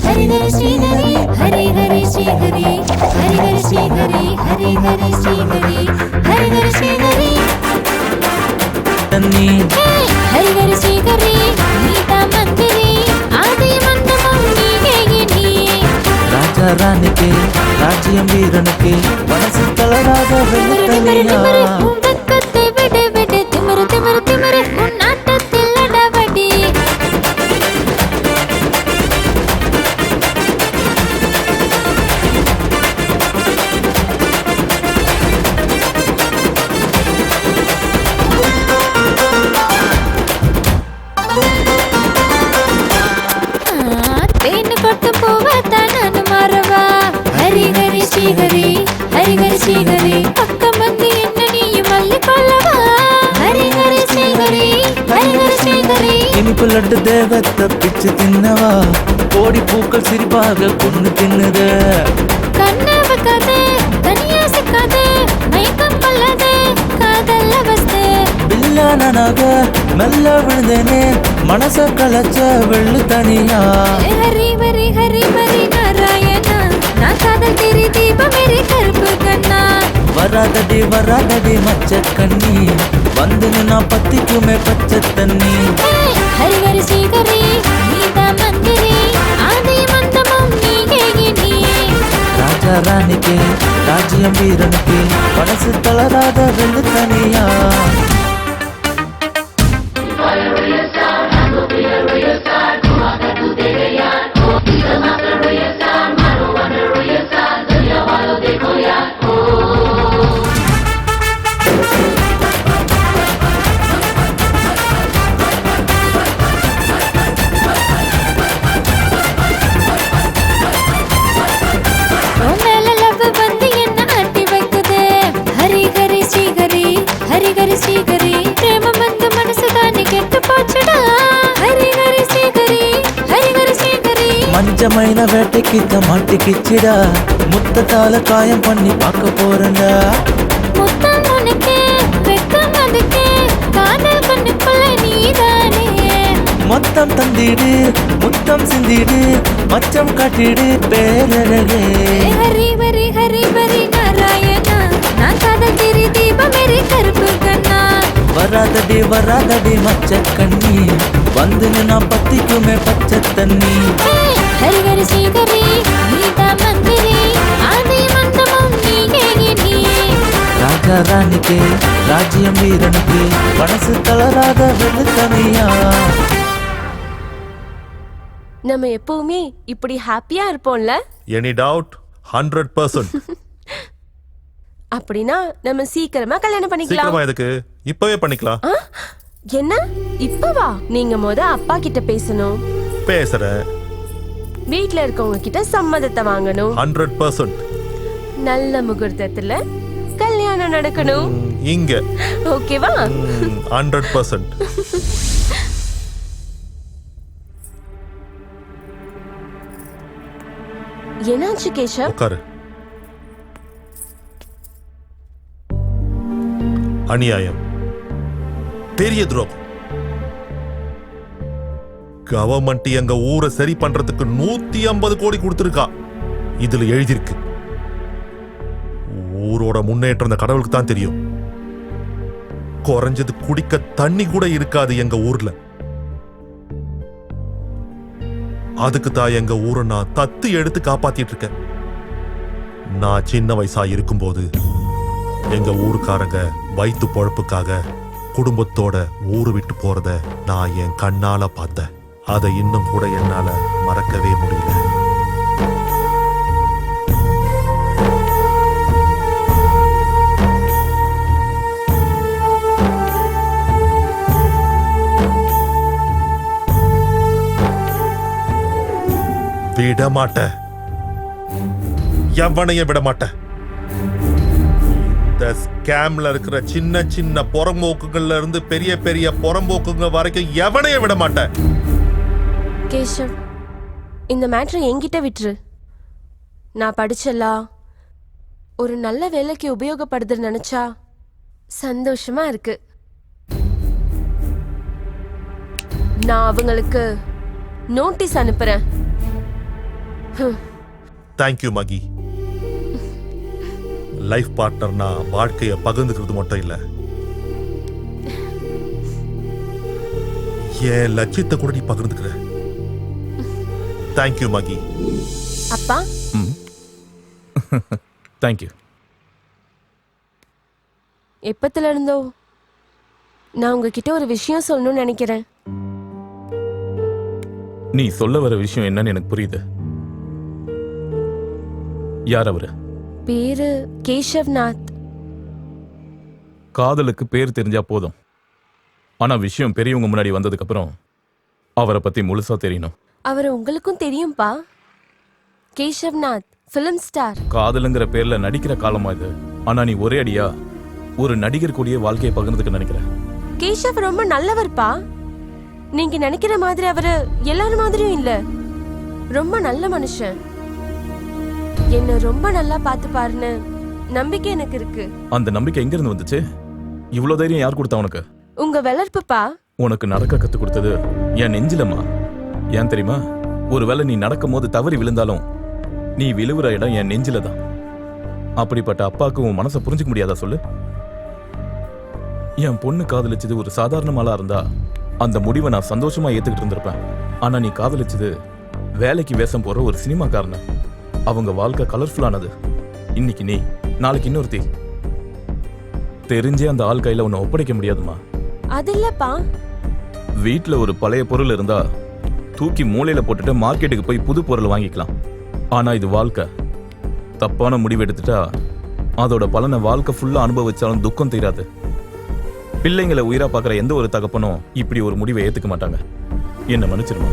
Speaker 18: ஹரி ஹரி ஸ்ரீ ஹரி, ஹரி ஹரி ஸ்ரீ ஹரி, ஹரி ஹரி ஸ்ரீ ஹரி, ஹரி ஹரி ஸ்ரீ ஹரி, ஹரி ஹரி ஸ்ரீ ஹரி. ஹரி ஹரி ஸ்ரீ ஹரி, நீதா மந்திரி, ஆதி மந்தமம் நீயே நீயே.
Speaker 13: ராஜா ராணிக்கு ராஜ்யம் வீரனுக்கு மனசு தளராத வெள்ளத்தனியா.
Speaker 18: உண்டக்கத்தை விடு விடு, திமிரு திமிரு திமிரு, உன் ஆட்டத்தில் அடவடி. தேன் கொட்டு பூவத்தான் நான் மாறவா. ஹரி ஹரி ஸ்ரீ ஹரி, ஹரி ஹரி ஸ்ரீ ஹரி, பக்கம் வந்து என்ன நீயும் மல்லி கொள்ளவா. ஹரி ஹரி ஸ்ரீ ஹரி,
Speaker 20: இனிப்பு லட்டு தேவத்தை பிச்சு தின்னவா கோடி பூக்கள் சிரிப்பாக கொண்டு தின்னுத
Speaker 18: கண்ணாவ கதை தனியா சிக்காதே மயக்கம் கொள்ளதே காதல்ல வஸ்தே
Speaker 20: பில்லானாக மெல்ல விழுந்தேனே மனச கலச்ச வெள்ளு தனியா
Speaker 18: ஹரி மரி நாராயணா நான் காதல் தெரி தீபம் மேரி கருப்பு கண்ணா
Speaker 20: வராதடி மச்ச கண்ணி வந்து நான் பத்திக்குமே பச்சை தண்ணி
Speaker 18: ஹரி ஹரி ஸ்ரீகரி நீதா மந்திரி ஆதி மந்தமும் நீயே நீ
Speaker 20: ராஜா ராணிக்கு ராஜ்யம் வீரனுக்கு மனசு தளராத வெள்ளு தனியா
Speaker 18: ஸ்ரீகரி பிரேமம் வந்து மனசுதானே கெட்டு போச்சுடா ஹரி ஹரி ஸ்ரீகரி
Speaker 20: மஞ்ச மயில வேட்டைக்கு மாட்டிக்கிச்சிடா முத்தத்தால காயம் பண்ணி பார்க்க போறேன்டா
Speaker 18: முத்தம் உனக்கே வெக்கம் அதுக்கே காதல் கண்ணுக்குள்ள நீதானே
Speaker 20: மொத்தம் தந்திடு முத்தம் சிந்திடு மச்சம் காட்டிடு பேரழகே
Speaker 18: ஹரி மரி நாராயணா நான் காதல் தெரி தீபம் மேரி கருப்பு கண்ணா
Speaker 20: வராதடி மச்ச கண்ணி வந்து நான் பத்திக்குமே பச்சை தண்ணி
Speaker 18: ஹரி ஹரி ஸ்ரீகரி நீதா மந்திரி ஆதி மந்தமும் நீயே நீ
Speaker 20: ராஜா ராணிக்கு ராஜ்யம் வீரனுக்கு மனசு தளராத வெள்ளு தனியா
Speaker 9: நம்ம எப்பவுமே இப்படி ஹாப்பியா இருப்போம்ல?
Speaker 8: Any doubt? 100%.
Speaker 9: அப்படின்னா நம்ம சீக்கிரமா கல்யாணம் பண்ணிக்கலாம்.
Speaker 8: சீக்கிரமா எதுக்கு? இப்பவே பண்ணிக்கலாம்.
Speaker 9: என்ன இப்பவா? நீங்க அப்பா கிட்ட பேசணும்.
Speaker 8: பேசுறேன்.
Speaker 9: வீட்ல இருக்கவங்க கிட்ட சம்மதத்தை வாங்கணும்.
Speaker 8: 100%.
Speaker 9: நல்ல முகூர்த்தத்துல கல்யாணம் நடக்கணும்.
Speaker 8: இங்க.
Speaker 9: ஓகேவா?
Speaker 8: 100%.
Speaker 9: என்னாச்சு கேஷவ்?
Speaker 8: உட்காரு. அநியாயம், பெரிய துரோகம். கவர்மெண்ட் எங்க ஊரை சரி பண்றதுக்கு 150 கோடி கொடுத்திருக்கா. இதுல எழுதியிருக்கு. ஊரோட முன்னேற்றம் அந்த கடவுளுக்கு தான் தெரியும். குறைஞ்சது குடிக்க தண்ணி கூட இருக்காது எங்க ஊர்ல. அதுக்கு தான் எங்க ஊரை நான் தத்து எடுத்து காப்பாத்திட்டு இருக்கேன். நான் சின்ன வயசா இருக்கும்போது எங்க ஊருக்காரங்க வயிற்று பொழப்புக்காக குடும்பத்தோட ஊரு விட்டு போறத நான் என் கண்ணால பார்த்தேன். அதை இன்னும் கூட என்னால மறக்கவே முடியல. விட மாட்டேன், எவனையும் விட மாட்டேன். இந்த ஸ்கேம்ல இருக்கிற சின்ன சின்ன புறம்போக்குகள்ல இருந்து பெரிய பெரிய புறம்போக்குங்க வரைக்கும் எவனையும் விட மாட்டேன்.
Speaker 9: கேஷவ், இந்த மேட்ரை என்கிட்ட விட்டுரு. நான் படிச்சலா ஒரு நல்ல வேலைக்கு உபயோகப்படுதுன்னு நினைச்சா சந்தோஷமா இருக்கு. நான் அவங்களுக்கு நோட்டீஸ் அனுப்புறேன்.
Speaker 8: தேங்க்யூ மகி. லைஃப் பார்ட்னர்னா வாழ்க்கைய பகிர்ந்துக்கிறது மட்டும் இல்ல, என் லட்சியத்தை கூட நீ பகிர்ந்துக்கிற. தேங்க்யூ மகி.
Speaker 9: அப்பா,
Speaker 3: தேங்க்யூ.
Speaker 9: எப்பத்துல இருந்தோ நான் உங்ககிட்ட ஒரு விஷயம் சொல்லணும்னு நினைக்கிறேன்.
Speaker 3: நீ சொல்ல வர விஷயம் என்னன்னு எனக்கு புரியுது. யார் அவரு?
Speaker 9: பேரு கேஷவ்நாத்.
Speaker 3: காதலுக்கு பேர் தெரிஞ்சா போதும். ஆனா விஷயம் பெரியவங்க முன்னாடி வந்ததுக்கு அப்புறம் அவரை பத்தி முழுசா தெரியணும்.
Speaker 9: அவர் உங்களுக்கும் தெரியும்பா. கேஷவ்நாத் ஃபிலிம் ஸ்டார்.
Speaker 3: காதலுங்கிற பேர்ல நடிக்கிற காலமா இது. ஆனா நீ ஒரே அடியா ஒரு நடிகர் கூடிய வாழ்க்கையை பகிர்ந்துக்க நினைக்கிற.
Speaker 9: கேஷவ் ரொம்ப நல்லவர்ப்பா. நீங்க நினைக்கிற மாதிரி அவரு எல்லாரும் மாதிரியும் இல்ல. ரொம்ப நல்ல மனுஷன். என்ன ரொம்ப நல்லா பாத்துப்பாருன்னு நம்பிக்கை எனக்கு இருக்கு.
Speaker 3: அந்த நம்பிக்கை எங்க இருந்து வந்துச்சு? இவ்வளவு தைரியம் யார் கொடுத்தா உனக்கு?
Speaker 9: உங்க வளர்ப்புப்பா.
Speaker 3: உனக்கு நடக்க கத்து கொடுத்தது என் நெஞ்சிலம்மா. ஏன் தெரியுமா? ஒருவேளை நீ நடக்கும் போது தவறி விழுந்தாலும் நீ விழுவுற இடம் என் நெஞ்சில தான். அப்படிப்பட்ட அப்பாவுக்கு உன் மனசை புரிஞ்சுக்க முடியாதா சொல்லு? என் பொண்ணு காதலிச்சது ஒரு சாதாரணமாலா இருந்தா அந்த முடிவை நான் சந்தோஷமா ஏத்துக்கிட்டு இருந்திருப்பேன். ஆனா நீ காதலிச்சது வேலைக்கு வேஷம் போற ஒரு சினிமாக்காரன. அவங்க வாழ்க்கை கலர்ஃபுல்லானது. இன்னைக்கு நீ, நாளைக்கு இன்னொருத்தி. தெரிஞ்சே அந்த ஆள் கையில உன்னை ஒப்படைக்க முடியாதுமா.
Speaker 9: அது இல்லப்பா.
Speaker 3: வீட்டுல ஒரு பழைய பொருள் இருந்தா தூக்கி மூலையில போட்டுட்டு மார்க்கெட்டுக்கு போய் புது பொருள் வாங்கிக்கலாம். ஆனா இது வாழ்க்கை. தப்பான முடிவு எடுத்துட்டா அதோட பலனை வாழ்க்கை ஃபுல்லா அனுபவிச்சாலும் துக்கம் தீராது. பிள்ளைங்களை உயிரா பாக்குற எந்த ஒரு தகப்பனும் இப்படி ஒரு முடிவை ஏத்துக்க மாட்டாங்க. என்ன மன்னிச்சிருமா.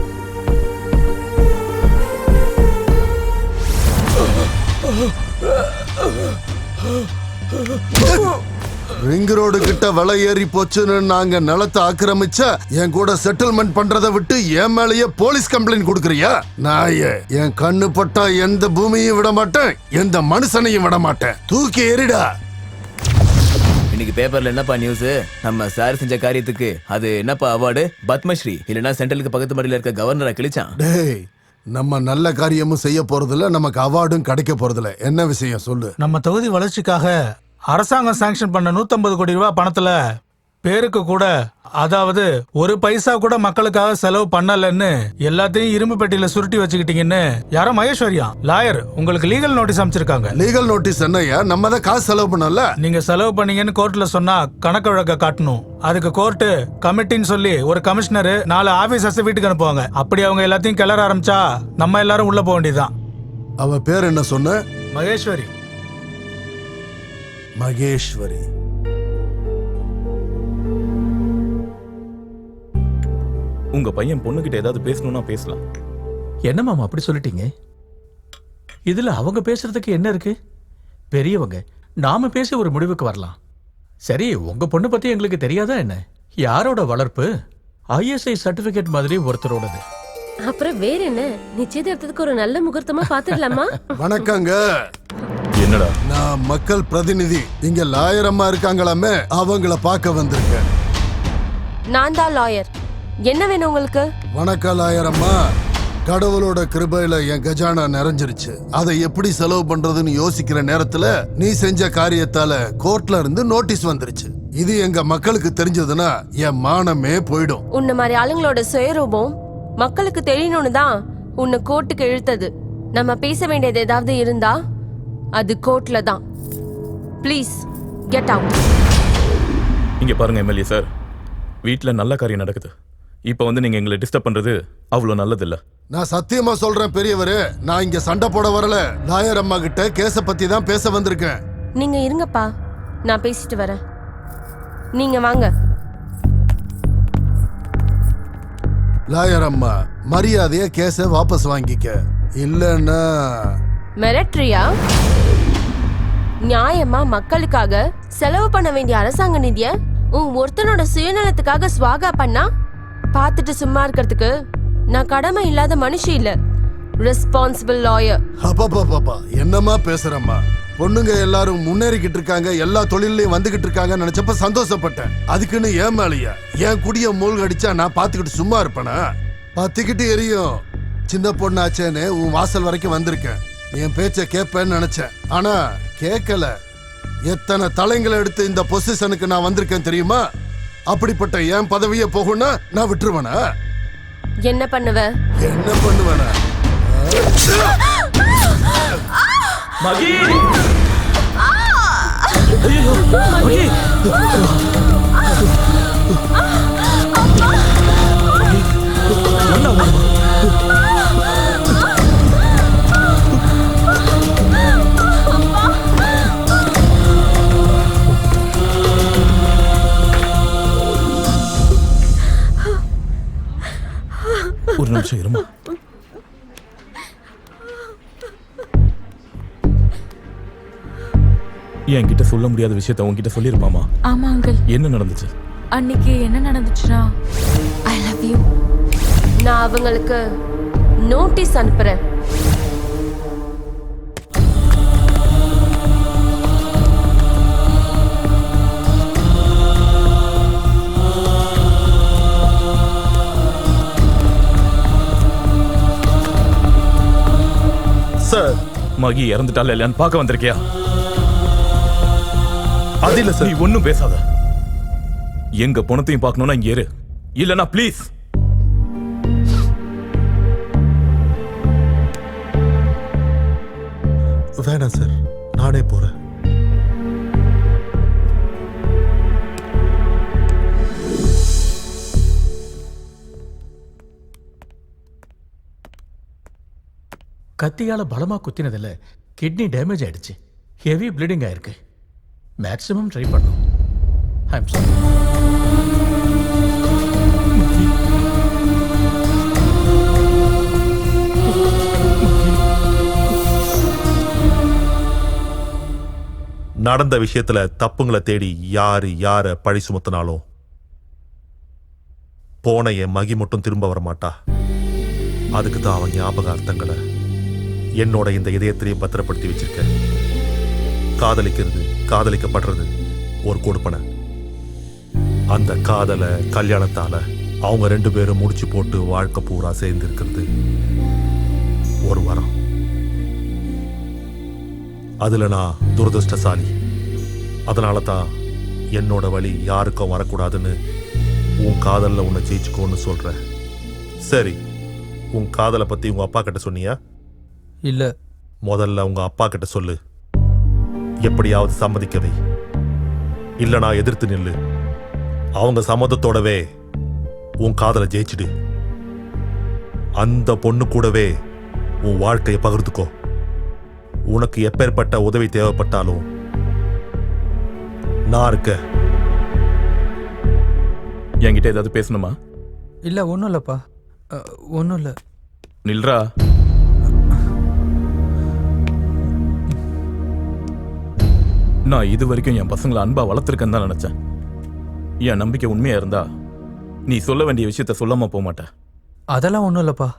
Speaker 17: ரிங் ரோடு கிட்ட விலை ஏறி போச்சுன்னு நாங்க நிலத்தை ஆக்கிரமிச்சா என் கூட செட்டில்மெண்ட் பண்றதை விட்டு என் மேலேயே போலீஸ் கம்ப்ளைண்ட் கொடுக்கறியா? நாயே, என் கண்ணு பட்டா எந்த பூமியும் விட மாட்டேன், எந்த மனுஷனையும் விட மாட்டேன். தூக்கி எறிடா.
Speaker 4: இன்னைக்கு பேப்பர்ல என்னப்பா நியூஸ்? நம்ம சார் செஞ்ச காரியத்துக்கு அது என்னப்பா அவார்டு? பத்மஸ்ரீ இல்லனா சென்ட்ரலுக்கு பக்கத்து மடியில இருக்க கவர்னரை கிழிச்சான்.
Speaker 17: டேய், நம்ம நல்ல காரியமும் செய்ய போறதில்ல, நமக்கு அவார்டும் கிடைக்க போறதில்ல. என்ன விஷயம் சொல்லு.
Speaker 7: நம்ம தொகுதி வளர்ச்சிக்காக அரசாங்கம் சாங்ஷன் பண்ண 150 கோடி ரூபாய் பணத்துல பேருக்கு கூட, அதாவது ஒரு பைசா கூட மக்களுக்காக செலவு பண்ணலன்னு எல்லாத்தையும் இரும்பு பெட்டியில சுருட்டி வச்சுக்கிட்டீங்கன்னு யாரோ மகேஸ்வரியா லாயர் உங்களுக்கு லீகல் நோட்டீஸ் அமைச்சிருக்காங்க.
Speaker 17: லீகல் நோட்டீஸ் என்னையா? நம்ம தான் காசு செலவு பண்ணல.
Speaker 7: நீங்க செலவு பண்ணீங்கன்னு கோர்ட்ல சொன்னா கணக்கு வழக்க காட்டணும். அதுக்கு கோர்ட்டு கமிட்டின்னு சொல்லி ஒரு கமிஷனர் 4 ஆபீசர்ஸ் வீட்டுக்கு அனுப்புவாங்க. அப்படி அவங்க எல்லாத்தையும் கிளற ஆரம்பிச்சா நம்ம எல்லாரும் உள்ள போக வேண்டியதுதான்.
Speaker 17: அவ பேர் என்ன சொன்ன?
Speaker 7: மகேஸ்வரி.
Speaker 17: மகேஸ்வரி.
Speaker 3: உங்க பையன் பொண்ணுகிட்ட ஏதாவது பேசணும்னா பேசலாம்.
Speaker 16: என்ன மாமா அப்படி சொல்லிட்டீங்க? இதுல அவங்க பேசுறதுக்கு என்ன இருக்கு? பெரியவங்க, நாம பேசி ஒரு முடிவுக்கு வரலாம். சரி, உங்க பொண்ணு பத்தி எங்களுக்கு தெரியாதா என்ன? யாரோட வளர்ப்பு? ISI சர்டிபிகேட் மாதிரி ஒருத்தரோடது.
Speaker 14: அப்புறம் வேற என்ன? நிச்சயதார்த்தத்துக்கு ஒரு நல்ல முகூர்த்தமா பாத்துடலாமா?
Speaker 17: வணக்கங்க.
Speaker 3: என்னடா?
Speaker 17: நான் மக்கள் பிரதிநிதி. இங்க லாயர் அம்மா இருக்காங்களாமே, அவங்கள பார்க்க வந்திருக்கேன்.
Speaker 9: நான் தான் லாயர். என்ன வேணும் உங்களுக்கு?
Speaker 17: வணக்கம் லாயர் அம்மா. கடவுளோட கிருபையில என் கஜானா நிறைஞ்சிருச்சு. அதை எப்படி செலவு பண்றதுன்னு யோசிக்கிற நேரத்துல நீ செஞ்ச காரியத்தால கோர்ட்ல இருந்து நோட்டீஸ் வந்துருச்சு. இது எங்க மக்களுக்கு தெரிஞ்சதுன்னா என் மானமே போயிடும்.
Speaker 9: உன்ன மாதிரி ஆளுங்களோட சுயரூபம் மக்களுக்கு தெரியணும்னு தான் உன்னை கோர்ட்டுக்கு இழுத்தது. நம்ம பேச வேண்டியது ஏதாவது இருந்தா அது கோர்ட்ல தான். Please get out.
Speaker 3: இங்க பாருங்க எம்எல்ஏ சார், வீட்டுல நல்ல காரியம் நடக்குது. இப்ப வந்து நீங்க எங்களை டிஸ்டர்ப் பண்றது அவ்வளவு நல்லது இல்ல.
Speaker 17: நான் சத்தியமா சொல்றேன் பெரியவரே, நான் இங்க சண்டை போட வரல. லாயர் அம்மா கிட்ட கேஸ பத்தி தான் பேச வந்திருக்கேன்.
Speaker 9: நீங்க இருங்கப்பா, நான் பேசிட்டு வரேன். நீங்க வாங்க.
Speaker 17: லாயர் அம்மா, மரியாதையா கேஸ வாபஸ் வாங்கிக்க. இல்லன்னா
Speaker 9: மிரட்ரியா? நியாயமா மக்களுக்காக செலவு பண்ண வேண்டிய அரசாங்க நிதிய உன் ஒருத்தனோட சுயநலத்துக்காக ஸ்வாகா பண்ணா பார்த்துட்டு சும்மா இருக்கிறதுக்கு நான் கடமை இல்லாத மனுஷி இல்ல, ரெஸ்பான்சிபிள் லாயர்.
Speaker 17: அப்பா என்னமா பேசுறம்மா? பொண்ணுங்க எல்லாரும் முன்னேறிக்கிட்டு இருக்காங்க, எல்லா தொழிலையும் வந்துகிட்டு இருக்காங்க நினைச்சப்ப சந்தோஷப்பட்டேன். அதுக்குன்னு ஏன் மேலையா என் குடிய மூழ்கடிச்சா நான் பாத்துக்கிட்டு சும்மா இருப்பேனா? பத்திக்கிட்டு எரியும். சின்ன பொண்ணாச்சேன்னு உன் வாசல் வரைக்கும் வந்திருக்கேன். என் பேச்ச கேட்பேன்னு நினைச்சேன், ஆனா கேட்கல. எத்தனை தலைங்களை எடுத்து இந்த பொசிஷனுக்கு நான் வந்திருக்கேன் தெரியுமா? அப்படிப்பட்ட என் பதவியை போகும்னா நான் விட்டுருவேனா?
Speaker 9: என்ன பண்ணுவ?
Speaker 17: என்ன பண்ணுவேனா?
Speaker 20: மகி! ஐயோ, மகி!
Speaker 3: ஒரு நிமிஷம் இருமா. என்கிட்ட சொல்ல முடியாத விஷயத்த உன்கிட்ட சொல்லிருப்பாமா?
Speaker 2: ஆமா அங்கிள்.
Speaker 3: என்ன நடந்துச்சு?
Speaker 2: அன்னைக்கு என்ன நடந்துச்சுன்னா, ஐ லவ்
Speaker 14: வித் யூ. நான் அவங்களுக்கு நோட்டீஸ் அனுப்புறேன்.
Speaker 3: சார், மகி இறந்துட்டால இல்லையான்னு பார்க்க வந்திருக்கியா? அது இல்ல சார். நீ ஒன்னும் பேசாத. எங்க பணத்தையும் பார்க்கணும்னா இங்க இரு, இல்லனா ப்ளீஸ்.
Speaker 8: வேணாம் சார், நானே போறேன்.
Speaker 16: கத்தியால பலமா குத்தினதுல கிட்னி டேமேஜ் ஆயிடுச்சு. ஹெவி ப்ளீடிங் ஆயிருக்கு. மேக்ஸிமம் ட்ரை பண்ணும். I'm sorry.
Speaker 8: நடந்த விஷயத்துல தப்புங்களை தேடி யார பழி சுமத்தினாலும் போன என் மகி மட்டும் திரும்ப வர மாட்டா. அதுக்கு தான் அவன் ஞாபகார்த்தங்களை என்னோட இந்த இதயத்திலையும் பத்திரப்படுத்தி வச்சிருக்க. காதலிக்கிறது, காதலிக்கப்படுறது ஒரு கொடுப்பனை. அந்த காதலை கல்யாணத்தால அவங்க 2 பேரும் முடிச்சு போட்டு வாழ்க்கை பூரா சேர்ந்து இருக்கிறது ஒரு வரம். அதுல நான் துரதிருஷ்டசாலி. அதனால தான் என்னோட வழி யாருக்கும் வரக்கூடாதுன்னு உன் காதல்ல உன்னை ஜெயிச்சுக்கோன்னு சொல்ற. சரி, உன் காதலை பத்தி உங்க அப்பா கிட்ட சொன்னியா?
Speaker 11: இல்ல.
Speaker 8: முதல்ல உங்க அப்பா கிட்ட சொல்லு. எப்படியாவது சம்மதிக்கவே, இல்ல நான் எதிர்த்து நில்லு. அவங்க சம்மதத்தோடவே உன் காதலை ஜெயிச்சிடு. அந்த பொண்ணு கூடவே உன் வாழ்க்கையை பகிர்ந்துக்கோ. உனக்கு எப்பேற்பட்ட உதவி தேவைப்பட்டாலும் நான் இருக்க.
Speaker 3: என்கிட்ட ஏதாவது பேசணுமா?
Speaker 11: இல்ல, ஒன்றும் இல்லப்பா, ஒன்றும் இல்லை.
Speaker 3: நில்றா. நான் இது வரைக்கும் என் பசங்களை அன்பா வளர்த்துருக்கேன்னு தான் நினைச்சேன். என் நம்பிக்கை உண்மையா இருந்தா நீ சொல்ல வேண்டிய விஷயத்த சொல்லாம போக மாட்டேன்.
Speaker 11: அதெல்லாம் ஒன்றும் இல்லப்பா.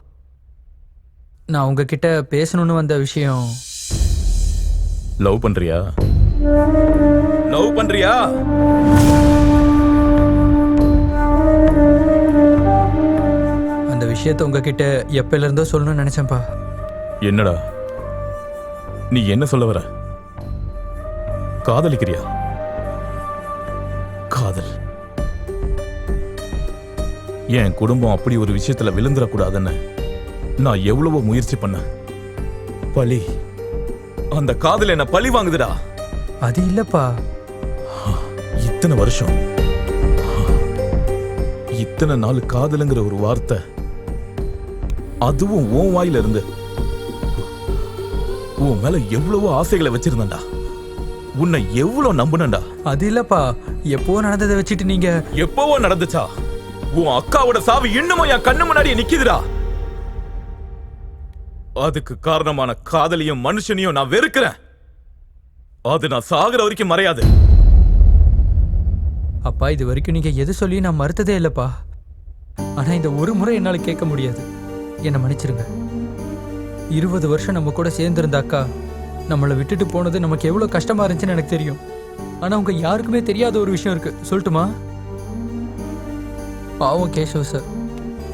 Speaker 11: நான் உங்ககிட்ட பேசணும்னு வந்த விஷயம்.
Speaker 3: லவ் பண்றியா? லவ் பண்றியா?
Speaker 11: அந்த விஷயத்த உங்ககிட்ட எப்பல இருந்தோ சொல்லணும்னு நினைச்சேன்ப்பா.
Speaker 3: என்னடா நீ என்ன சொல்ல வர? காதலிக்கிறியா? காதல் என் குடும்பம் அப்படி ஒரு விஷயத்துல விழுந்துடக்கூடாதுன்னு நான் எவ்வளவோ முயற்சி பண்ணேன். பழி, அந்த காதல் என்ன பழி வாங்குதுடா.
Speaker 11: அது இல்லப்பா.
Speaker 3: இத்தனை வருஷம், இத்தனை நாள் காதலுங்கிற ஒரு வார்த்தை, அதுவும் உன் வாயில இருந்து, உன் மேல எவ்வளவோ ஆசைகளை வச்சிருந்தா, உன்னை எவ்வளவு நம்புனண்டா.
Speaker 11: அது இல்லப்பா, எப்போ நடந்ததை வச்சுட்டு நீங்க.
Speaker 3: எப்பவோ நடந்துச்சா? உன் அக்காவோட சாவு இன்னமும் என் கண்ணு முன்னாடியே நிக்குதுடா. அதுக்கு காரணமான காதலியும் மனுஷனையும் நான் வெறுக்கிறேன். அது நான் சாகுற வரைக்கும் மறையாது.
Speaker 11: அப்பா, இது வரைக்கும் நீங்க எது சொல்லி நான் மறுத்ததே இல்லப்பா. ஆனா இந்த ஒரு முறை என்னால கேட்க முடியாது. என்னை மன்னிச்சிருங்க. 20 வருஷம் நம்ம கூட சேர்ந்திருந்தாக்கா நம்மளை விட்டுட்டு போனது நமக்கு எவ்வளவு கஷ்டமா இருந்துச்சுன்னு எனக்கு தெரியும். ஆனா உங்க யாருக்குமே தெரியாத ஒரு விஷயம் இருக்கு, சொல்லட்டுமா? பாவம் கேஷவ் சார்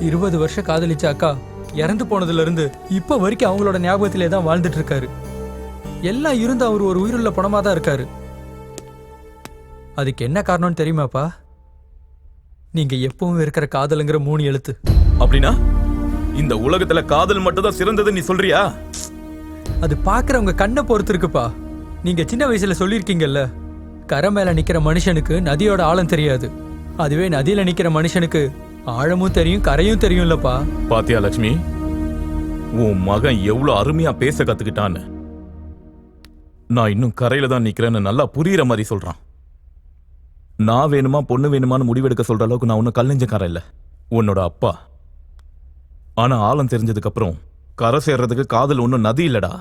Speaker 11: 20 வருஷம் காதலிச்ச அக்கா இறந்து போனதுல இருந்து இப்ப வரைக்கும் அவங்களோட ஞாபகத்திலே தான் வாழ்ந்துட்டு இருக்காரு. எல்லாம் இருந்து அவர் ஒரு உயிருள்ள பணமா தான் இருக்காரு. அதுக்கு என்ன காரணம்னு தெரியுமாப்பா? நீங்க எப்பவும் இருக்கிற காதலுங்கிற 3 எழுத்து.
Speaker 3: அப்படின்னா இந்த உலகத்துல காதல் மட்டும் தான் சிறந்தது நீ சொல்றியா?
Speaker 11: அது பாக்குறவங்க கண்ணை பொறுத்து இருக்குப்பா. நீங்க சின்ன வயசுல சொல்லிருக்கீங்கல்ல, கரை மேல நிக்கிற மனுஷனுக்கு நதியோட ஆழம் தெரியாது, அதுவே நதியில நிக்கிற மனுஷனுக்கு ஆழமும் தெரியும் கரையும் தெரியும்லப்பா.
Speaker 3: பாத்தியா லட்சுமி, உன் மகன் எவ்வளவு அருமையா பேச கத்துக்கிட்டான்னு. நான் இன்னும் கரையில தான் நிக்கிறேன்னு நல்லா புரியுற மாதிரி சொல்றான். நான் வேணுமா பொண்ணு வேணுமான்னு முடிவெடுக்க சொல்ற அளவுக்கு நான் ஒன்னும் கல்லஞ்சக்காரன் இல்ல, உன்னோட அப்பா. ஆனா ஆழம் தெரிஞ்சதுக்கு அப்புறம் கரை சேர்றதுக்கு காதல் ஒன்னும் நதி இல்லடா,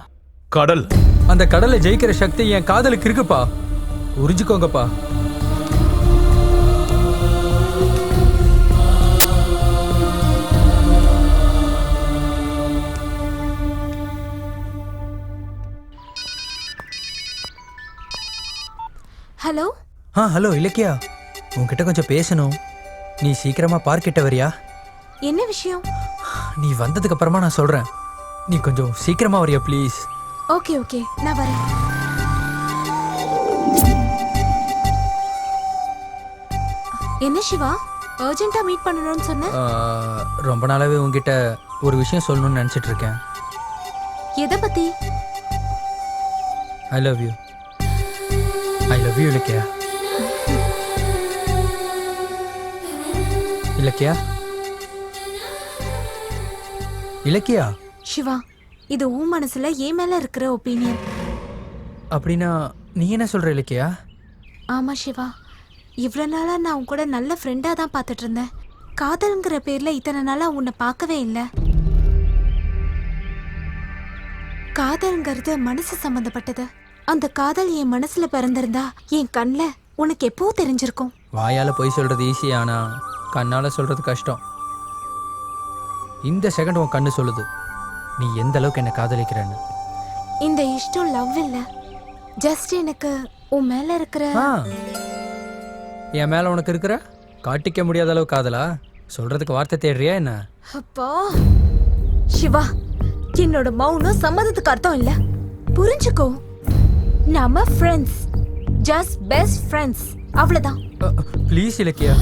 Speaker 3: கடல்.
Speaker 11: அந்த கடலை ஜெயிக்கிற சக்தி என் காதலுக்கு இருக்குப்பா, புரிஞ்சுக்கோங்கப்பா.
Speaker 10: ஹலோ
Speaker 11: ஹலோ இலக்கியா, உன்கிட்ட கொஞ்சம் பேசணும். நீ சீக்கிரமா பார்க் கிட்ட வரியா?
Speaker 10: என்ன விஷயம்?
Speaker 11: நீ வந்ததுக்கு அப்புறமா நான் சொல்றேன். நீ கொஞ்சம் சீக்கிரமா வரியா ப்ளீஸ்?
Speaker 10: ஓகே ஓகே, நான் வரேன். என்ன சிவா, அர்ஜென்ட்டா மீட் பண்ணணும்னு சொன்ன?
Speaker 11: ரொம்ப நாளாவே உன்கிட்ட ஒரு விஷயம் சொல்லணும்னு நினைச்சிட்டு இருக்கேன்.
Speaker 10: எதை பத்தி?
Speaker 11: I love you. I love you Ilakkiya. Ilakkiya, Ilakkiya.
Speaker 10: Shiva, இது உன் மனசுல என் மேல இருக்கிற ஒப்பீனியன்.
Speaker 11: அப்படின்னா நீ என்ன சொல்ற இலக்கியா?
Speaker 10: ஆமா சிவா, இவ்வளோ நாளா நான் உன் கூட நல்ல ஃப்ரெண்டா தான் பார்த்துட்டு இருந்தேன். காதல்ங்கிற பேர்ல இத்தனை நாளா உன்னை பார்க்கவே இல்லை. காதல்ங்கிறது மனசு சம்பந்தப்பட்டது. அந்த காதல் என் மனசுல பிறந்திருந்தா என் கண்ணில் உனக்கு எப்போ தெரிஞ்சிருக்கும்.
Speaker 11: வாயால போய் சொல்றது ஈஸி, ஆனா கண்ணால சொல்றது கஷ்டம். இந்த செகண்ட் உன் கண்ணு சொல்லுது நீ எந்த அளவுக்கு என்ன காதலிக்கிறன்னு.
Speaker 10: இந்த இஷ்டம் லவ் இல்ல, ஜஸ்ட் எனக்கு உன் மேல இருக்கிற
Speaker 11: என் மேல உனக்கு இருக்கிற காட்டிக்க முடியாத அளவு காதலா? சொல்றதுக்கு வார்த்தை தேடுறியா என்ன?
Speaker 10: அப்பா சிவா, என்னோட மௌனம் சம்மதத்துக்கு அர்த்தம் இல்ல, புரிஞ்சுக்கோ. நாம ஃப்ரெண்ட்ஸ், ஜஸ்ட் பெஸ்ட் ஃப்ரெண்ட்ஸ், அவ்வளவுதான்.
Speaker 11: ப்ளீஸ் இலக்கியா,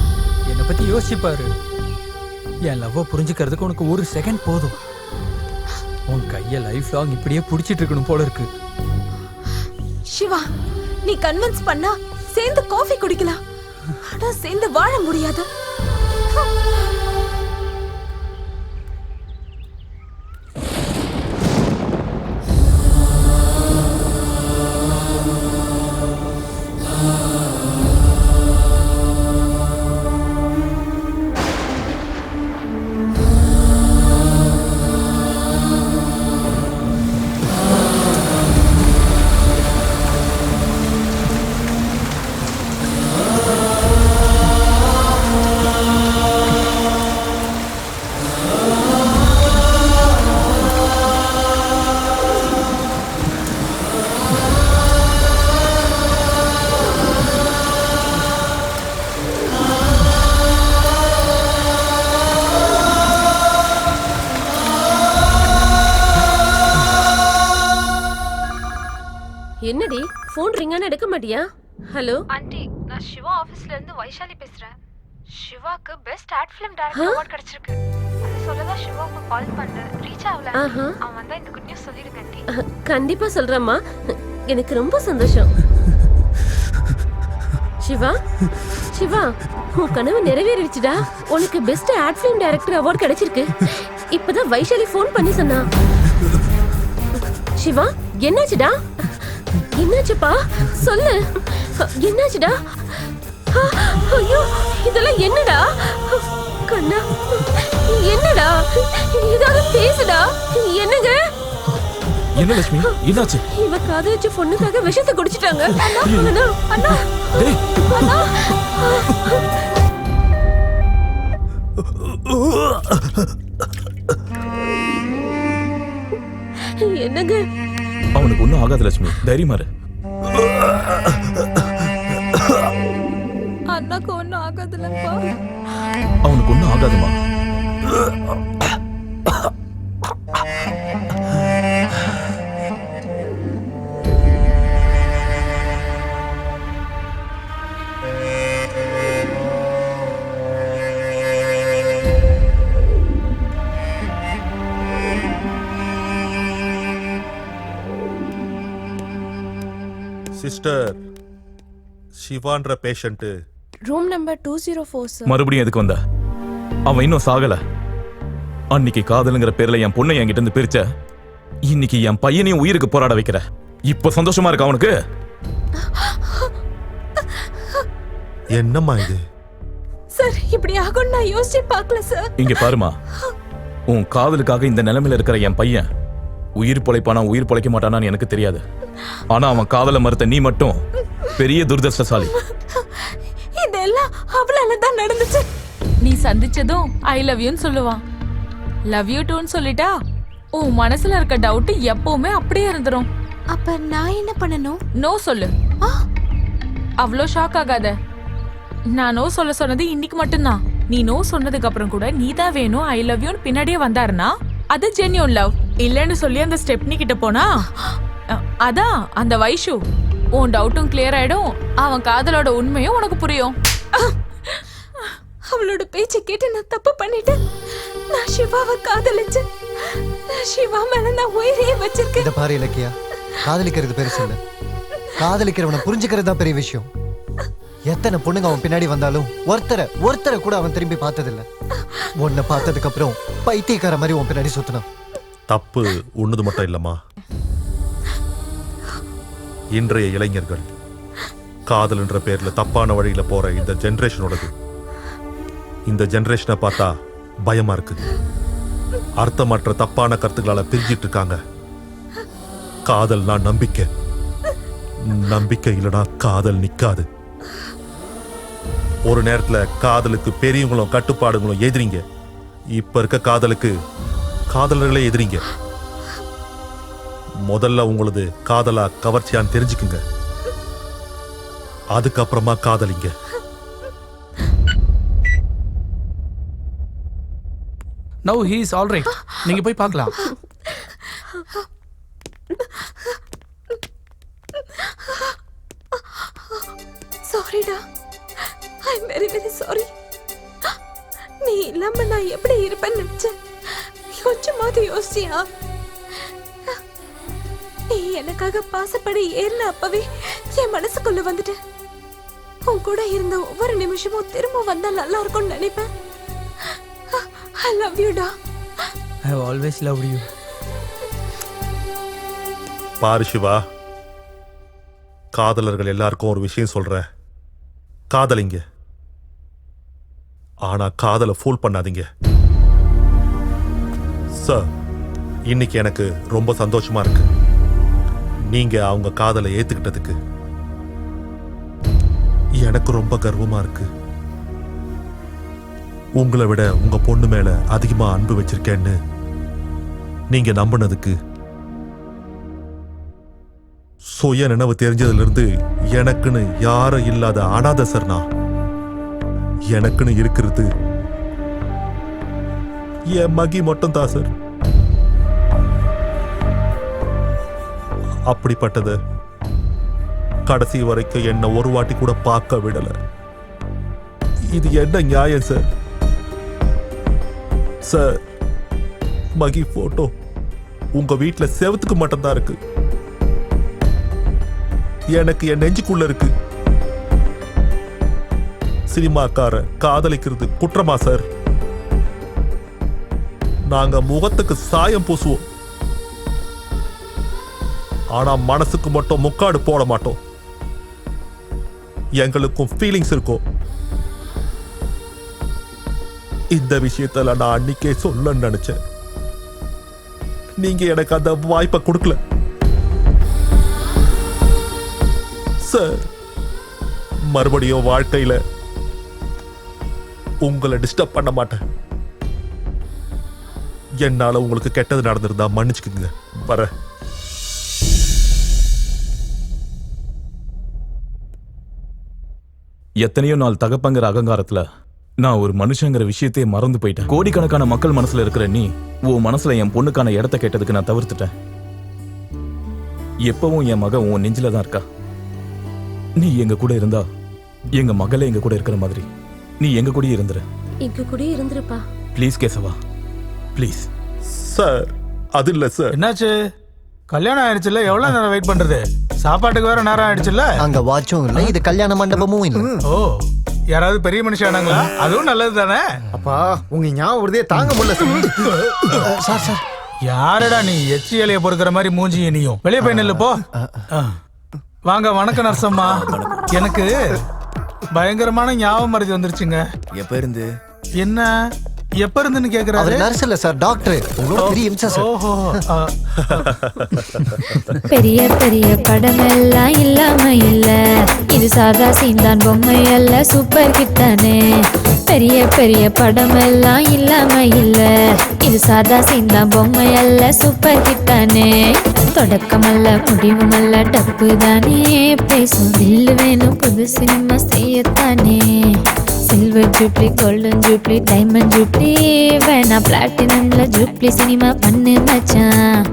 Speaker 11: என்னை பத்தி யோசிப்பாரு. என் லவ்வ புரிஞ்சுக்கிறதுக்கு உனக்கு ஒரு செகண்ட் போதும். உன் கைய லைஃப் லாங் இப்படியே புடிச்சிட்டு இருக்கணும் போல இருக்கு.
Speaker 10: சிவா, நீ கன்வின்ஸ் பண்ணா சேர்ந்து காஃபி குடிக்கலாம், ஆனா சேர்ந்து வாழ முடியாது.
Speaker 14: என்னடி ஃபோன் ரிங்கான எடுக்க மாட்டியா? ஹலோ
Speaker 19: ஆண்டி, நான் சிவா ஆபீஸ்ல இருந்து வைஷாலி பேசுறேன். சிவாக்கு best ad film director award கிடைச்சிருக்கு. அது சொல்லதான் சிவாக்கு கால் பண்ணேன், ரீச் ஆகல. அவன் வந்தா இந்த குட் நியூஸ் சொல்லிடுங்க ஆண்டி.
Speaker 14: கண்டிப்பா சொல்றேம்மா, எனக்கு ரொம்ப சந்தோஷம். சிவா, சிவா, உன் கனவு நிறைவேறிடுச்சுடா. உனக்கு best ad film director award கிடைச்சிருக்கு. இப்பதான் வைஷாலி ஃபோன் பண்ணி சொன்னா. சிவா, என்னாச்சுடா? என்னாச்சுப்பா சொல்லு, என்னாச்சுடா? ஐயோ, இதெல்லாம் என்னடா? கண்ணா, என்னடா? ஏதாவது பேசுடா. என்னங்க?
Speaker 3: என்ன லட்சுமி, என்னாச்சு?
Speaker 14: இவ காதலிச்ச பொண்ணுக்காக விஷத்தை குடிச்சிட்டாங்க. அண்ணா, அண்ணா, அண்ணா. என்னங்க?
Speaker 3: அவனுக்கு ஒன்னும் ஆகாது லட்சுமி, தைரியமா இரு.
Speaker 19: அண்ணாக்கு ஒன்னும் ஆகாதுலப்பா.
Speaker 3: அவனுக்கு ஒன்னும் ஆகாதுமா.
Speaker 8: சிஸ்டர், சிவான்ற பேஷண்ட்
Speaker 9: ரூம் நம்பர் 204 சார்.
Speaker 3: மறுபடியும் எதுக்கு வந்த? அவன் இன்னும் சாகல. அன்னைக்கு காதலுங்கிற பேர்ல என் பொண்ணை என்கிட்ட இருந்து பிரிச்ச, இன்னைக்கு என் பையனையும் உயிருக்கு போராட வைக்கிற. இப்ப சந்தோஷமா இருக்கா அவனுக்கு?
Speaker 8: என்னம்மா இது?
Speaker 9: சார், இப்படி ஆகும் நான் யோசிச்சு பார்க்கல சார்.
Speaker 3: இங்க பாருமா, உன் காதலுக்காக இந்த நிலைமையில இருக்கிற என் பையன் உயிர் பொழைப்பானா உயிர் பொழைக்க மாட்டானான்னு எனக்கு தெரியாது. ஆனா அவன் காதலை மறுத்த நீ மட்டும் பெரிய துர்தர்ஷ்டசாலி.
Speaker 9: இதெல்லாம் அவளால தான் நடந்துச்சு.
Speaker 2: நீ சந்திச்சதும் ஐ லவ் யூன்னு சொல்லுவான். லவ் யூ டூன்னு சொல்லிட்டா உன் மனசுல இருக்க டவுட் எப்பவுமே அப்படியே இருந்துரும்.
Speaker 10: அப்ப நான் என்ன பண்ணணும்?
Speaker 2: நோ சொல்லு. அவ்வளோ ஷாக் ஆகாத. நான் நோ சொல்ல சொன்னது இன்னைக்கு மட்டும்தான். நீ நோ சொன்னதுக்கு அப்புறம் கூட நீ தான் வேணும் ஐ லவ் யூன்னு பின்னாடியே வந்தாருன்னா அது ஜென்யூன் லவ். இல்லைன்னு சொல்லி அந்த ஸ்டெப்னி கிட்ட போனா அதான் அந்த வைஷு உன் டவுட்டும் கிளியர் ஆயிடும். அவன் காதலோட உண்மையும் உனக்கு புரியும்.
Speaker 9: அவளோட பேச்சை கேட்டு நான் தப்பு பண்ணிட்டேன். நான் சிவாவை காதலிச்சேன். சிவா மேல நான் உயிரையே வச்சிருக்கேன்.
Speaker 5: இத பாரு இலக்கியா, காதலிக்கிறது பெருசு இல்ல, காதலிக்கிறவனை புரிஞ்சுக்கிறது தான் பெரிய விஷயம். எத்தனை பொண்ணுங்க அவன் பின்னாடி வந்தாலும் ஒருத்தரை கூட அவன் திரும்பி பார்த்ததில்ல. உன்னை பார்த்ததுக்கு அப்புறம் பைத்தியக்கார மாதிரி உன் பின்னாடி சுத்தினான்.
Speaker 8: தப்பு உன்னது மட்டும் இல்லம்மா, இன்றைய இளைஞர்கள் காதல் என்ற பேர்ல தப்பான வழியில போற இந்த ஜெனரேஷனோடது. இந்த ஜெனரேஷனை பார்த்தா பயமா இருக்கு. அர்த்தமற்ற தப்பான கருத்துக்களால பிரிஞ்சிட்டு இருக்காங்க. காதல்னா நம்பிக்கை, நம்பிக்கை இல்லனா காதல் நிக்காது. ஒரு நேரத்துல காதலுக்கு பெரியவங்களும் கட்டுப்பாடுகளும் எதிரிங்க. இப்ப இருக்க காதலுக்கு காதலர்களே எதிரிங்க. முதல்ல உங்களது காதலா கவர்ச்சியான்னு தெரிஞ்சுக்குங்க, அதுக்கப்புறமா காதலிங்க.
Speaker 12: Now he is all right. நீங்க போய் பார்க்கலாம்.
Speaker 9: சாரிடா, I am very very sorry. நீ இல்லாம நான் எப்படி இருப்பேன்னு நினைச்சேன். கொஞ்சமாவது யோசிச்சியா? நீ எனக்காக பாசப்படி ஏறின அப்பவே என் மனசுக்குள்ள வந்துட்டு உன் கூட இருந்த ஒவ்வொரு நிமிஷமும் திரும்ப வந்தா நல்லா இருக்கும்னு நினைப்பேன். I love you டா.
Speaker 11: I have always loved you.
Speaker 8: பாரு சிவா, காதலர்கள் எல்லாருக்கும் ஒரு விஷயம் சொல்றேன், காதலிங்க. ஆனா காதலை ஃபூல் பண்ணாதீங்க. சார், இன்னைக்கு எனக்கு ரொம்ப சந்தோஷமா இருக்கு. நீங்க அவங்க காதலை ஏத்துக்கிட்டதுக்கு எனக்கு ரொம்ப கர்வமா இருக்கு. உங்களை விட உங்க பொண்ணு மேல அதிகமா அன்பு வச்சிருக்கேன்னு நீங்க நம்பினதுக்கு, சுய நினைவு தெரிஞ்சதுல இருந்து எனக்குன்னு யாரும் இல்லாத அனாதை சார் நான். எனக்குன்னு இருக்கிறது என் மகி மட்டும் தான் சார். அப்படிப்பட்டது கடைசி வரைக்கும் என்ன ஒரு வாட்டி கூட பார்க்க விடல. இது என்ன நியாயம் சார்? சார், மகி போட்டோ உங்க வீட்டுல செவத்துக்கு மட்டும்தான் இருக்கு, எனக்கு என் நெஞ்சுக்குள்ள இருக்கு. சினிமாக்கார காதலிக்கிறது குற்றமா சார்? நாங்க முகத்துக்கு சாயம் பூசுவோம், ஆனா மனசுக்கு மட்டும் முக்காடு போட மாட்டோம். எங்களுக்கும் ஃபீலிங்ஸ் இருக்கும். இந்த விஷயத்துல நான் அன்னைக்கே சொல்லணும்னு நினைச்சேன். நீங்க எனக்கு அந்த வாய்ப்பை கொடுக்கல சார். மறுபடியும் வாழ்க்கையில உங்களை டிஸ்டர்ப் பண்ண மாட்டேன். என்னால உங்களுக்கு கெட்டது நடந்திருந்தா மன்னிச்சுக்குங்க. வர
Speaker 3: எத்தனையோ நாள் தகப்பங்கிற அகங்காரத்துல நான் ஒரு மனுஷங்கிற விஷயத்தையே மறந்து போயிட்டேன். கோடிக்கணக்கான மக்கள் மனசுல இருக்கிற நீ உன் மனசுல என் பொண்ணுக்கான இடத்த கேட்டதுக்கு நான் தவிர்த்துட்டேன். எப்பவும் என் மக உன் நெஞ்சில தான் இருக்கா. நீ எங்க கூட இருந்தா எங்க மகளே எங்க கூட இருக்கிற மாதிரி நீ எங்க கூட இருந்துரு.
Speaker 14: எங்க கூட இருந்துருப்பா.
Speaker 3: Please Kesava, please.
Speaker 8: சார், அது இல்ல சார்.
Speaker 7: என்னாச்சு? கல்யாணம் ஆயிடுச்சுல்ல, எவ்வளவு நேரம் வெயிட் பண்றது? சாப்பாட்டுக்கு வேற நேரம் ஆயிடுச்சுல்ல.
Speaker 5: அங்க வாட்சும் இல்ல, இது கல்யாண மண்டபமும் இல்ல.
Speaker 7: ஓ, யாராவது பெரிய மனுஷனாங்களா? அதுவும் நல்லது தானே.
Speaker 6: அப்பா, உங்க ஞாபகத்தையே தாங்க முடியல
Speaker 5: சார். சார்,
Speaker 7: யாரடா நீ? எச்சி இலைய பொறுக்கிற மாதிரி மூஞ்சி நீயும். வெளியே போய் நில்லு போ. வாங்க. வணக்கம் நர்சம்மா. எனக்கு பயங்கரமான ஞாபகம் மறதி வந்துருச்சுங்க.
Speaker 4: எப்ப இருந்து?
Speaker 7: என்ன எப்ப இருந்துன்னு கேக்குறாரு?
Speaker 5: நர்ஸ் இல்ல சார், டாக்டர். உங்களுக்கு பெரிய இம்சை சார்.
Speaker 7: ஓஹோ.
Speaker 18: பெரிய பெரிய படமெல்லாம் இல்லாம இல்ல, இது சாதா சீந்தான் பொம்மை அல்ல, சூப்பர் கிட்டானே. பெரிய பெரிய படமெல்லாம் இல்லாம இல்ல, இது சாதா சீந்தான் பொம்மை அல்ல, சூப்பர் கிட்டானே. தொடக்கமல்ல முடிவுமல்ல, டப்பு தானே பேசும். தில்லு வேணும் புது சினிமா செய்யத்தானே silver jubilee golden jubilee diamond jubilee வேணா பிளாட்டினம்ல ஜூப்ளி சினிமா பண்ணு மச்சான்